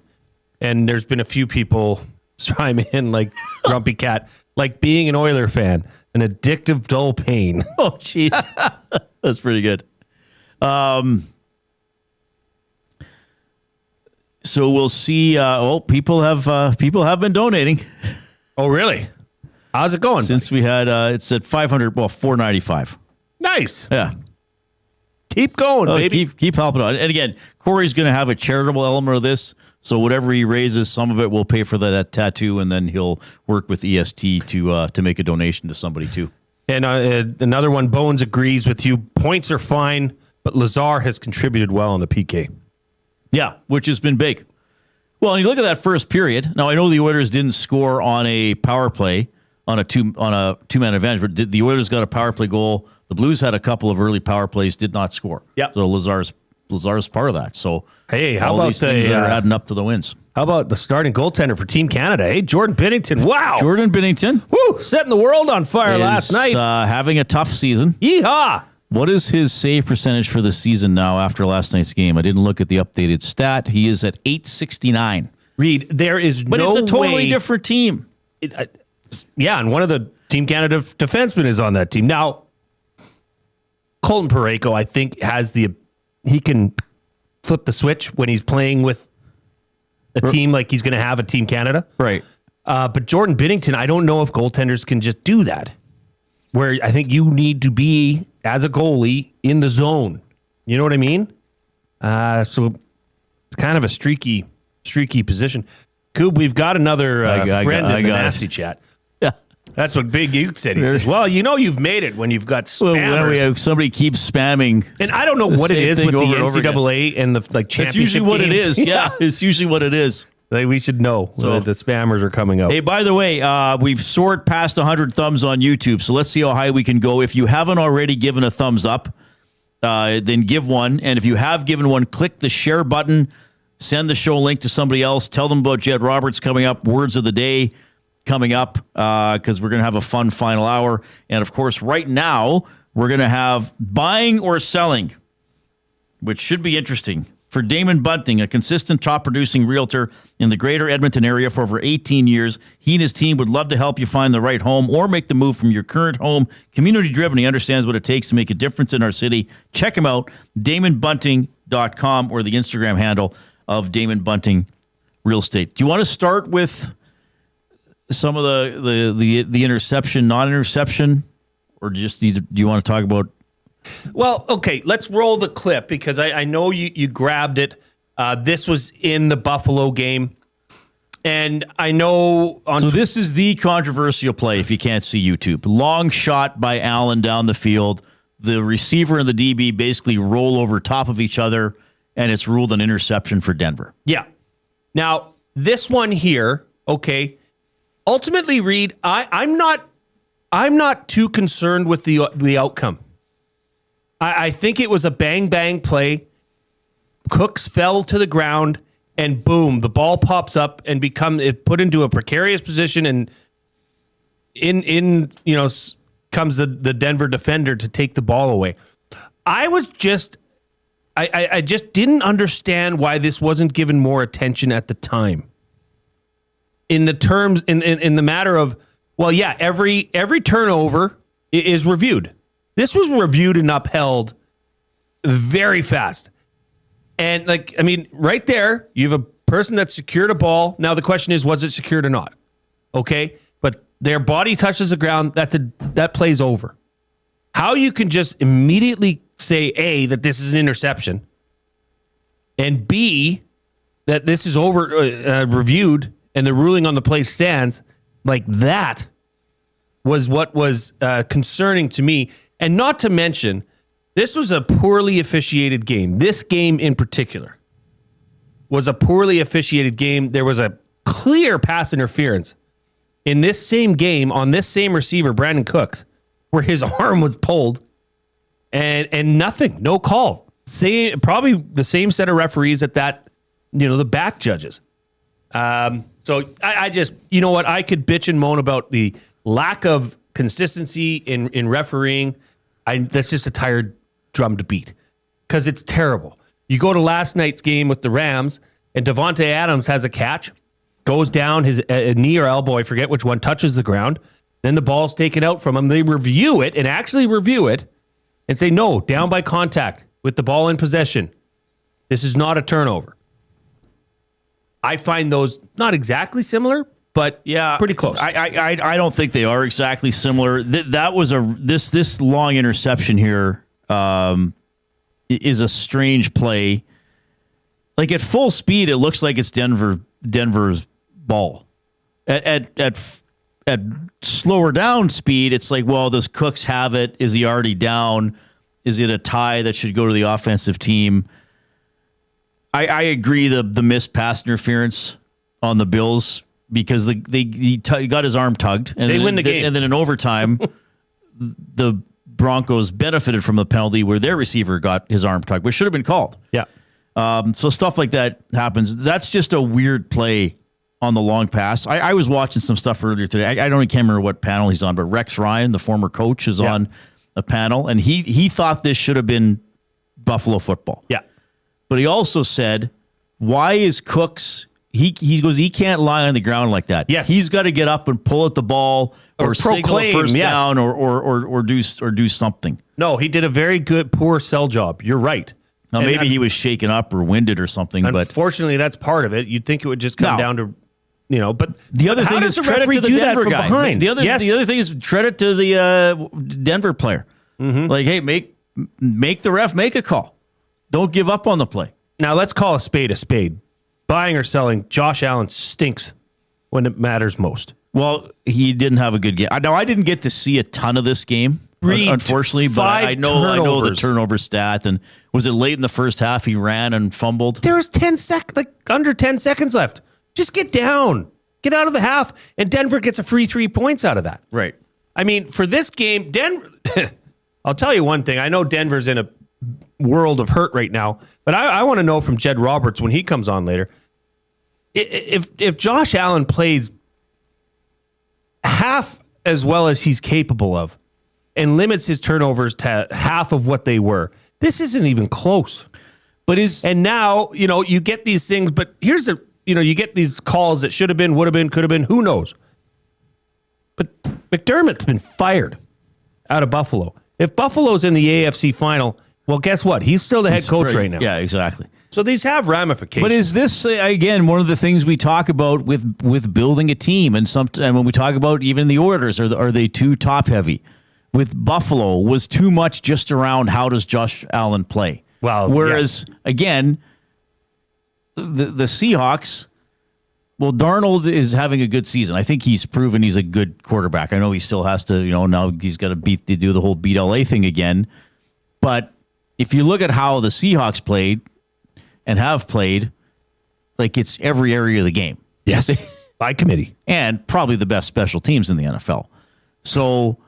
And there's been a few people chime in, like Grumpy Cat, like being an Oiler fan, an addictive, dull pain. Oh, jeez. That's pretty good. So we'll see. People have been donating. Oh, really? How's it going? Since we had, it's at 500, $495. Nice. Yeah. Keep going, baby. Keep helping out. And again, Corey's going to have a charitable element of this. So whatever he raises, some of it will pay for that tattoo, and then he'll work with EST to make a donation to somebody too. And another one, Bones agrees with you. Points are fine, but Lazar has contributed well on the PK. Yeah, which has been big. Well, and you look at that first period. Now I know the Oilers didn't score on a power play on a two-man advantage, but the Oilers got a power play goal. The Blues had a couple of early power plays, did not score. Yeah. So Lazar's part of that. So hey, how all about these things are adding up to the wins? How about the starting goaltender for Team Canada? Hey, Jordan Binnington. Wow. Jordan Binnington. Woo, setting the world on fire last night. Having a tough season. Yeehaw. What is his save percentage for the season now after last night's game? I didn't look at the updated stat. He is at .869. Reed, there is but no it's a totally way, different team. And one of the Team Canada defensemen is on that team. Now, Colton Parayko, I think, he can flip the switch when he's playing with a team like he's going to have a Team Canada. Right. But Jordan Binnington, I don't know if goaltenders can just do that. Where I think you need to be, as a goalie, in the zone. You know what I mean? So it's kind of a streaky position. Coob, we've got another friend in the nasty chat. Yeah. That's what Big Uke said. He says, well, you've made it when you've got spammers. Well, somebody keeps spamming. And I don't know what it is with the NCAA and the championship That's usually what games. it is. Yeah, it's usually what it is. Like, we should know that the spammers are coming up. Hey, by the way, we've soared past 100 thumbs on YouTube, so let's see how high we can go. If you haven't already given a thumbs up, then give one. And if you have given one, click the share button, send the show link to somebody else, tell them about Jed Roberts coming up, words of the day coming up, because we're going to have a fun final hour. And, of course, right now, we're going to have buying or selling, which should be interesting. For Damon Bunting, a consistent top-producing realtor in the greater Edmonton area for over 18 years, he and his team would love to help you find the right home or make the move from your current home. Community-driven, he understands what it takes to make a difference in our city. Check him out, DamonBunting.com, or the Instagram handle of Damon Bunting Real Estate. Do you want to start with some of the interception, non-interception, or do you want to talk about? Well, okay, let's roll the clip because I know you grabbed it. This was in the Buffalo game. And I know... So this is the controversial play if you can't see YouTube. Long shot by Allen down the field. The receiver and the DB basically roll over top of each other, and it's ruled an interception for Denver. Yeah. Now, this one here, okay, ultimately, Reed, I'm not too concerned with the outcome. I think it was a bang-bang play. Cooks fell to the ground, and boom, the ball pops up and it put into a precarious position, and comes the Denver defender to take the ball away. I just didn't understand why this wasn't given more attention at the time. In the matter of, well, yeah, every turnover is reviewed. This was reviewed and upheld very fast. And right there, you have a person that secured a ball. Now the question is, was it secured or not? Okay. But their body touches the ground. That play's over. How you can just immediately say, A, that this is an interception, and B, that this is over reviewed and the ruling on the play stands, like that was what was concerning to me. And not to mention, this was a poorly officiated game. This game in particular was a poorly officiated game. There was a clear pass interference in this same game on this same receiver, Brandon Cooks, where his arm was pulled and nothing, no call. Probably the same set of referees at that, the back judges. So I just, you know what? I could bitch and moan about the lack of consistency in refereeing, that's just a tired drum to beat because it's terrible. You go to last night's game with the Rams, and Devontae Adams has a catch, goes down, his knee or elbow, I forget which one, touches the ground. Then the ball's taken out from him. They review it and say, no, down by contact with the ball in possession. This is not a turnover. I find those not exactly similar, but pretty close. I don't think they are exactly similar. That was this long interception here is a strange play. Like at full speed, it looks like it's Denver's ball. At slower down speed, it's like, well, does Cooks have it? Is he already down? Is it a tie that should go to the offensive team? I agree the missed pass interference on the Bills because he got his arm tugged. And they win the game. And then in overtime, the Broncos benefited from the penalty where their receiver got his arm tugged, which should have been called. Yeah. So stuff like that happens. That's just a weird play on the long pass. I was watching some stuff earlier today. I can't remember what panel he's on, but Rex Ryan, the former coach, is on a panel, and he thought this should have been Buffalo football. Yeah. But he also said, why is Cooks... He goes, he can't lie on the ground like that. Yes. He's got to get up and pull at the ball or signal a first down or do something. No, he did a very poor sell job. You're right. Now, and maybe he was shaken up or winded or something. Unfortunately, that's part of it. You'd think it would just come down to, but the other thing is credit to the Denver guy. Behind? The other thing is credit to the Denver player. Mm-hmm. Like, hey, make the ref make a call. Don't give up on the play. Now let's call a spade a spade. Buying or selling, Josh Allen stinks when it matters most. Well, he didn't have a good game. Now, I didn't get to see a ton of this game, unfortunately, but I know the turnover stat. And was it late in the first half he ran and fumbled? There was under 10 seconds left. Just get down. Get out of the half. And Denver gets a free 3 points out of that. Right. I mean, for this game, Denver... I'll tell you one thing. I know Denver's in a world of hurt right now, but I want to know from Jed Roberts when he comes on later, if Josh Allen plays half as well as he's capable of and limits his turnovers to half of what they were, this isn't even close. And now, you get these things, but you get these calls that should have been, would have been, could have been, who knows? But McDermott's been fired out of Buffalo. If Buffalo's in the AFC final, well, guess what? He's still the head coach right now. Yeah, exactly. So these have ramifications. But is this, again, one of the things we talk about with building a team? And when we talk about even the Oilers, are they too top-heavy? With Buffalo, was too much just around how does Josh Allen play? Well, whereas, again, the Seahawks... Well, Darnold is having a good season. I think he's proven he's a good quarterback. I know he still has to, now he's got to do the whole beat LA thing again. But if you look at how the Seahawks played and have played, like it's every area of the game. Yes, by committee. And probably the best special teams in the NFL. So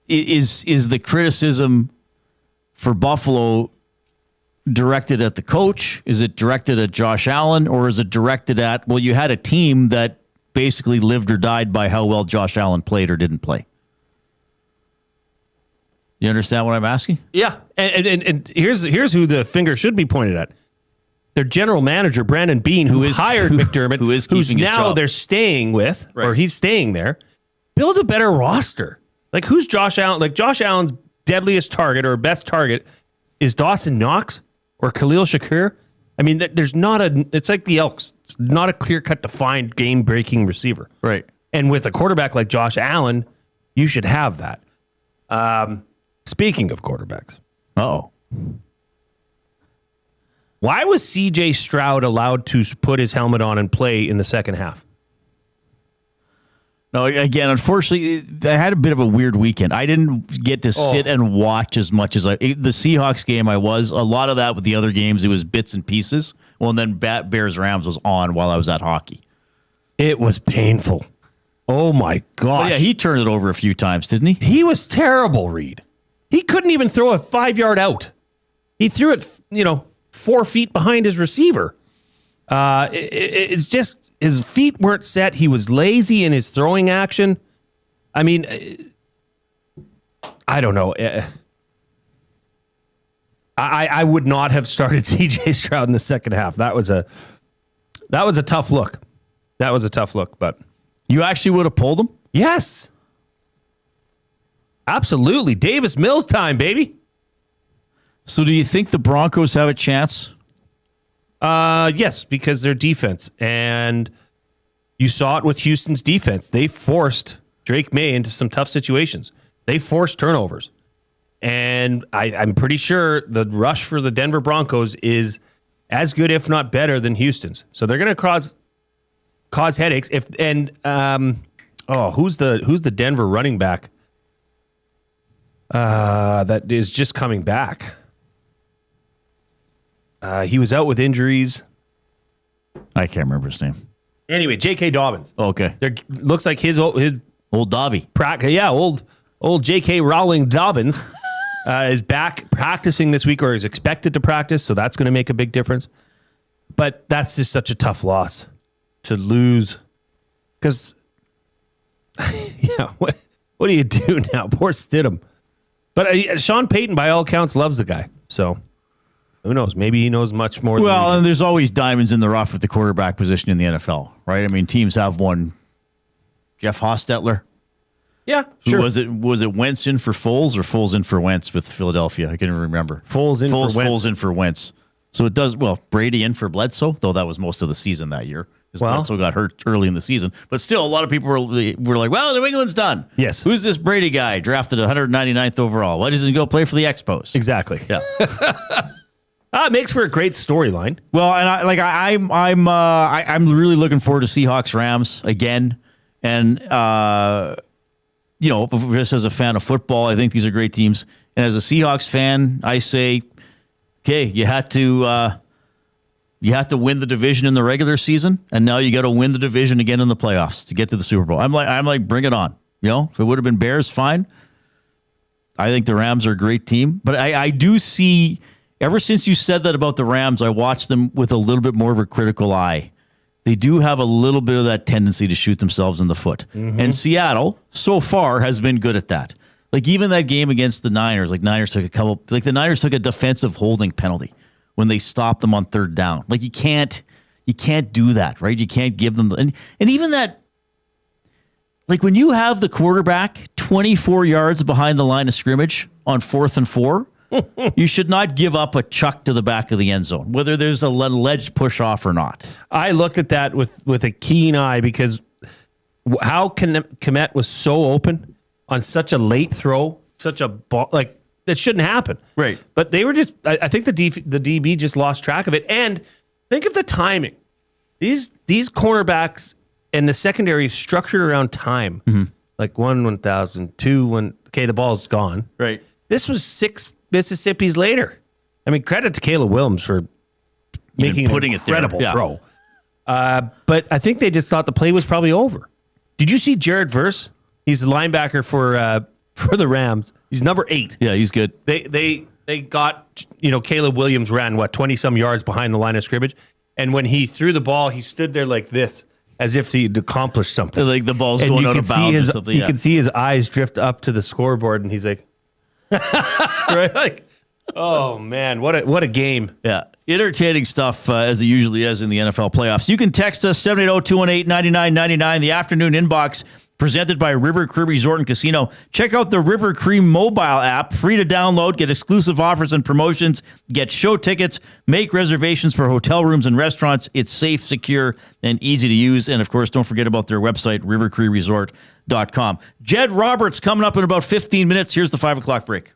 is the criticism for Buffalo directed at the coach? Is it directed at Josh Allen? Or is it directed at, well, you had a team that basically lived or died by how well Josh Allen played or didn't play? You understand what I'm asking? Yeah. And here's who the finger should be pointed at. Their general manager, Brandon Beane, who hired McDermott, who's now they're staying with, or he's staying there. Build a better roster. Like, who's Josh Allen? Like, Josh Allen's deadliest target or best target is Dawson Knox or Khalil Shakir. I mean, it's like the Elks. It's not a clear-cut, defined, game-breaking receiver. Right. And with a quarterback like Josh Allen, you should have that. Speaking of quarterbacks. Uh-oh. Why was C.J. Stroud allowed to put his helmet on and play in the second half? No, again, unfortunately, I had a bit of a weird weekend. I didn't get to sit and watch as much as the Seahawks game. A lot of that with the other games, it was bits and pieces. Well, and then Bears-Rams was on while I was at hockey. It was painful. Oh, my gosh. But yeah, he turned it over a few times, didn't he? He was terrible, Reid. He couldn't even throw a 5-yard out. He threw it, 4 feet behind his receiver. It's just his feet weren't set. He was lazy in his throwing action. I mean, I don't know. I would not have started CJ Stroud in the second half. That was a tough look. That was a tough look, but you actually would have pulled him? Yes. Absolutely. Davis Mills time, baby. So do you think the Broncos have a chance? Yes, because their defense. And you saw it with Houston's defense. They forced Drake May into some tough situations. They forced turnovers. And I'm pretty sure the rush for the Denver Broncos is as good, if not better, than Houston's. So they're going to cause headaches. Who's the Denver running back that is just coming back? He was out with injuries. I can't remember his name. Anyway, J.K. Dobbins. Okay. Looks like his old Dobby. Old J.K. Rowling Dobbins is back practicing this week, or is expected to practice, so that's going to make a big difference. But that's just such a tough loss to lose. Because, what do you do now? Poor Stidham. But Sean Payton, by all accounts, loves the guy. So, who knows? Maybe he knows much more. Well, and there's always diamonds in the rough at the quarterback position in the NFL, right? I mean, teams have one. Jeff Hostetler. Yeah, sure. Was it Wentz in for Foles or Foles in for Wentz with Philadelphia? I can't even remember. Foles in for Wentz. So it does, Brady in for Bledsoe, though that was most of the season that year. Because Bledsoe got hurt early in the season. But still, a lot of people were like, well, New England's done. Yes. Who's this Brady guy drafted 199th overall? Why doesn't he go play for the Expos? Exactly. Yeah. It makes for a great storyline. Well, and I'm really looking forward to Seahawks Rams again. And just as a fan of football, I think these are great teams. And as a Seahawks fan, I say, okay, you had to win the division in the regular season, and now you got to win the division again in the playoffs to get to the Super Bowl. I'm like, bring it on. If it would have been Bears, fine. I think the Rams are a great team, but I do see. Ever since you said that about the Rams, I watched them with a little bit more of a critical eye. They do have a little bit of that tendency to shoot themselves in the foot. Mm-hmm. And Seattle, so far, has been good at that. Like, even that game against the Niners, the Niners took a defensive holding penalty when they stopped them on third down. Like, you can't do that, right? You can't give them and even that, like, when you have the quarterback 24 yards behind the line of scrimmage on 4th and 4, you should not give up a chuck to the back of the end zone, whether there's a alleged push off or not. I looked at that with a keen eye because how Kmet was so open on such a late throw, such a ball, like, that shouldn't happen. Right. But they were just, I think the DB just lost track of it. And think of the timing. These cornerbacks and the secondary is structured around time. Mm-hmm. Like 1,000, 2, the ball's gone. Right. This was 6 Mississippi's later. I mean, credit to Caleb Williams for making an incredible throw. But I think they just thought the play was probably over. Did you see Jared Verse? He's the linebacker for the Rams. He's number 8. Yeah, he's good. They got, Caleb Williams ran 20-some yards behind the line of scrimmage, and when he threw the ball, he stood there like this, as if he'd accomplished something. Like the ball's going out of bounds or something. You can see his eyes drift up to the scoreboard, and he's like, right? Like, oh man, what a game. Yeah. Entertaining stuff as it usually is in the NFL playoffs. You can text us 780-218-9999, the afternoon inbox, presented by River Cree Resort and Casino. Check out the River Cree mobile app, free to download, get exclusive offers and promotions, get show tickets, make reservations for hotel rooms and restaurants. It's safe, secure, and easy to use. And of course, don't forget about their website, rivercreeresort.com. Jed Roberts coming up in about 15 minutes. Here's the 5 o'clock break.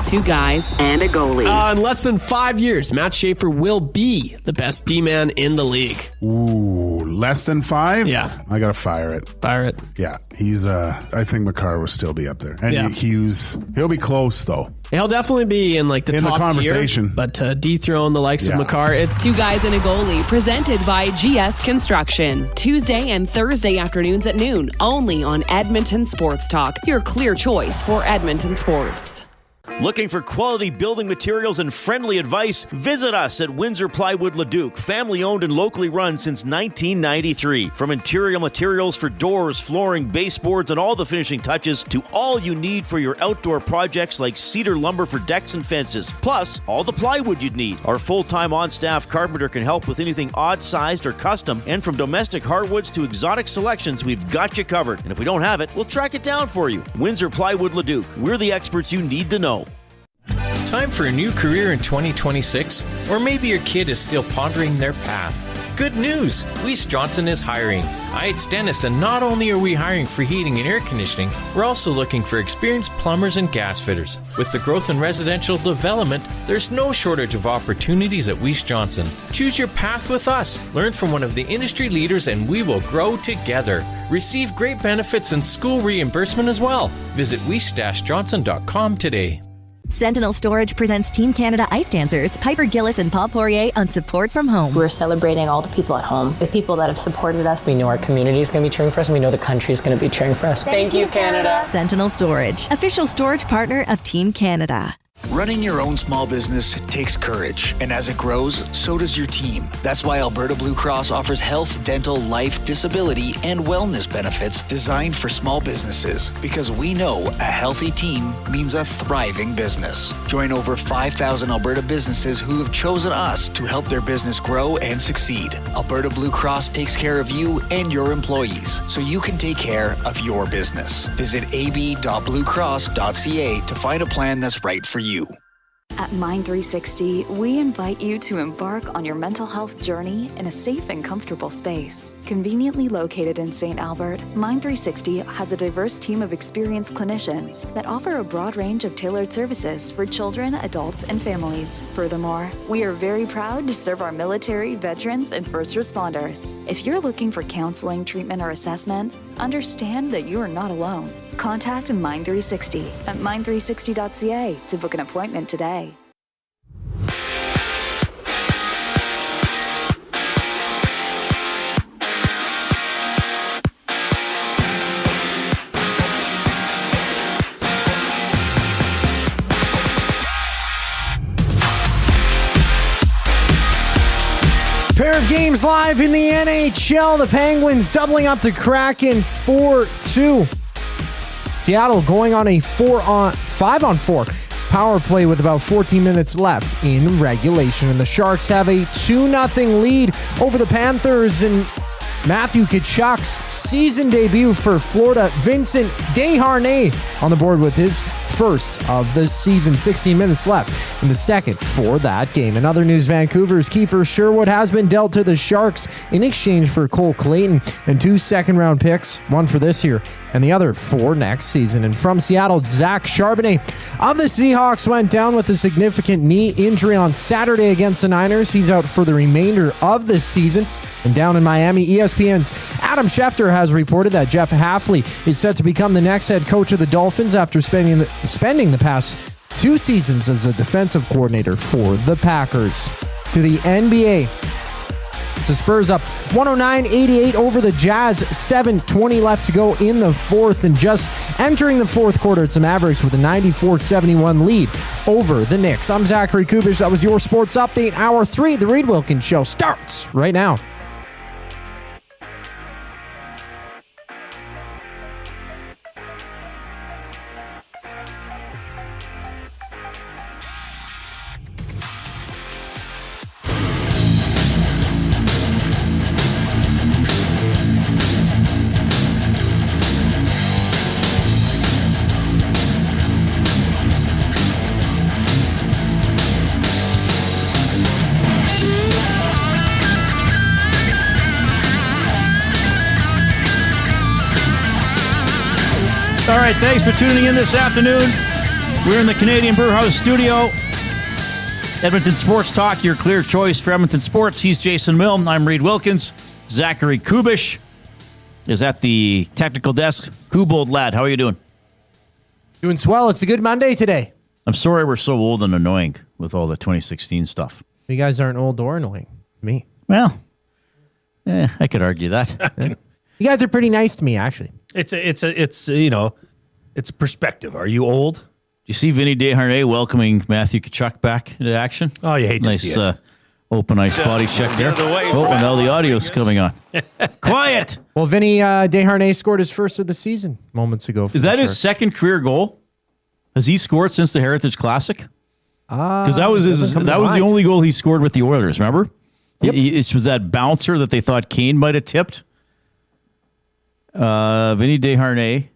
2 guys and a goalie. In less than 5 years, Matt Schaefer will be the best D-man in the league. Ooh, less than 5? Yeah. I got to fire it. Fire it. Yeah, he's, I think Makar will still be up there. And yeah. he'll be close, though. He'll definitely be in the top conversation. tier, but to dethrone the likes of Makar, it's 2 guys and a goalie, presented by GS Construction. Tuesday and Thursday afternoons at noon, only on Edmonton Sports Talk, your clear choice for Edmonton sports. Looking for quality building materials and friendly advice? Visit us at Windsor Plywood Leduc, family owned and locally run since 1993. From interior materials for doors, flooring, baseboards, and all the finishing touches to all you need for your outdoor projects like cedar lumber for decks and fences, plus all the plywood you'd need. Our full-time on-staff carpenter can help with anything odd-sized or custom, and from domestic hardwoods to exotic selections, we've got you covered. And if we don't have it, we'll track it down for you. Windsor Plywood Leduc. We're the experts you need to know. Time for a new career in 2026? Or maybe your kid is still pondering their path. Good news! Weiss Johnson is hiring. It's Dennis, and not only are we hiring for heating and air conditioning, we're also looking for experienced plumbers and gas fitters. With the growth in residential development, there's no shortage of opportunities at Weiss Johnson. Choose your path with us. Learn from one of the industry leaders, and we will grow together. Receive great benefits and school reimbursement as well. Visit weiss-johnson.com today. Sentinel Storage presents Team Canada Ice Dancers, Piper Gillis and Paul Poirier on Support from Home. We're celebrating all the people at home, the people that have supported us. We know our community is going to be cheering for us, and we know the country is going to be cheering for us. Thank you, Canada. Sentinel Storage, official storage partner of Team Canada. Running your own small business takes courage, and as it grows, so does your team. That's why Alberta Blue Cross offers health, dental, life, disability, and wellness benefits designed for small businesses. Because we know a healthy team means a thriving business. Join over 5,000 Alberta businesses who have chosen us to help their business grow and succeed. Alberta Blue Cross takes care of you and your employees, so you can take care of your business. Visit ab.bluecross.ca to find a plan that's right for you. At Mind360, we invite you to embark on your mental health journey in a safe and comfortable space. Conveniently located in St. Albert, Mind360 has a diverse team of experienced clinicians that offer a broad range of tailored services for children, adults, and families. Furthermore, we are very proud to serve our military, veterans, and first responders. If you're looking for counseling, treatment, or assessment, understand that you are not alone. Contact Mind360 at mind360.ca to book an appointment today. Pair of games live in the NHL. The Penguins doubling up the Kraken 4-2. Seattle going on a 5-on-4 power play with about 14 minutes left in regulation. And the Sharks have a 2-0 lead over the Panthers. And Matthew Tkachuk's season debut for Florida, Vincent Desharnais, on the board with his first of the season. 16 minutes left in the second for that game. In other news, Vancouver's Kiefer Sherwood has been dealt to the Sharks in exchange for Cole Clayton and 2 second-round picks, one for this year and the other for next season. And from Seattle, Zach Charbonnet of the Seahawks went down with a significant knee injury on Saturday against the Niners. He's out for the remainder of the season. And down in Miami, ESPN's Adam Schefter has reported that Jeff Hafley is set to become the next head coach of the Dolphins after spending the past 2 seasons as a defensive coordinator for the Packers. To the NBA, it's the Spurs up 109-88 over the Jazz. 7:20 left to go in the fourth. And just entering the fourth quarter, it's the Mavericks with a 94-71 lead over the Knicks. I'm Zachary Kubish. That was your Sports Update. Hour 3, the Reid Wilkins Show starts right now. All right, thanks for tuning in this afternoon. We're in the Canadian Brewhouse studio. Edmonton Sports Talk, your clear choice for Edmonton sports. He's Jason Milne. I'm Reid Wilkins. Zachary Kubish is at the technical desk. Kubold lad, how are you doing? Doing swell. It's a good Monday today. I'm sorry we're so old and annoying with all the 2016 stuff. You guys aren't old or annoying. Me. Well, I could argue that. You guys are pretty nice to me, actually. It's a perspective. Are you old? you see Vinny Desharnais welcoming Matthew Tkachuk back into action? Oh, you hate to see it. Open ice body check there. And now the audio's coming on. Quiet! Well, Vinny Desharnais scored his first of the season moments ago. Is that his second career goal? Has he scored since the Heritage Classic? Because that was the only goal he scored with the Oilers, remember? Yep. It was that bouncer that they thought Kane might have tipped. Vinny Desharnais.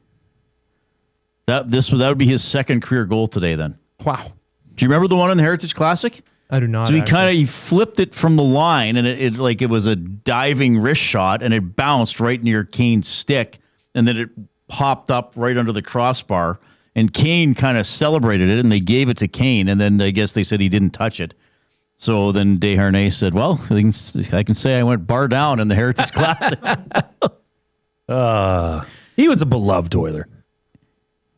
That would be his second career goal today then. Wow. Do you remember the one in the Heritage Classic? I do not. So he flipped it from the line, and it was a diving wrist shot, and it bounced right near Kane's stick, and then it popped up right under the crossbar, and Kane kind of celebrated it, and they gave it to Kane, and then I guess they said he didn't touch it. So then Desharnais said, "Well, I can say I went bar down in the Heritage Classic." He was a beloved Oiler.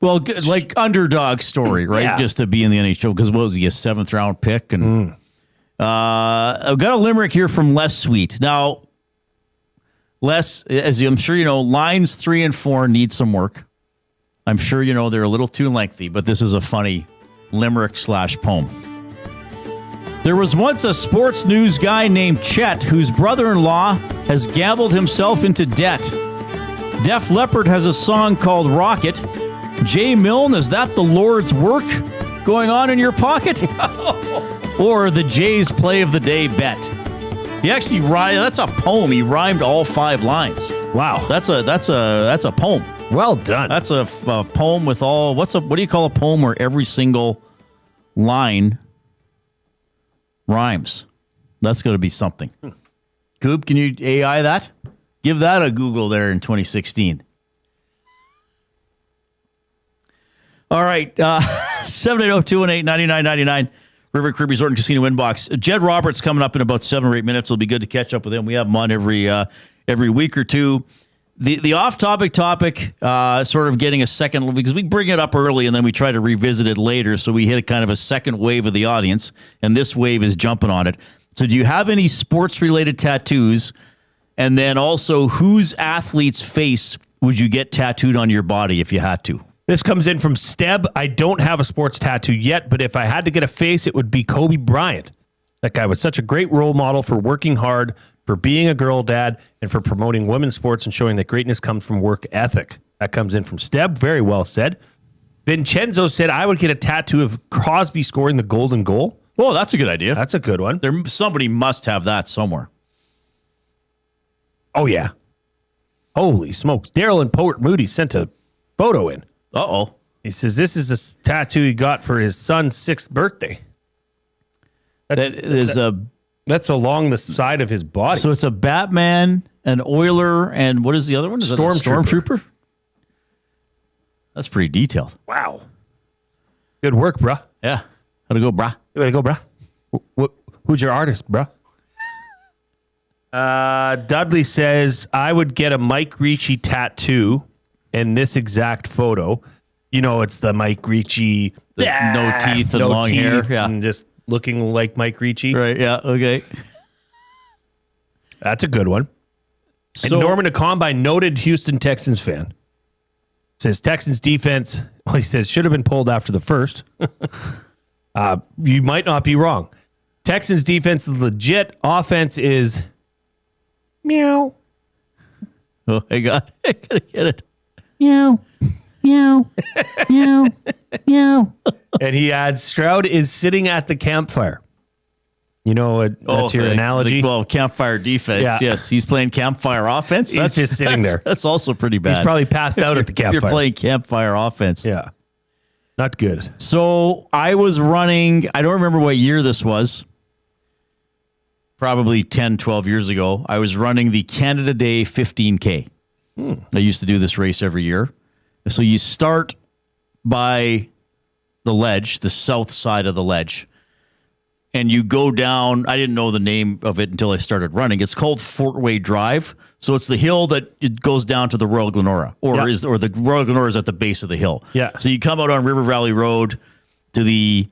Well, like underdog story, right? Yeah. Just to be in the NHL, because what was he, a 7th round pick? And I've got a limerick here from Les Sweet. Now, Les, as I'm sure you know, lines 3 and 4 need some work. I'm sure you know they're a little too lengthy, but this is a funny limerick/poem. There was once a sports news guy named Chet whose brother-in-law has gambled himself into debt. Def Leppard has a song called Rocket. Jay Milne, is that the Lord's work going on in your pocket? Or the Jays play of the day bet? He actually that's a poem. He rhymed all 5 lines. Wow. That's a poem. Well done. That's a poem with all what do you call a poem where every single line rhymes? That's going to be something. Coop, can you AI that? Give that a Google there in 2016. All right, 780-218-9999, River Crib Resort and Casino inbox. Jed Roberts coming up in about 7 or 8 minutes. It'll be good to catch up with him. We have him on every week or two. The off-topic topic, sort of getting a second, because we bring it up early and then we try to revisit it later, so we hit a kind of a second wave of the audience, and this wave is jumping on it. So do you have any sports-related tattoos? And then also, whose athlete's face would you get tattooed on your body if you had to? This comes in from Steb. I don't have a sports tattoo yet, but if I had to get a face, it would be Kobe Bryant. That guy was such a great role model for working hard, for being a girl dad, and for promoting women's sports and showing that greatness comes from work ethic. That comes in from Steb. Very well said. Vincenzo said, I would get a tattoo of Crosby scoring the golden goal. Oh, that's a good idea. That's a good one. Somebody must have that somewhere. Oh, yeah. Holy smokes. Daryl in Port Moody sent a photo in. Uh-oh. He says this is a tattoo he got for his son's 6th birthday. That's along the side of his body. So it's a Batman, an Oiler, and what is the other one? Is Stormtrooper? That's pretty detailed. Wow. Good work, bruh. Yeah. How'd it go, bruh? Way to go, bruh. Who's your artist, bruh? Dudley says, I would get a Mike Ricci tattoo in this exact photo. You know, it's the Mike Ricci, no teeth and long hair. Yeah. And just looking like Mike Ricci. Right, yeah, okay. That's a good one. So, and Norman Akombai, noted Houston Texans fan, says Texans defense, well, he says, should have been pulled after the first. You might not be wrong. Texans defense is legit. Offense is meow. Oh, I gotta get it. Meow, meow, meow, meow. And he adds, Stroud is sitting at the campfire. You know, that's your analogy. Well, campfire defense. Yeah. Yes, he's playing campfire offense. He's just sitting there. That's also pretty bad. He's probably passed out at the campfire. If you're playing campfire offense. Yeah. Not good. So I was running, I don't remember what year this was. Probably 10, 12 years ago. I was running the Canada Day 15K. I used to do this race every year. So you start by the ledge, the south side of the ledge, and you go down. I didn't know the name of it until I started running. It's called Fort Wayne Drive. So it's the hill that it goes down to the Royal Glenora, or the Royal Glenora is at the base of the hill. Yeah. So you come out on River Valley Road to the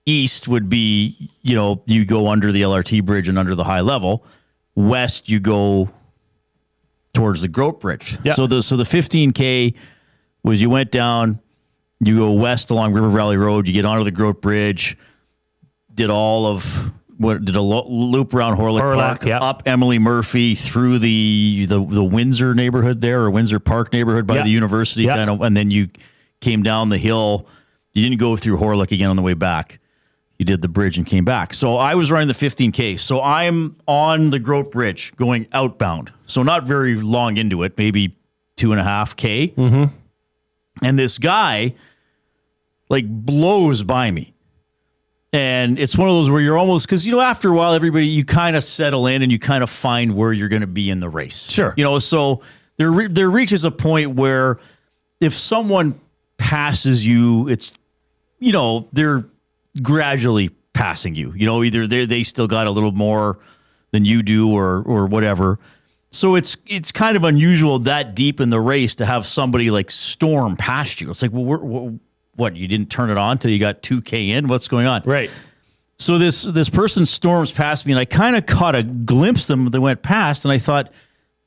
east would be, you go under the LRT bridge and under the high level. West, you go towards the Grote Bridge. Yeah. So the 15K was you went down, you go west along River Valley Road, you get onto the Grote Bridge, did a loop around Horlick Park, up Emily Murphy, through the Windsor neighborhood there, or Windsor Park neighborhood by the university, kind of, and then you came down the hill. You didn't go through Horlick again on the way back. You did the bridge and came back. So I was running the 15K. So I'm on the Grote Bridge going outbound. So not very long into it, maybe 2.5K. Mm-hmm. And this guy like blows by me. And it's one of those where you're almost, because, after a while, everybody, you kind of settle in and you kind of find where you're going to be in the race. Sure. So there reaches a point where if someone passes you, it's, they're gradually passing you. Either they still got a little more than you do or whatever. So it's kind of unusual that deep in the race to have somebody like storm past you. It's like, well, what, you didn't turn it on till you got 2K in? What's going on? Right. So this person storms past me, and I kind of caught a glimpse of them. They went past, and I thought,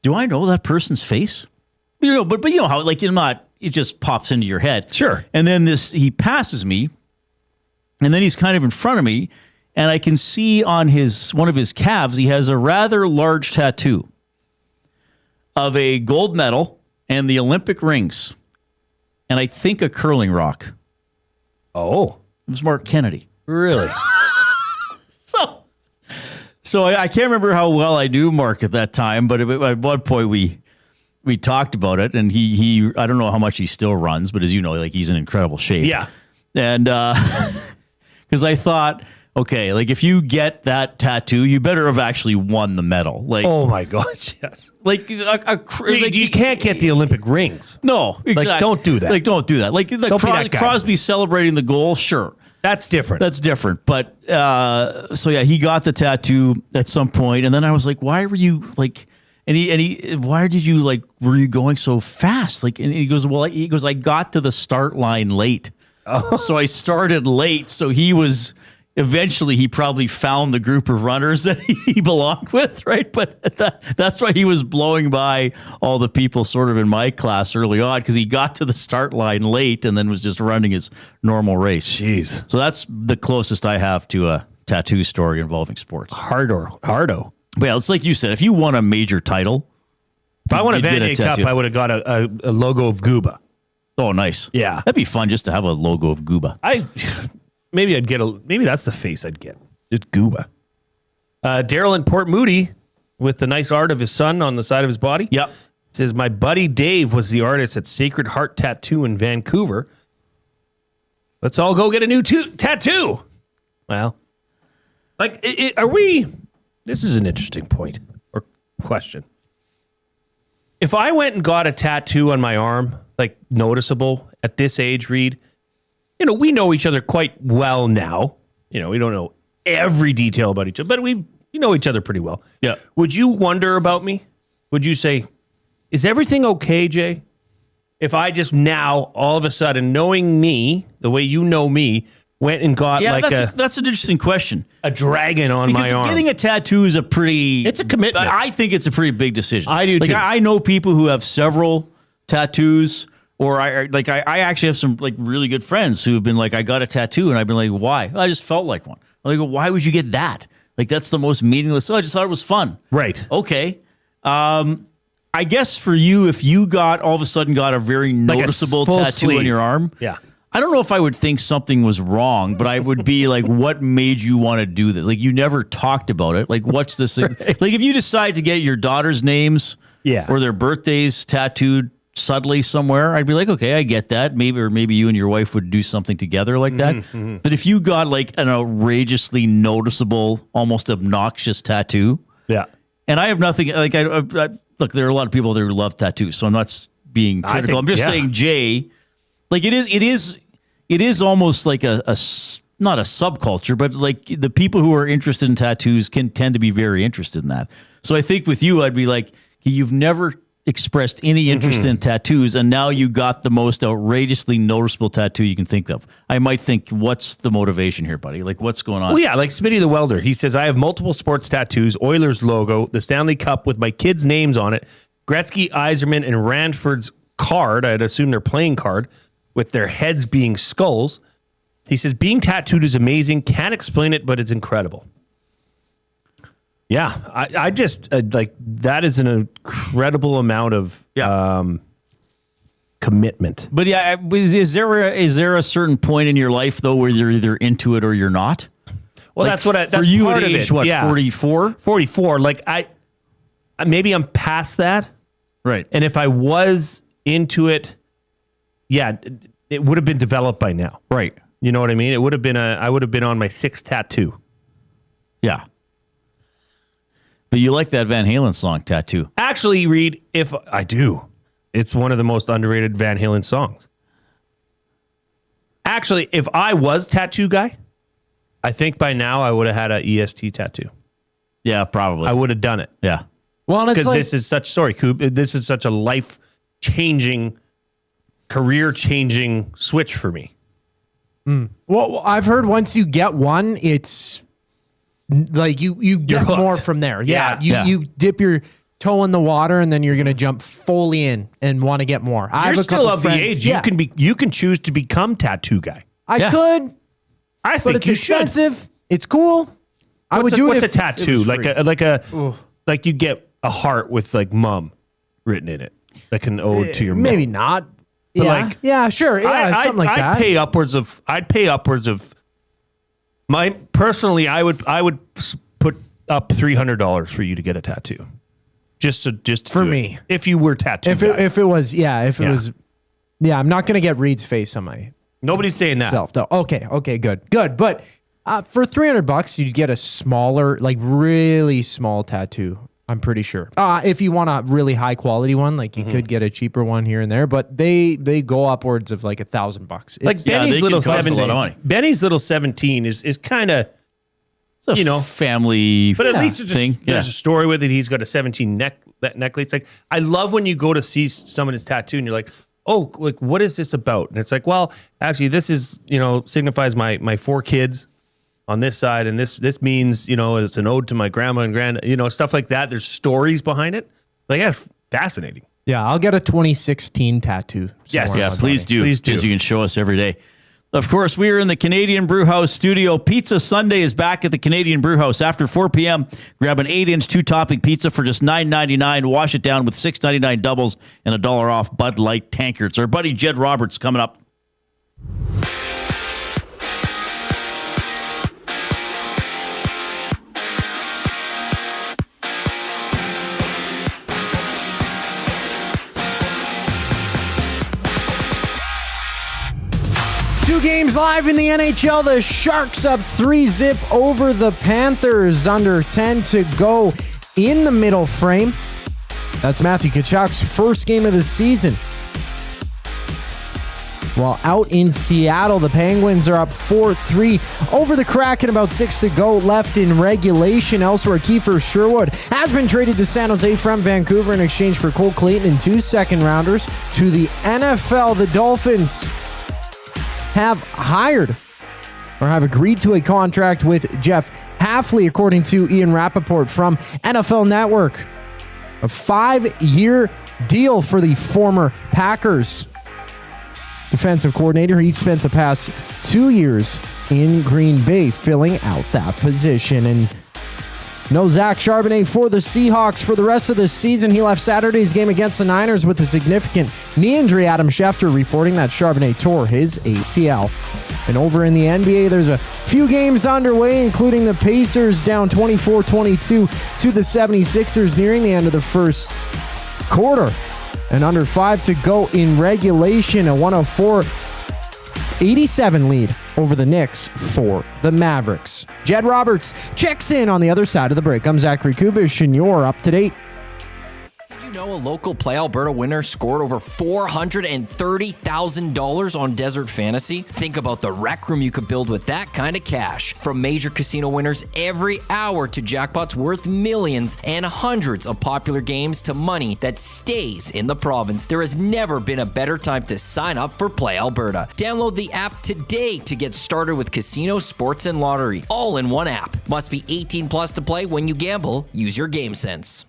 do I know that person's face? But you know how, like, it just pops into your head. Sure. And then he passes me, and then he's kind of in front of me, and I can see on one of his calves, he has a rather large tattoo of a gold medal and the Olympic rings, and I think a curling rock. Oh. It was Mark Kennedy. Really? So I can't remember how well I knew Mark at that time, but at one point we talked about it, and he I don't know how much he still runs, but as you know, like, he's in incredible shape. Yeah. And because I thought, okay, like, if you get that tattoo, you better have actually won the medal. Like, oh my gosh, yes. Like, you can't get the Olympic rings. No, exactly. Like, don't do that. Like, don't do that. Like, Don't be that guy. Crosby celebrating the goal, sure. That's different. But so yeah, he got the tattoo at some point, and then I was like, why were you like? And he why did you like? Were you going so fast? Like, and he goes, I got to the start line late. Oh. So I started late. So eventually he probably found the group of runners that he belonged with, right? But that's why he was blowing by all the people sort of in my class early on, because he got to the start line late and then was just running his normal race. Jeez. So that's the closest I have to a tattoo story involving sports. Hardo. But yeah, it's like you said, if you won a major title. If I won a Vanier Cup, I would have got a logo of Gooba. Oh, nice. Yeah. That'd be fun just to have a logo of Gooba. Maybe that's the face I'd get. Just Gooba. Daryl in Port Moody with the nice art of his son on the side of his body. Yep. Says, my buddy Dave was the artist at Sacred Heart Tattoo in Vancouver. Let's all go get a new tattoo. Well, like, this is an interesting point or question. If I went and got a tattoo on my arm, like, noticeable at this age, Reid, we know each other quite well now. We don't know every detail about each other, but we know each other pretty well. Yeah. Would you wonder about me? Would you say, is everything okay, Jay? If I just now, all of a sudden, knowing me, the way you know me, went and got that's an interesting question. A dragon on my arm. Because getting a tattoo is it's a commitment. I think it's a pretty big decision. I do too. I know people who have several tattoos. Or I actually have some like really good friends who have been like, I got a tattoo, and I've been like, why? I just felt like one. I'm like, why would you get that? Like, that's the most meaningless. I just thought it was fun. Right. Okay. I guess for you, if you all of a sudden got a very noticeable tattoo on your arm, yeah. I don't know if I would think something was wrong, but I would be like, what made you want to do this? Like, you never talked about it. Like, what's this? Right. Like, if you decide to get your daughter's names or their birthdays tattooed subtly somewhere, I'd be like, okay, I get that. Maybe you and your wife would do something together like that. Mm-hmm. But if you got like an outrageously noticeable, almost obnoxious tattoo, yeah. And I have nothing like I look. There are a lot of people that love tattoos, so I'm not being critical. I'm just saying, Jay, like it is almost like a not a subculture, but like the people who are interested in tattoos can tend to be very interested in that. So I think with you, I'd be like, you've never expressed any interest in tattoos, and now you got the most outrageously noticeable tattoo you can think of. I might think, what's the motivation here, buddy? Like, what's going on? Well, yeah, like Smitty the Welder. He says, I have multiple sports tattoos, Oilers logo, the Stanley Cup with my kids' names on it, Gretzky, Yzerman, and card. I'd assume they're playing card with their heads being skulls. He says, being tattooed is amazing. Can't explain it, but it's incredible. Yeah, I just like that is an incredible amount of commitment. But yeah, is there a certain point in your life though where you're either into it or you're not? Well, like that's for you part at of age it. what, Yeah. 44? 44. Like maybe I'm past that. Right. And if I was into it, it would have been developed by now. Right. You know what I mean? It would have been I would have been on my 6th tattoo. Yeah. But you like that Van Halen song, Tattoo. Actually, Reid, if I do, it's one of the most underrated Van Halen songs. Actually, if I was tattoo guy, I think by now I would have had an EST tattoo. Yeah, probably. I would have done it. Yeah. Well, because this is such a life-changing, career-changing switch for me. Well, I've heard once you get one, it's like you get more from there. Yeah. You dip your toe in the water and then you're going to jump fully in and want to get more. You're still of the age. You can choose to become tattoo guy. I could. I think but it's you expensive. should. It's cool. I would do it. What's if a tattoo? it was free. Like you get a heart with like mom written in it, like an ode to your mom. Maybe not. But Yeah. Yeah. Sure. Yeah. Something like that. I'd pay upwards of. Personally, I would put up $300 for you to get a tattoo, just for me. If you were tattooed, if it was, I'm not gonna get Reid's face on my. Nobody's saying that. Self though. Okay. Good. But for $300, you'd get a smaller, like really small tattoo. I'm pretty sure. If you want a really high quality one, like you could get a cheaper one here and there, but they go upwards of like $1,000. Like Benny's little 17. Benny's little 17 is kind of, family, but at least thing. There's a story with it. He's got a 17 necklace. Like I love when you go to see someone is tattooed and you're like, oh, like what is this about? And it's like, well, actually, this is signifies my 4 kids on this side, and this means, it's an ode to my grandma and grand, stuff like that. There's stories behind it. Like, that's fascinating. Yeah, I'll get a 2016 tattoo. Yes, yeah, please do. Because you can show us every day. Of course, we are in the Canadian Brewhouse studio. Pizza Sunday is back at the Canadian Brewhouse after 4 p.m. Grab an 8-inch 2-topping pizza for just $9.99. Wash it down with $6.99 doubles and $1 off Bud Light tankards. Our buddy Jed Roberts coming up. Two games live in the NHL. The Sharks up 3-0 over the Panthers. Under 10 to go in the middle frame. That's Matthew Tkachuk's first game of the season. While out in Seattle, the Penguins are up 4-3 over the Kraken. About 6 to go left in regulation. Elsewhere, Kiefer Sherwood has been traded to San Jose from Vancouver in exchange for Cole Clayton and 2 second-rounders. To the NFL, the Dolphins have hired or have agreed to a contract with Jeff Hafley, according to Ian Rappaport from NFL Network. A 5-year deal for the former Packers defensive coordinator. He spent the past 2 years in Green Bay filling out that position. And no Zach Charbonnet for the Seahawks for the rest of the season. He left Saturday's game against the Niners with a significant knee injury. Adam Schefter reporting that Charbonnet tore his ACL. And over in the NBA, there's a few games underway, including the Pacers down 24-22 to the 76ers nearing the end of the first quarter. And under 5 to go in regulation, a 104-87 lead over the Knicks for the Mavericks. Jed Roberts checks in on the other side of the break. I'm Zachary Kubish, and you're up to date. Did you know a local Play Alberta winner scored over $430,000 on Desert Fantasy? Think about the rec room you could build with that kind of cash. From major casino winners every hour to jackpots worth millions and hundreds of popular games to money that stays in the province, there has never been a better time to sign up for Play Alberta. Download the app today to get started with casino, sports, and lottery, all in one app. Must be 18 plus to play. When you gamble, use your game sense.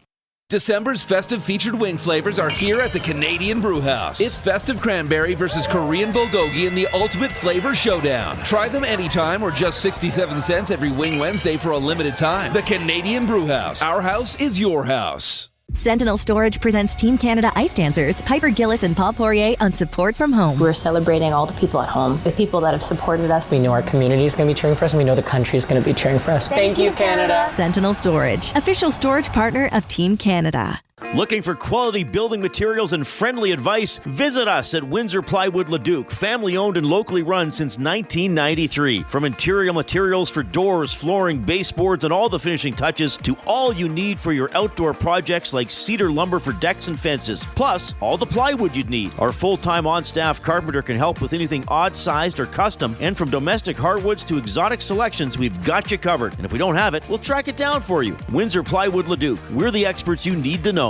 December's festive featured wing flavors are here at the Canadian Brewhouse. It's festive cranberry versus Korean bulgogi in the ultimate flavor showdown. Try them anytime or just 67 cents every Wing Wednesday for a limited time. The Canadian Brewhouse. Our house is your house. Sentinel Storage presents Team Canada Ice Dancers, Piper Gillis and Paul Poirier on Support from Home. We're celebrating all the people at home, the people that have supported us. We know our community is going to be cheering for us, and we know the country is going to be cheering for us. Thank you, Canada. Sentinel Storage, official storage partner of Team Canada. Looking for quality building materials and friendly advice? Visit us at Windsor Plywood Leduc, family owned and locally run since 1993. From interior materials for doors, flooring, baseboards, and all the finishing touches to all you need for your outdoor projects like cedar lumber for decks and fences, plus all the plywood you'd need. Our full-time on-staff carpenter can help with anything odd-sized or custom, and from domestic hardwoods to exotic selections, we've got you covered. And if we don't have it, we'll track it down for you. Windsor Plywood Leduc. We're the experts you need to know.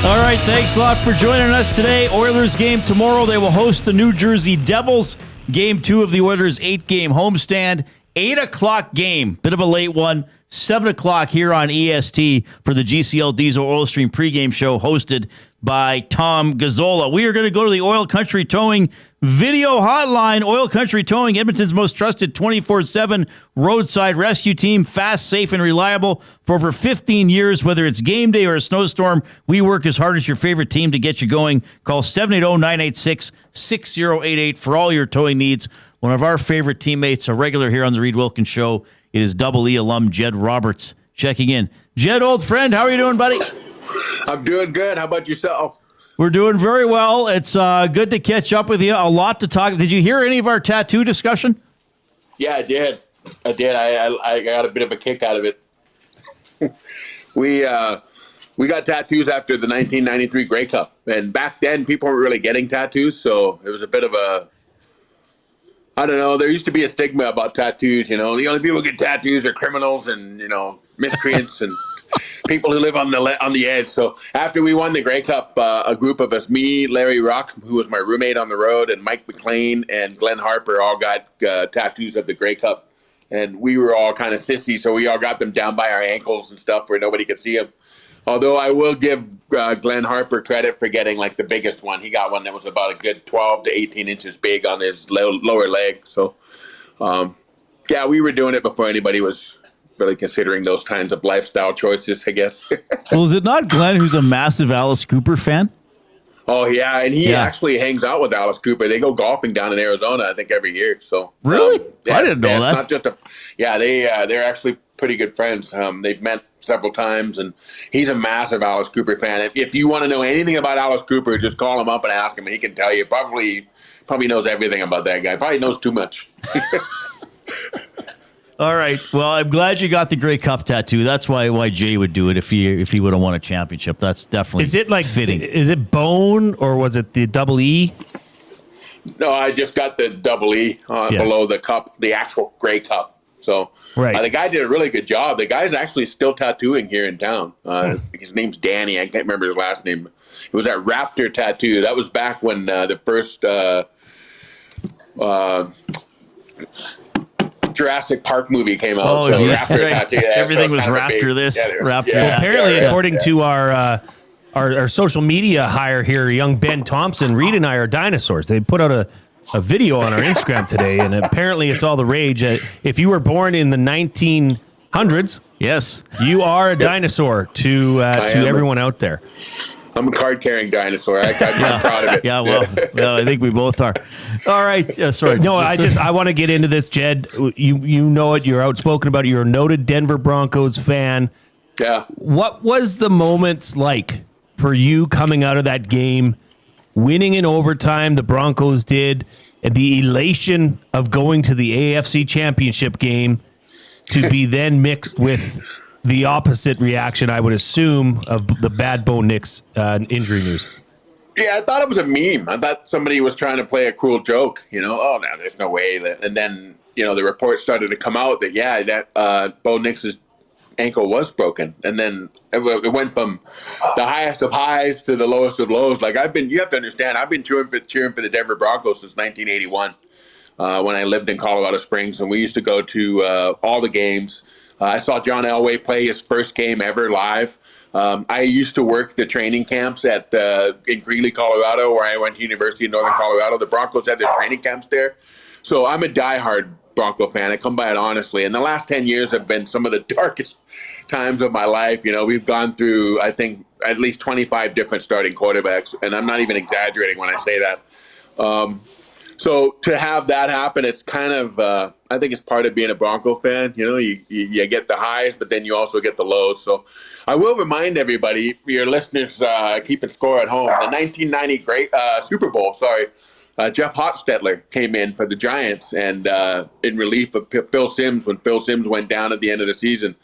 All right, thanks a lot for joining us today. Oilers game tomorrow. They will host the New Jersey Devils. Game 2 of the Oilers' 8-game homestand. 8 o'clock game. Bit of a late one. 7 o'clock here on EST for the GCL Diesel Oil Stream pregame show hosted by Tom Gazzola. We are going to go to the Oil Country Towing video hotline. Oil Country Towing, Edmonton's most trusted 24/7 roadside rescue team. Fast, safe, and reliable for over 15 years. Whether it's game day or a snowstorm, we work as hard as your favorite team to get you going. Call 780-986-6088 for all your towing needs. One of our favorite teammates, a regular here on the Reid Wilkins Show, it is Double E alum Jed Roberts checking in. Jed, old friend, how are you doing, buddy? I'm doing good. How about yourself? We're doing very well. It's good to catch up with you. A lot to talk. Did you hear any of our tattoo discussion? Yeah, I did. I got a bit of a kick out of it. We got tattoos after the 1993 Grey Cup, and back then people weren't really getting tattoos, so it was a bit of a, I don't know, there used to be a stigma about tattoos, the only people who get tattoos are criminals and, miscreants and people who live on the edge. So after we won the Grey Cup, a group of us, me, Larry Rock, who was my roommate on the road, and Mike McLean and Glenn Harper all got tattoos of the Grey Cup. And we were all kind of sissy, so we all got them down by our ankles and stuff where nobody could see them. Although I will give Glenn Harper credit for getting like the biggest one. He got one that was about a good 12 to 18 inches big on his lower leg. So, yeah, we were doing it before anybody was really considering those kinds of lifestyle choices, I guess. Well, is it not Glenn who's a massive Alice Cooper fan? Oh, yeah, and he actually hangs out with Alice Cooper. They go golfing down in Arizona, I think, every year. So really? I didn't know that. It's not just they're actually pretty good friends. They've met several times, and he's a massive Alice Cooper fan. If you want to know anything about Alice Cooper, just call him up and ask him, and he can tell you. Probably knows everything about that guy. Probably knows too much. All right. Well, I'm glad you got the Grey Cup tattoo. That's why Jay would do it if he would have won a championship. That's definitely Is it like fitting. Is it bone or was it the double E? No, I just got the double E below the cup, the actual Grey Cup. So the guy did a really good job. The guy's actually still tattooing here in town. His name's Danny. I can't remember his last name. It was at Raptor Tattoo. That was back when the first Jurassic Park movie came out. Oh, so yes. Raptor Tattoo. Yeah, Everything so was Raptor this, Raptor that. Well, apparently, according to our social media hire here, young Ben Thompson, Reid and I are dinosaurs. They put out a video on our Instagram today, and apparently it's all the rage. If you were born in the 1900s, yes, you are a dinosaur to everyone out there. I'm a card-carrying dinosaur. I'm proud of it. Yeah, well, I think we both are. All right. Sorry. No, I want to get into this, Jed. You know it. You're outspoken about it. You're a noted Denver Broncos fan. Yeah. What was the moments like for you coming out of that game, winning in overtime, the Broncos did, and the elation of going to the AFC Championship game to be then mixed with the opposite reaction, I would assume, of the bad Bo Nix injury news? Yeah, I thought it was a meme. I thought somebody was trying to play a cruel joke. Oh, no, there's no way. And then, the reports started to come out that, Bo Nix is ankle was broken, and then it went from the highest of highs to the lowest of lows. Like you have to understand, I've been cheering for the Denver Broncos since 1981 when I lived in Colorado Springs, and we used to go to all the games. I saw John Elway play his first game ever live. I used to work the training camps in Greeley, Colorado, where I went to University of Northern Colorado. The Broncos had their training camps there. So I'm a diehard Bronco fan. I come by it honestly. And the last 10 years have been some of the darkest times of my life. We've gone through, I think, at least 25 different starting quarterbacks. And I'm not even exaggerating when I say that. So to have that happen, it's kind of, I think it's part of being a Bronco fan. You get the highs, but then you also get the lows. So I will remind everybody, your listeners keeping score at home, the 1990 Super Bowl, Jeff Hostetler came in for the Giants and in relief of Phil Simms when Phil Simms went down at the end of the season.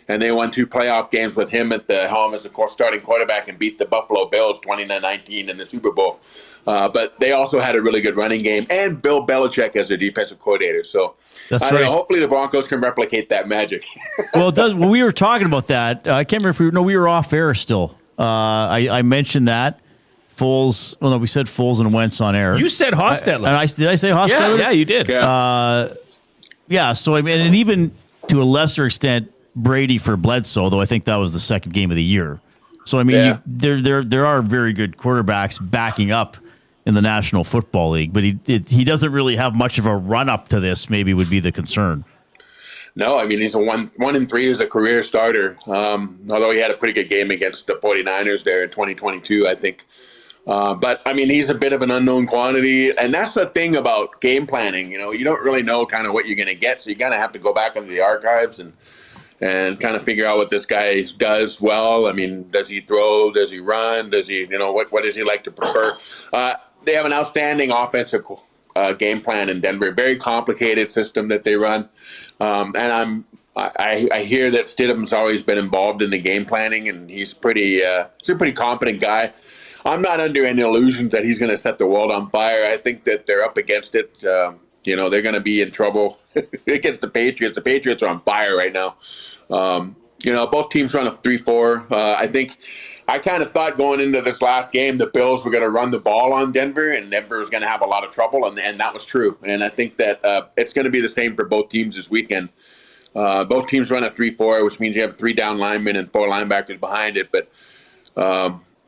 And they won 2 playoff games with him at the helm as the starting quarterback and beat the Buffalo Bills 20-19 in the Super Bowl. But they also had a really good running game and Bill Belichick as their defensive coordinator. So That's right. Hopefully the Broncos can replicate that magic. Well, it does. When we were talking about that, I can't remember if we were off air still. I mentioned that. Foles. Well, no, we said Foles and Wentz on air. You said Hostetler. Did I say Hostetler? Yeah, you did. Yeah. So I mean, and even to a lesser extent, Brady for Bledsoe, though I think that was the second game of the year. So I mean, there are very good quarterbacks backing up in the National Football League, but he doesn't really have much of a run up to this. Maybe would be the concern. No, I mean, he's a 1-3 as a career starter. Although he had a pretty good game against the 49ers there in 2022, I think. But I mean, he's a bit of an unknown quantity, and that's the thing about game planning. You don't really know kind of what you're going to get, so you kind of have to go back into the archives and kind of figure out what this guy does well. I mean, does he throw? Does he run? Does he, what does he like to prefer? They have an outstanding offensive game plan in Denver. Very complicated system that they run, and I hear that Stidham's always been involved in the game planning, and he's a pretty competent guy. I'm not under any illusions that he's going to set the world on fire. I think that they're up against it. They're going to be in trouble against the Patriots. The Patriots are on fire right now. Both teams run a 3-4. I kind of thought going into this last game, the Bills were going to run the ball on Denver, and Denver was going to have a lot of trouble, and that was true. And I think that it's going to be the same for both teams this weekend. Both teams run a 3-4, which means you have 3 down linemen and 4 linebackers behind it. But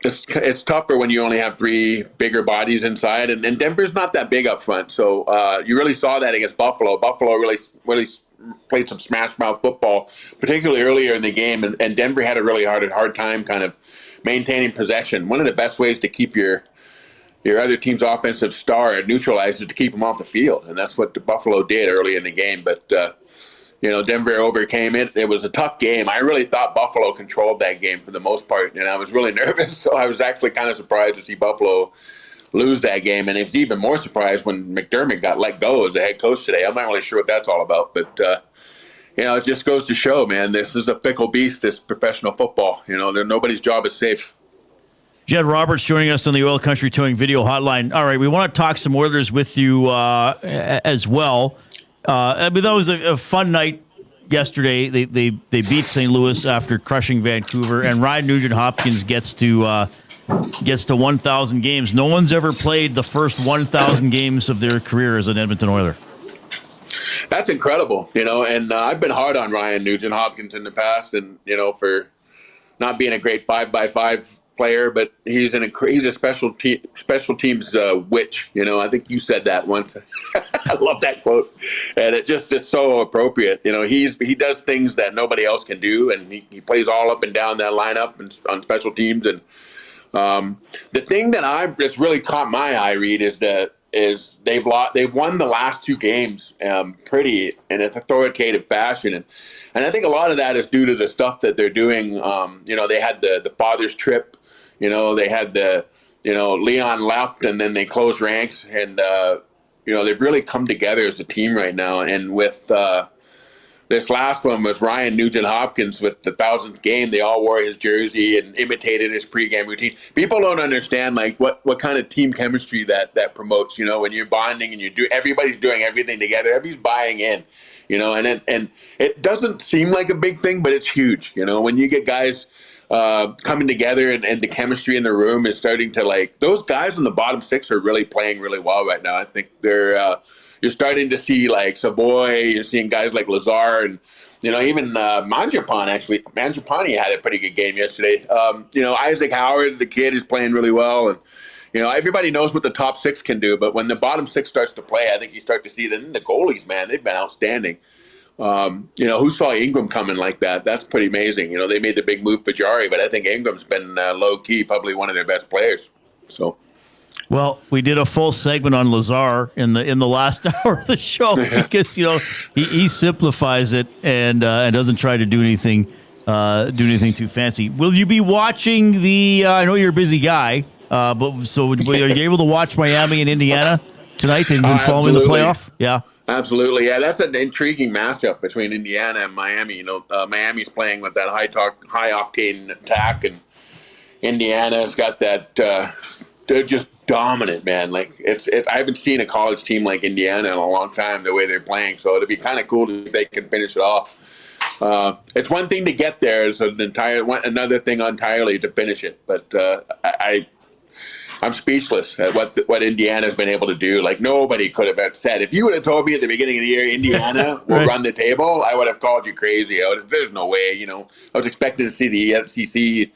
it's tougher when you only have 3 bigger bodies inside, and Denver's not that big up front. So you really saw that against Buffalo. Buffalo really played some smash mouth football, particularly earlier in the game, and Denver had a really hard time kind of maintaining possession. One of the best ways to keep your other team's offensive star neutralized is to keep them off the field, and that's what the Buffalo did early in the game. But Denver overcame it. It was a tough game. I really thought Buffalo controlled that game for the most part, and I was really nervous. So I was actually kind of surprised to see Buffalo lose that game, and it was even more surprised when McDermott got let go as the head coach today. I'm not really sure what that's all about, but it just goes to show, man, this is a fickle beast, this professional football. Nobody's job is safe. Jed Roberts joining us on the Oil Country Towing Video Hotline. All right, we want to talk some Oilers with you as well. That was a fun night yesterday. They beat St. Louis after crushing Vancouver, and Ryan Nugent-Hopkins gets to 1,000 games. No one's ever played the first 1,000 games of their career as an Edmonton Oiler. That's incredible, and I've been hard on Ryan Nugent-Hopkins in the past, and for not being a great 5x5 player, but he's a special teams witch. I think you said that once. I love that quote, and it just is so appropriate. He does things that nobody else can do, and he plays all up and down that lineup and on special teams. And the thing that just really caught my eye, Reid, is they've won the last 2 games pretty in an authoritative fashion, and I think a lot of that is due to the stuff that they're doing. They had the father's trip. They had Leon left, and then they closed ranks, and they've really come together as a team right now. And with this last one was Ryan Nugent-Hopkins with the 1,000th game. They all wore his jersey and imitated his pregame routine. People don't understand like what kind of team chemistry that promotes. You know, when you're bonding and everybody's doing everything together, everybody's buying in. You know, and it doesn't seem like a big thing, but it's huge. You know, when you get guys coming together and the chemistry in the room is starting to like, those guys in the bottom six are really playing really well right now. I think they're. You're starting to see like Savoy, you're seeing guys like Lazar and, you know, even Mangiapane actually. Mangiapane had a pretty good game yesterday. You know, Isaac Howard, the kid, is playing really well. And, you know, everybody knows what the top six can do. But when the bottom six starts to play, I think you start to see that the goalies, man, they've been outstanding. You know, who saw Ingram coming like that? That's pretty amazing. You know, they made the big move for Jarry, but I think Ingram's been low-key, probably one of their best players. So... Well, we did a full segment on Lazar in the last hour of the show because, you know, he simplifies it and doesn't try to do anything too fancy. Will you be watching the? I know you're a busy guy, but so are you able to watch Miami and Indiana tonight? They've been following the playoff. Yeah, absolutely. Yeah, that's an intriguing matchup between Indiana and Miami. You know, Miami's playing with that high octane attack, and Indiana's got that. They're just dominant, man. Like I haven't seen a college team like Indiana in a long time, the way they're playing. So it'd be kind of cool if they can finish it off. It's one thing to get there; it's another thing entirely to finish it. But I'm speechless at what Indiana's been able to do. Like nobody could have said. If you would have told me at the beginning of the year Indiana will run the table, I would have called you crazy. There's no way. You know, I was expecting to see the SEC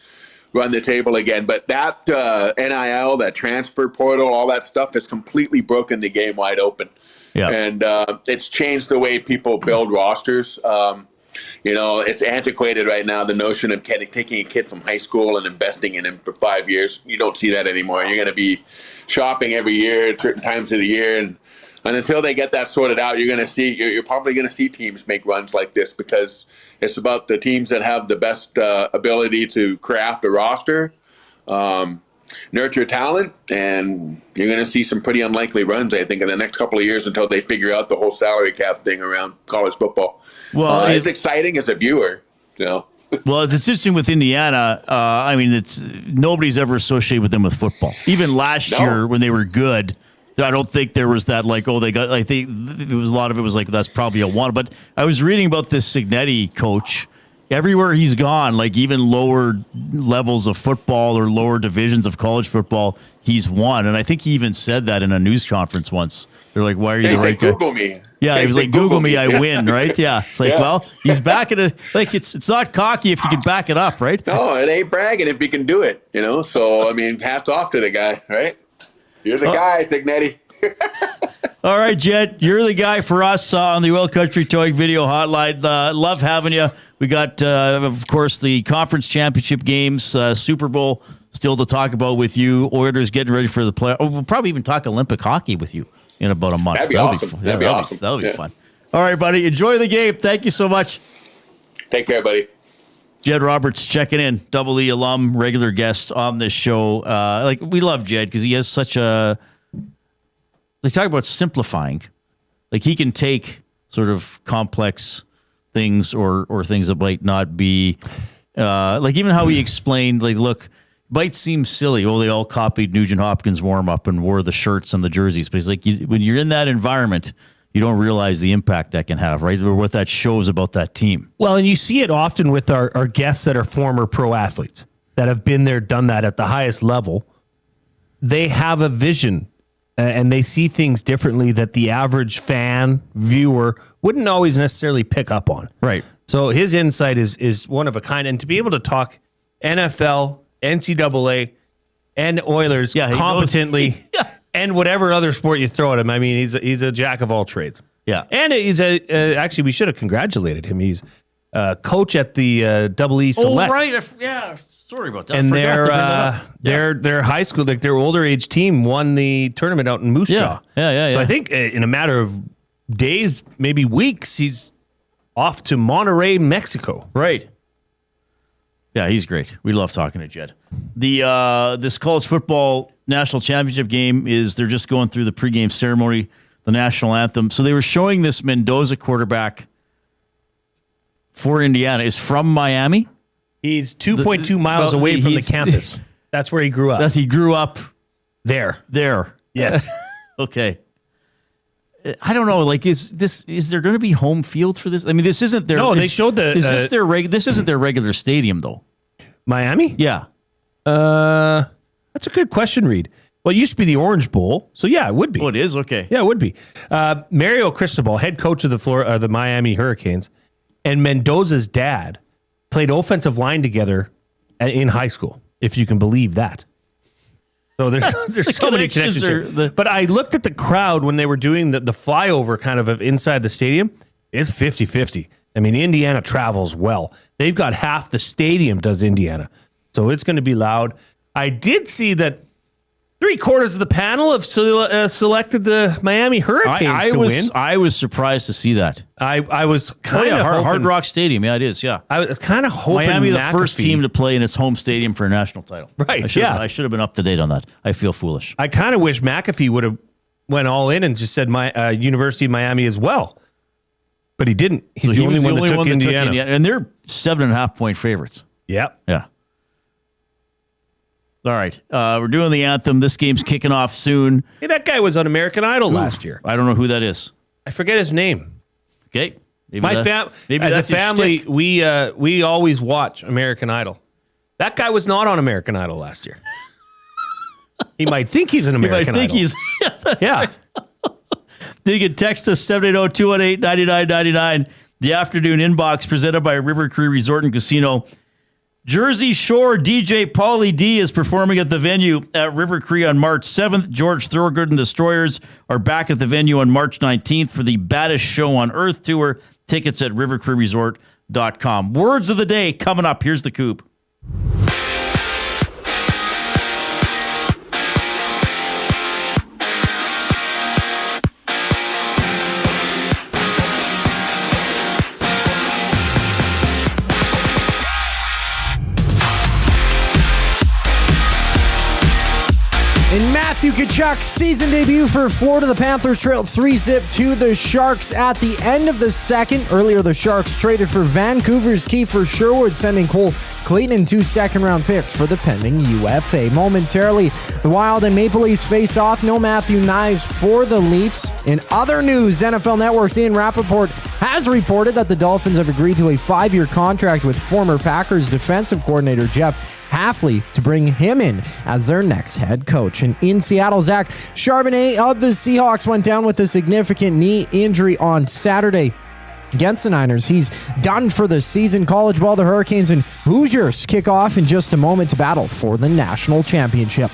run the table again. But that NIL, that transfer portal, all that stuff has completely broken the game wide open. Yeah. And it's changed the way people build rosters. You know, it's antiquated right now, the notion of taking a kid from high school and investing in him for 5 years. You don't see that anymore. You're going to be shopping every year at certain times of the year. And until they get that sorted out, you're probably going to see teams make runs like this because it's about the teams that have the best ability to craft a roster, nurture talent, and you're going to see some pretty unlikely runs, I think, in the next couple of years until they figure out the whole salary cap thing around college football. Well, it's exciting as a viewer, you know. Well, it's interesting with Indiana. I mean, nobody's ever associated with them with football. Even last year when they were good, I don't think there was that like, oh, they got. I think it was a lot of it was like that's probably a one. But I was reading about this Cignetti coach. Everywhere he's gone, like even lower levels of football or lower divisions of college football, he's won. And I think he even said that in a news conference once. They're like, "Why are you the right guy?" Google me. Yeah, he was like, "Google me, I win." Right? Yeah. It's like, well, he's backing it. Like it's not cocky if you can back it up, right? No, it ain't bragging if you can do it. You know. So I mean, hats off to the guy, right? You're the guy, Cignetti. All right, Jed, you're the guy for us on the Oil Country Towing Video Hotline. Love having you. We got, of course, the conference championship games, Super Bowl still to talk about with you. Oilers getting ready for the play. Oh, we'll probably even talk Olympic hockey with you in about a month. That'd be awesome. That'd be awesome. That'll be fun. All right, buddy. Enjoy the game. Thank you so much. Take care, buddy. Jed Roberts checking in, Double E alum, regular guest on this show. We love Jed because he has such a... Let's talk about simplifying. Like he can take sort of complex things or things that might not be like even how he explained, like, look, might seem silly. Well, they all copied Nugent-Hopkins warm up and wore the shirts and the jerseys. But he's like, when you're in that environment, you don't realize the impact that can have, right? Or what that shows about that team. Well, and you see it often with our guests that are former pro athletes that have been there, done that at the highest level. They have a vision and they see things differently that the average fan, viewer wouldn't always necessarily pick up on. Right. So his insight is one of a kind. And to be able to talk NFL, NCAA, and Oilers competently and whatever other sport you throw at him, I mean, he's a jack of all trades. Yeah. And he's actually, we should have congratulated him. He's coach at the Double E Selects. Oh, right. Yeah. Sorry about that. And their high school, like their older age team, won the tournament out in Moose Jaw. Yeah. So I think in a matter of days, maybe weeks, he's off to Monterrey, Mexico. Right. Yeah, he's great. We love talking to Jed. This college football national championship game they're just going through the pregame ceremony, the national anthem. So they were showing this Mendoza quarterback for Indiana is from Miami. He's 2.2 miles away from the campus. That's where he grew up. He grew up there. Yes. Okay. I don't know. Like, is there going to be home field for this? I mean, this isn't their. No, they showed the. Is this their this isn't their regular stadium though? Miami? Yeah. That's a good question, Reid. Well, it used to be the Orange Bowl, so yeah, it would be. Oh, it is? Okay. Yeah, it would be. Mario Cristobal, head coach of the Miami Hurricanes, and Mendoza's dad played offensive line together in high school, if you can believe that. So there's so many connections here. But I looked at the crowd when they were doing the flyover kind of inside the stadium. It's 50-50. I mean, Indiana travels well. They've got half the stadium does Indiana. So it's going to be loud. I did see that 3/4 of the panel have selected the Miami Hurricanes to win. I was surprised to see that. I was kind of Hard Rock Stadium. Yeah, it is. Yeah, I was kind of hoping Miami, the first team to play in its home stadium for a national title. Right. I should have been up to date on that. I feel foolish. I kind of wish McAfee would have went all in and just said University of Miami as well, but he didn't. He's the only one that took Indiana, and they're 7.5 point favorites. Yep. Yeah. All right. We're doing the anthem. This game's kicking off soon. Hey, that guy was on American Idol last year. I don't know who that is. I forget his name. Okay. As a family, we always watch American Idol. That guy was not on American Idol last year. He might think he's an American Idol. Yeah. You can text us 780-218-9999. The afternoon inbox presented by River Cree Resort and Casino. Jersey Shore DJ Pauly D is performing at the venue at River Cree on March 7th. George Thorogood and Destroyers are back at the venue on March 19th for the Baddest Show on Earth tour. Tickets at rivercreeresort.com. Words of the day coming up. Here's the Coop. In Matthew Tkachuk's season debut for Florida, the Panthers trailed 3-0 to the Sharks at the end of the second. Earlier, the Sharks traded for Vancouver's Kiefer Sherwood, sending Cole Clayton and 2 second-round picks for the pending UFA. Momentarily, the Wild and Maple Leafs face off. No Matthew Nyes for the Leafs. In other news, NFL Network's Ian Rappaport has reported that the Dolphins have agreed to a 5-year contract with former Packers defensive coordinator Jeff Hafley to bring him in as their next head coach. And in Seattle, Zach Charbonnet of the Seahawks went down with a significant knee injury on Saturday against the Niners. He's done for the season. College ball, the Hurricanes and Hoosiers kick off in just a moment to battle for the national championship.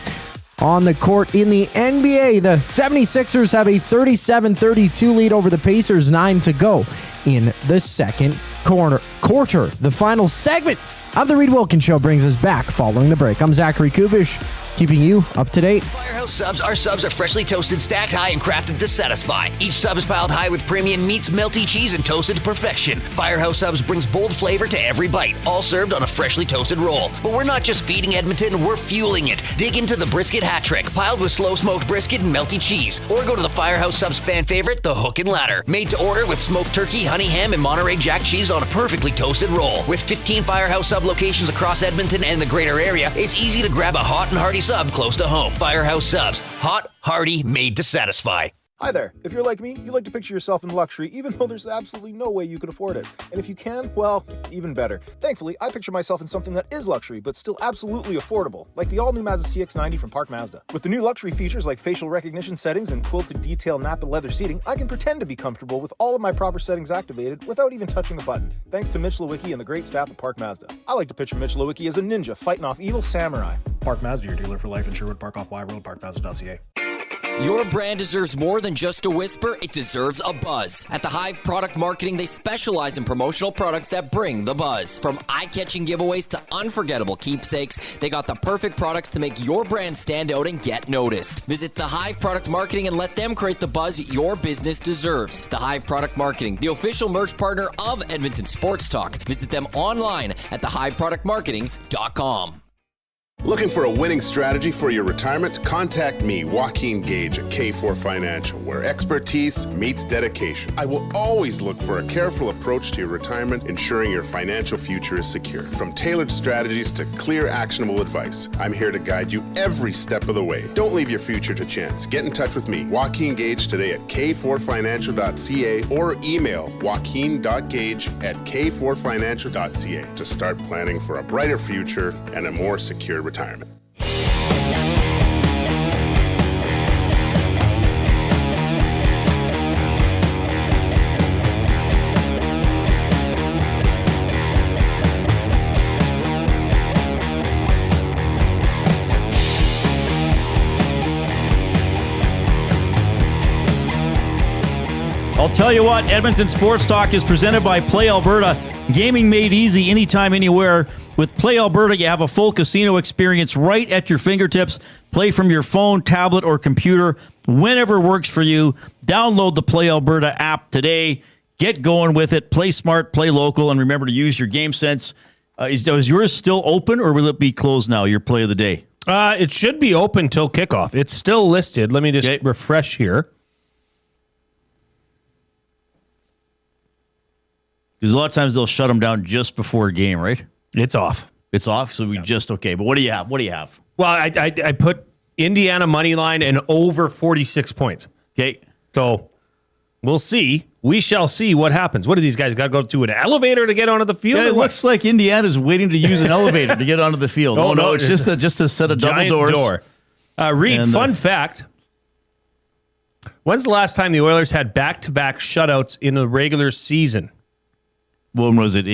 On the court in the NBA, the 76ers have a 37-32 lead over the Pacers, 9 to go in the second quarter. The final segment of the Reid Wilkins Show brings us back following the break. I'm Zachary Kubish, keeping you up to date. Firehouse Subs. Our subs are freshly toasted, stacked high, and crafted to satisfy. Each sub is piled high with premium meats, melty cheese, and toasted to perfection. Firehouse Subs brings bold flavor to every bite, all served on a freshly toasted roll. But we're not just feeding Edmonton, we're fueling it. Dig into the brisket hat trick, piled with slow-smoked brisket and melty cheese. Or go to the Firehouse Subs fan favorite, the Hook and Ladder. Made to order with smoked turkey, honey ham, and Monterey Jack cheese on a perfectly toasted roll. With 15 Firehouse Sub locations across Edmonton and the greater area, it's easy to grab a hot and hearty sub close to home. Firehouse Subs. Hot, hearty, made to satisfy. Hi there. If you're like me, you like to picture yourself in luxury, even though there's absolutely no way you can afford it. And if you can, well, even better. Thankfully, I picture myself in something that is luxury, but still absolutely affordable, like the all-new Mazda CX-90 from Park Mazda. With the new luxury features like facial recognition settings and quilted detail Napa leather seating, I can pretend to be comfortable with all of my proper settings activated without even touching a button, thanks to Mitch Lewicki and the great staff at Park Mazda. I like to picture Mitch Lewicki as a ninja fighting off evil samurai. Park Mazda, your dealer for life in Sherwood Park off Y Road, parkmazda.ca. Your brand deserves more than just a whisper, it deserves a buzz. At the Hive Product Marketing, they specialize in promotional products that bring the buzz. From eye-catching giveaways to unforgettable keepsakes, they got the perfect products to make your brand stand out and get noticed. Visit the Hive Product Marketing and let them create the buzz your business deserves. The Hive Product Marketing, the official merch partner of Edmonton Sports Talk. Visit them online at thehiveproductmarketing.com. Looking for a winning strategy for your retirement? Contact me, Joaquin Gage at K4 Financial, where expertise meets dedication. I will always look for a careful approach to your retirement, ensuring your financial future is secure. From tailored strategies to clear, actionable advice, I'm here to guide you every step of the way. Don't leave your future to chance. Get in touch with me, Joaquin Gage, today at k4financial.ca or email joaquin.gage@k4financial.ca to start planning for a brighter future and a more secure retirement. I'll tell you what, Edmonton Sports Talk is presented by Play Alberta. Gaming made easy anytime, anywhere. With Play Alberta, you have a full casino experience right at your fingertips. Play from your phone, tablet, or computer whenever works for you. Download the Play Alberta app today. Get going with it. Play smart, play local, and remember to use your game sense. Is yours still open, or will it be closed now, your play of the day? It should be open till kickoff. It's still listed. Let me just refresh here. Because a lot of times they'll shut them down just before a game, right? It's off. It's off, so we just okay. But what do you have? What do you have? Well, I put Indiana money line and over 46 points. Okay. So we'll see. We shall see what happens. What do these guys got to go to an elevator to get onto the field? Yeah, it looks like Indiana's waiting to use an elevator to get onto the field. Oh, no, it's just a set of double doors. Door. Reid, fun fact. When's the last time the Oilers had back-to-back shutouts in a regular season? When was it?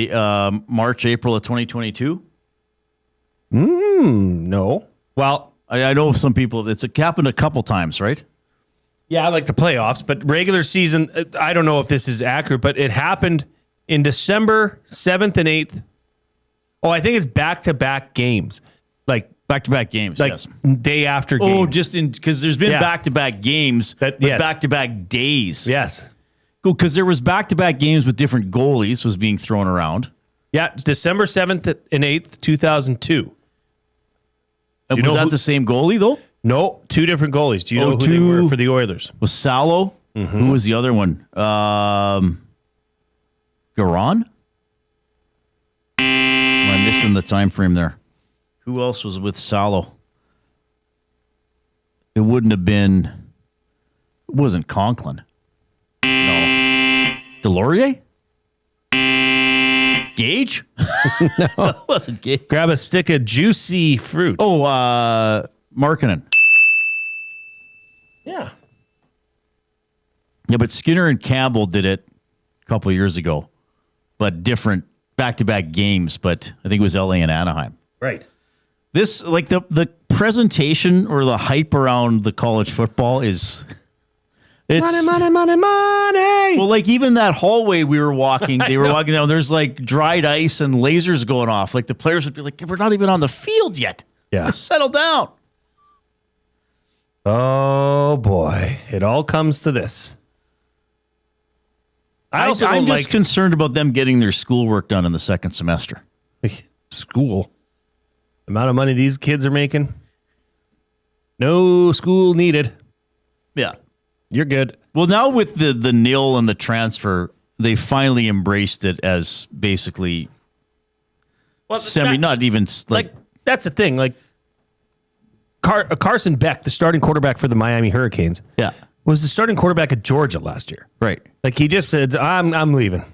March, April of 2022? No. Well, I know some people, it's happened a couple times, right? Yeah, like the playoffs, but regular season, I don't know if this is accurate, but it happened in December 7th and 8th. Oh, I think it's back-to-back games. Like back-to-back games, like yes. Day after game. Oh, just because there's been back-to-back games, but yes. back-to-back days. Yes. Because there was back-to-back games with different goalies was being thrown around. Yeah, it's December 7th and 8th, 2002. Was that the same goalie, though? No, two different goalies. Do you know who they were for the Oilers? Was Salo? Mm-hmm. Who was the other one? Garon? Am I missing the time frame there? Who else was with Salo? It wouldn't have been... It wasn't Conklin. No. Delorier? Gage? No, it wasn't Gage. Grab a stick of juicy fruit. Oh, Markkanen. Yeah. Yeah, but Skinner and Campbell did it a couple of years ago, but different back-to-back games, but I think it was LA and Anaheim. Right. This, like the presentation or the hype around the college football is... Money. Well, like even that hallway we were walking, they were walking down, there's like dried ice and lasers going off. Like the players would be like, we're not even on the field yet. Yeah. Let's settle down. Oh, boy. It all comes to this. I'm just concerned about them getting their schoolwork done in the second semester. School? The amount of money these kids are making? No school needed. Yeah. You're good. Well, now with the nil and the transfer, they finally embraced it as basically not even like that's the thing. Like Carson Beck, the starting quarterback for the Miami Hurricanes, was the starting quarterback at Georgia last year. Right. Like he just said, I'm leaving.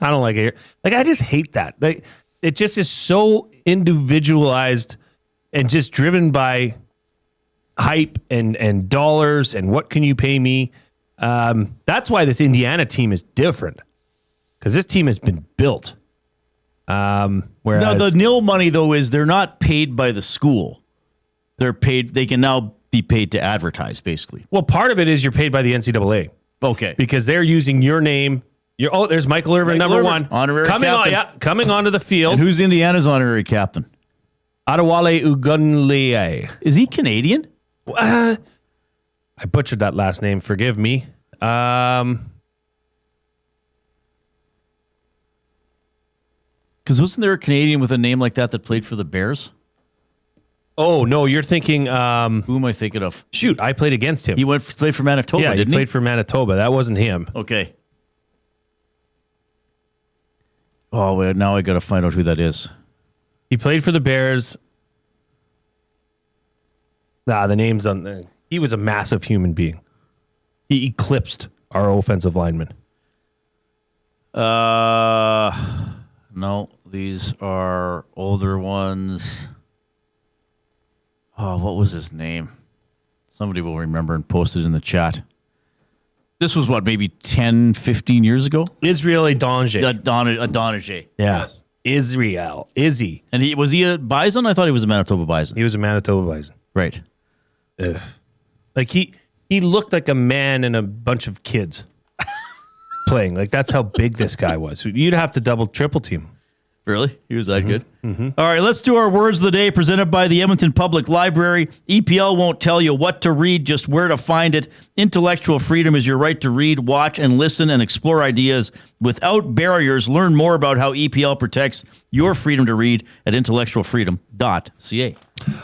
I don't like it here. Like I just hate that. Like it just is so individualized and just driven by hype and dollars and what can you pay me. That's why this Indiana team is different, because this team has been built. Whereas now the nil money though is they're not paid by the school. They're paid. They can now be paid to advertise, basically. Well, part of it is you're paid by the NCAA. Okay, because they're using your name. There's Michael Irvin, number one, honorary captain. Coming onto the field. And who's Indiana's honorary captain? Adewale Ugunleye. Is he Canadian? I butchered that last name. Forgive me. Because wasn't there a Canadian with a name like that played for the Bears? Oh, no, you're thinking... Who am I thinking of? Shoot, I played against him. He played for Manitoba, yeah, didn't he played for Manitoba. That wasn't him. Okay. Oh, wait, now I got to find out who that is. He played for the Bears. The name's on there. He was a massive human being. He eclipsed our offensive lineman. No, these are older ones. Oh, what was his name? Somebody will remember and post it in the chat. This was what, maybe 10, 15 years ago? Israel Adonijah. Adonijah. Yeah. Yes. Israel. Izzy. And was he a Bison? I thought he was a Manitoba Bison. He was a Manitoba Bison. Right. Ugh. Like he looked like a man and a bunch of kids playing. Like that's how big this guy was. You'd have to double, triple team. Really? He was that good? Mm-hmm. All right, let's do our words of the day presented by the Edmonton Public Library. EPL won't tell you what to read, just where to find it. Intellectual freedom is your right to read, watch, and listen and explore ideas without barriers. Learn more about how EPL protects your freedom to read at intellectualfreedom.ca.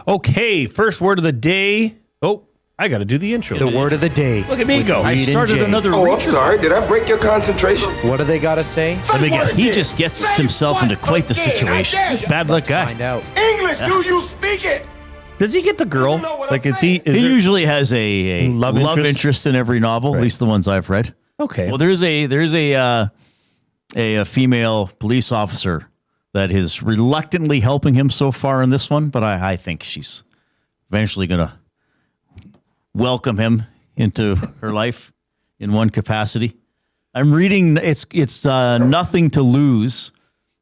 Okay, first word of the day. Oh, I got to do the intro. The word of the day. Look at me go. I started another I'm sorry. Did I break your concentration? What do they got to say? Let me guess. He just gets himself into quite the situations. Bad luck guy. Find out. English, do you speak it? Does he get the girl? Like, He usually has a love interest in every novel, at least the ones I've read. Okay. Well, there's a female police officer that is reluctantly helping him so far in this one, but I think she's eventually going to welcome him into her life in one capacity. I'm reading. It's Nothing to Lose,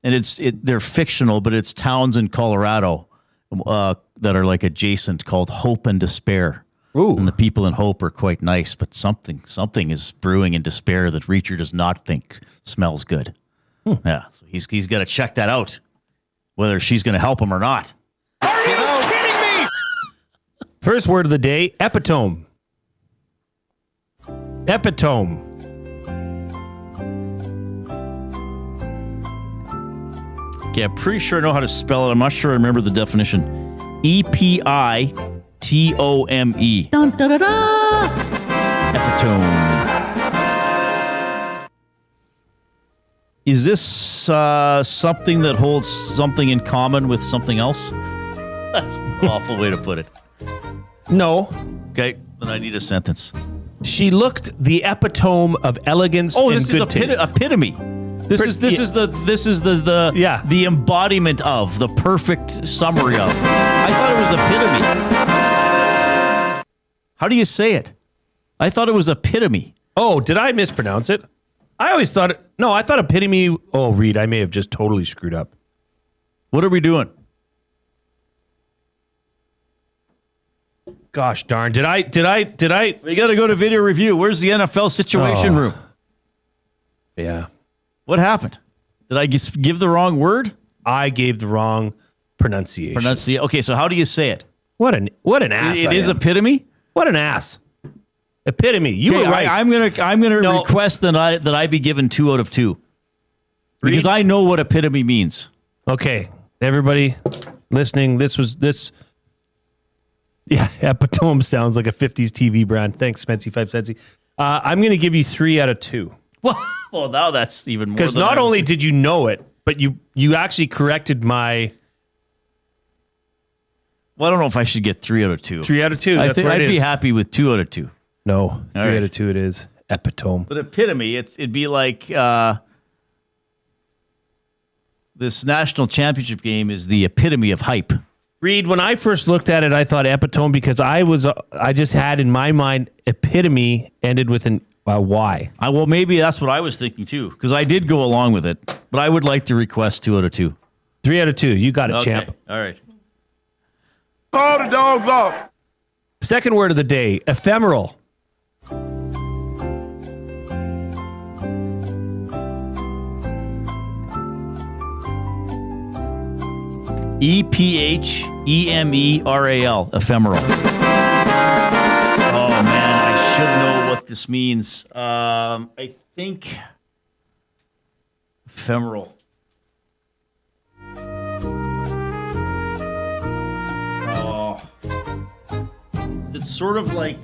and they're fictional, but it's towns in Colorado that are like adjacent called Hope and Despair. Ooh. And the people in Hope are quite nice, but something is brewing in Despair that Reacher does not think smells good. Yeah, so he's got to check that out, whether she's going to help him or not. Are you kidding me? First word of the day, epitome. Epitome. Okay, I'm pretty sure I know how to spell it. I'm not sure I remember the definition. E-P-I-T-O-M-E. Dun, da, da, da. Epitome. Is this something that holds something in common with something else? That's an awful way to put it. No. Okay, then I need a sentence. She looked the epitome of elegance and this is good taste. epitome. This is the embodiment of, the perfect summary of. I thought it was epitome. How do you say it? I thought it was epitome. Oh, did I mispronounce it? I always thought it. No, I thought epitome. Oh, Reid, I may have just totally screwed up. What are we doing? Gosh darn. Did I? We got to go to video review. Where's the NFL situation room? Yeah. What happened? Did I give the wrong word? I gave the wrong pronunciation. Okay, so how do you say it? What an ass. It is epitome? What an ass. Epitome. You were right. I'm gonna request that I be given 2 out of 2. Because I know what epitome means. Okay. Everybody listening, this yeah, epitome sounds like a 50s TV brand. Thanks, Spency 5 Centsy. I'm going to give you 3 out of 2. Well, now that's even more. Because not only did you know it, but you actually corrected my. Well, I don't know if I should get 3 out of 2. 3 out of 2. I think I'd be happy with 2 out of 2. No, 3 out of 2 it is. Epitome. But epitome, it'd be like this national championship game is the epitome of hype. Reid, when I first looked at it, I thought epitome because I just had in my mind epitome ended with an Y. Well, maybe that's what I was thinking too, because I did go along with it. But I would like to request 2 out of 2. 3 out of 2. You got it, champ. All right. Call the dogs off. Second word of the day, ephemeral. E-P-H-E-M-E-R-A-L. Ephemeral. Oh, man. I should know what this means. I think ephemeral. Oh, It's sort of like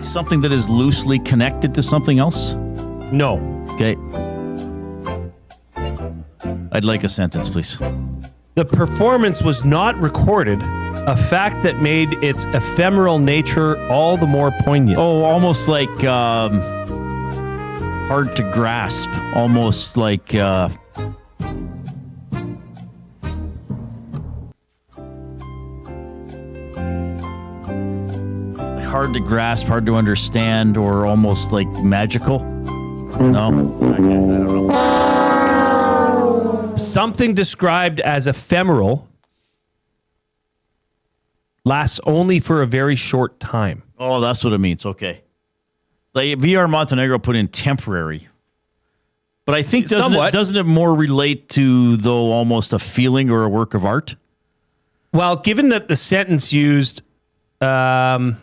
something that is loosely connected to something else? No. Okay. I'd like a sentence, please. The performance was not recorded, a fact that made its ephemeral nature all the more poignant. Oh, almost like hard to grasp. Almost like hard to grasp, hard to understand, or almost like magical. No? Okay, I don't know. Something described as ephemeral lasts only for a very short time. Oh, that's what it means. Okay. Like VR Montenegro put in temporary. But I think doesn't it more relate to, though, almost a feeling or a work of art? Well, given that the sentence used was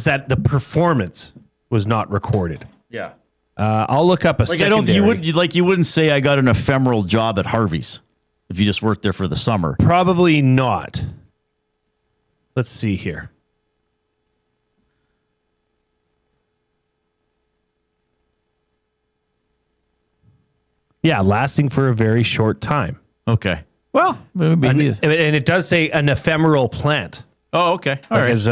that the performance was not recorded. Yeah. I'll look up a secondary. You wouldn't say I got an ephemeral job at Harvey's if you just worked there for the summer. Probably not. Let's see here. Yeah, lasting for a very short time. Okay. Well, maybe. And it does say an ephemeral plant. Oh, okay. All right. As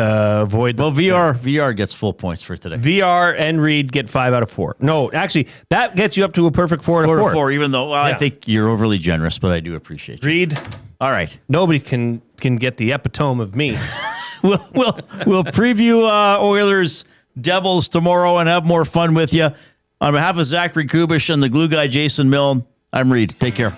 void. Well, VR gets full points for today. VR and Reid get 5 out of 4. No, actually, that gets you up to a perfect 4 out of 4. Even though I think you're overly generous, but I do appreciate you. Reid. All right. Nobody can get the epitome of me. we'll preview Oilers Devils tomorrow and have more fun with you. On behalf of Zachary Kubish and the glue guy Jason Milne, I'm Reid. Take care.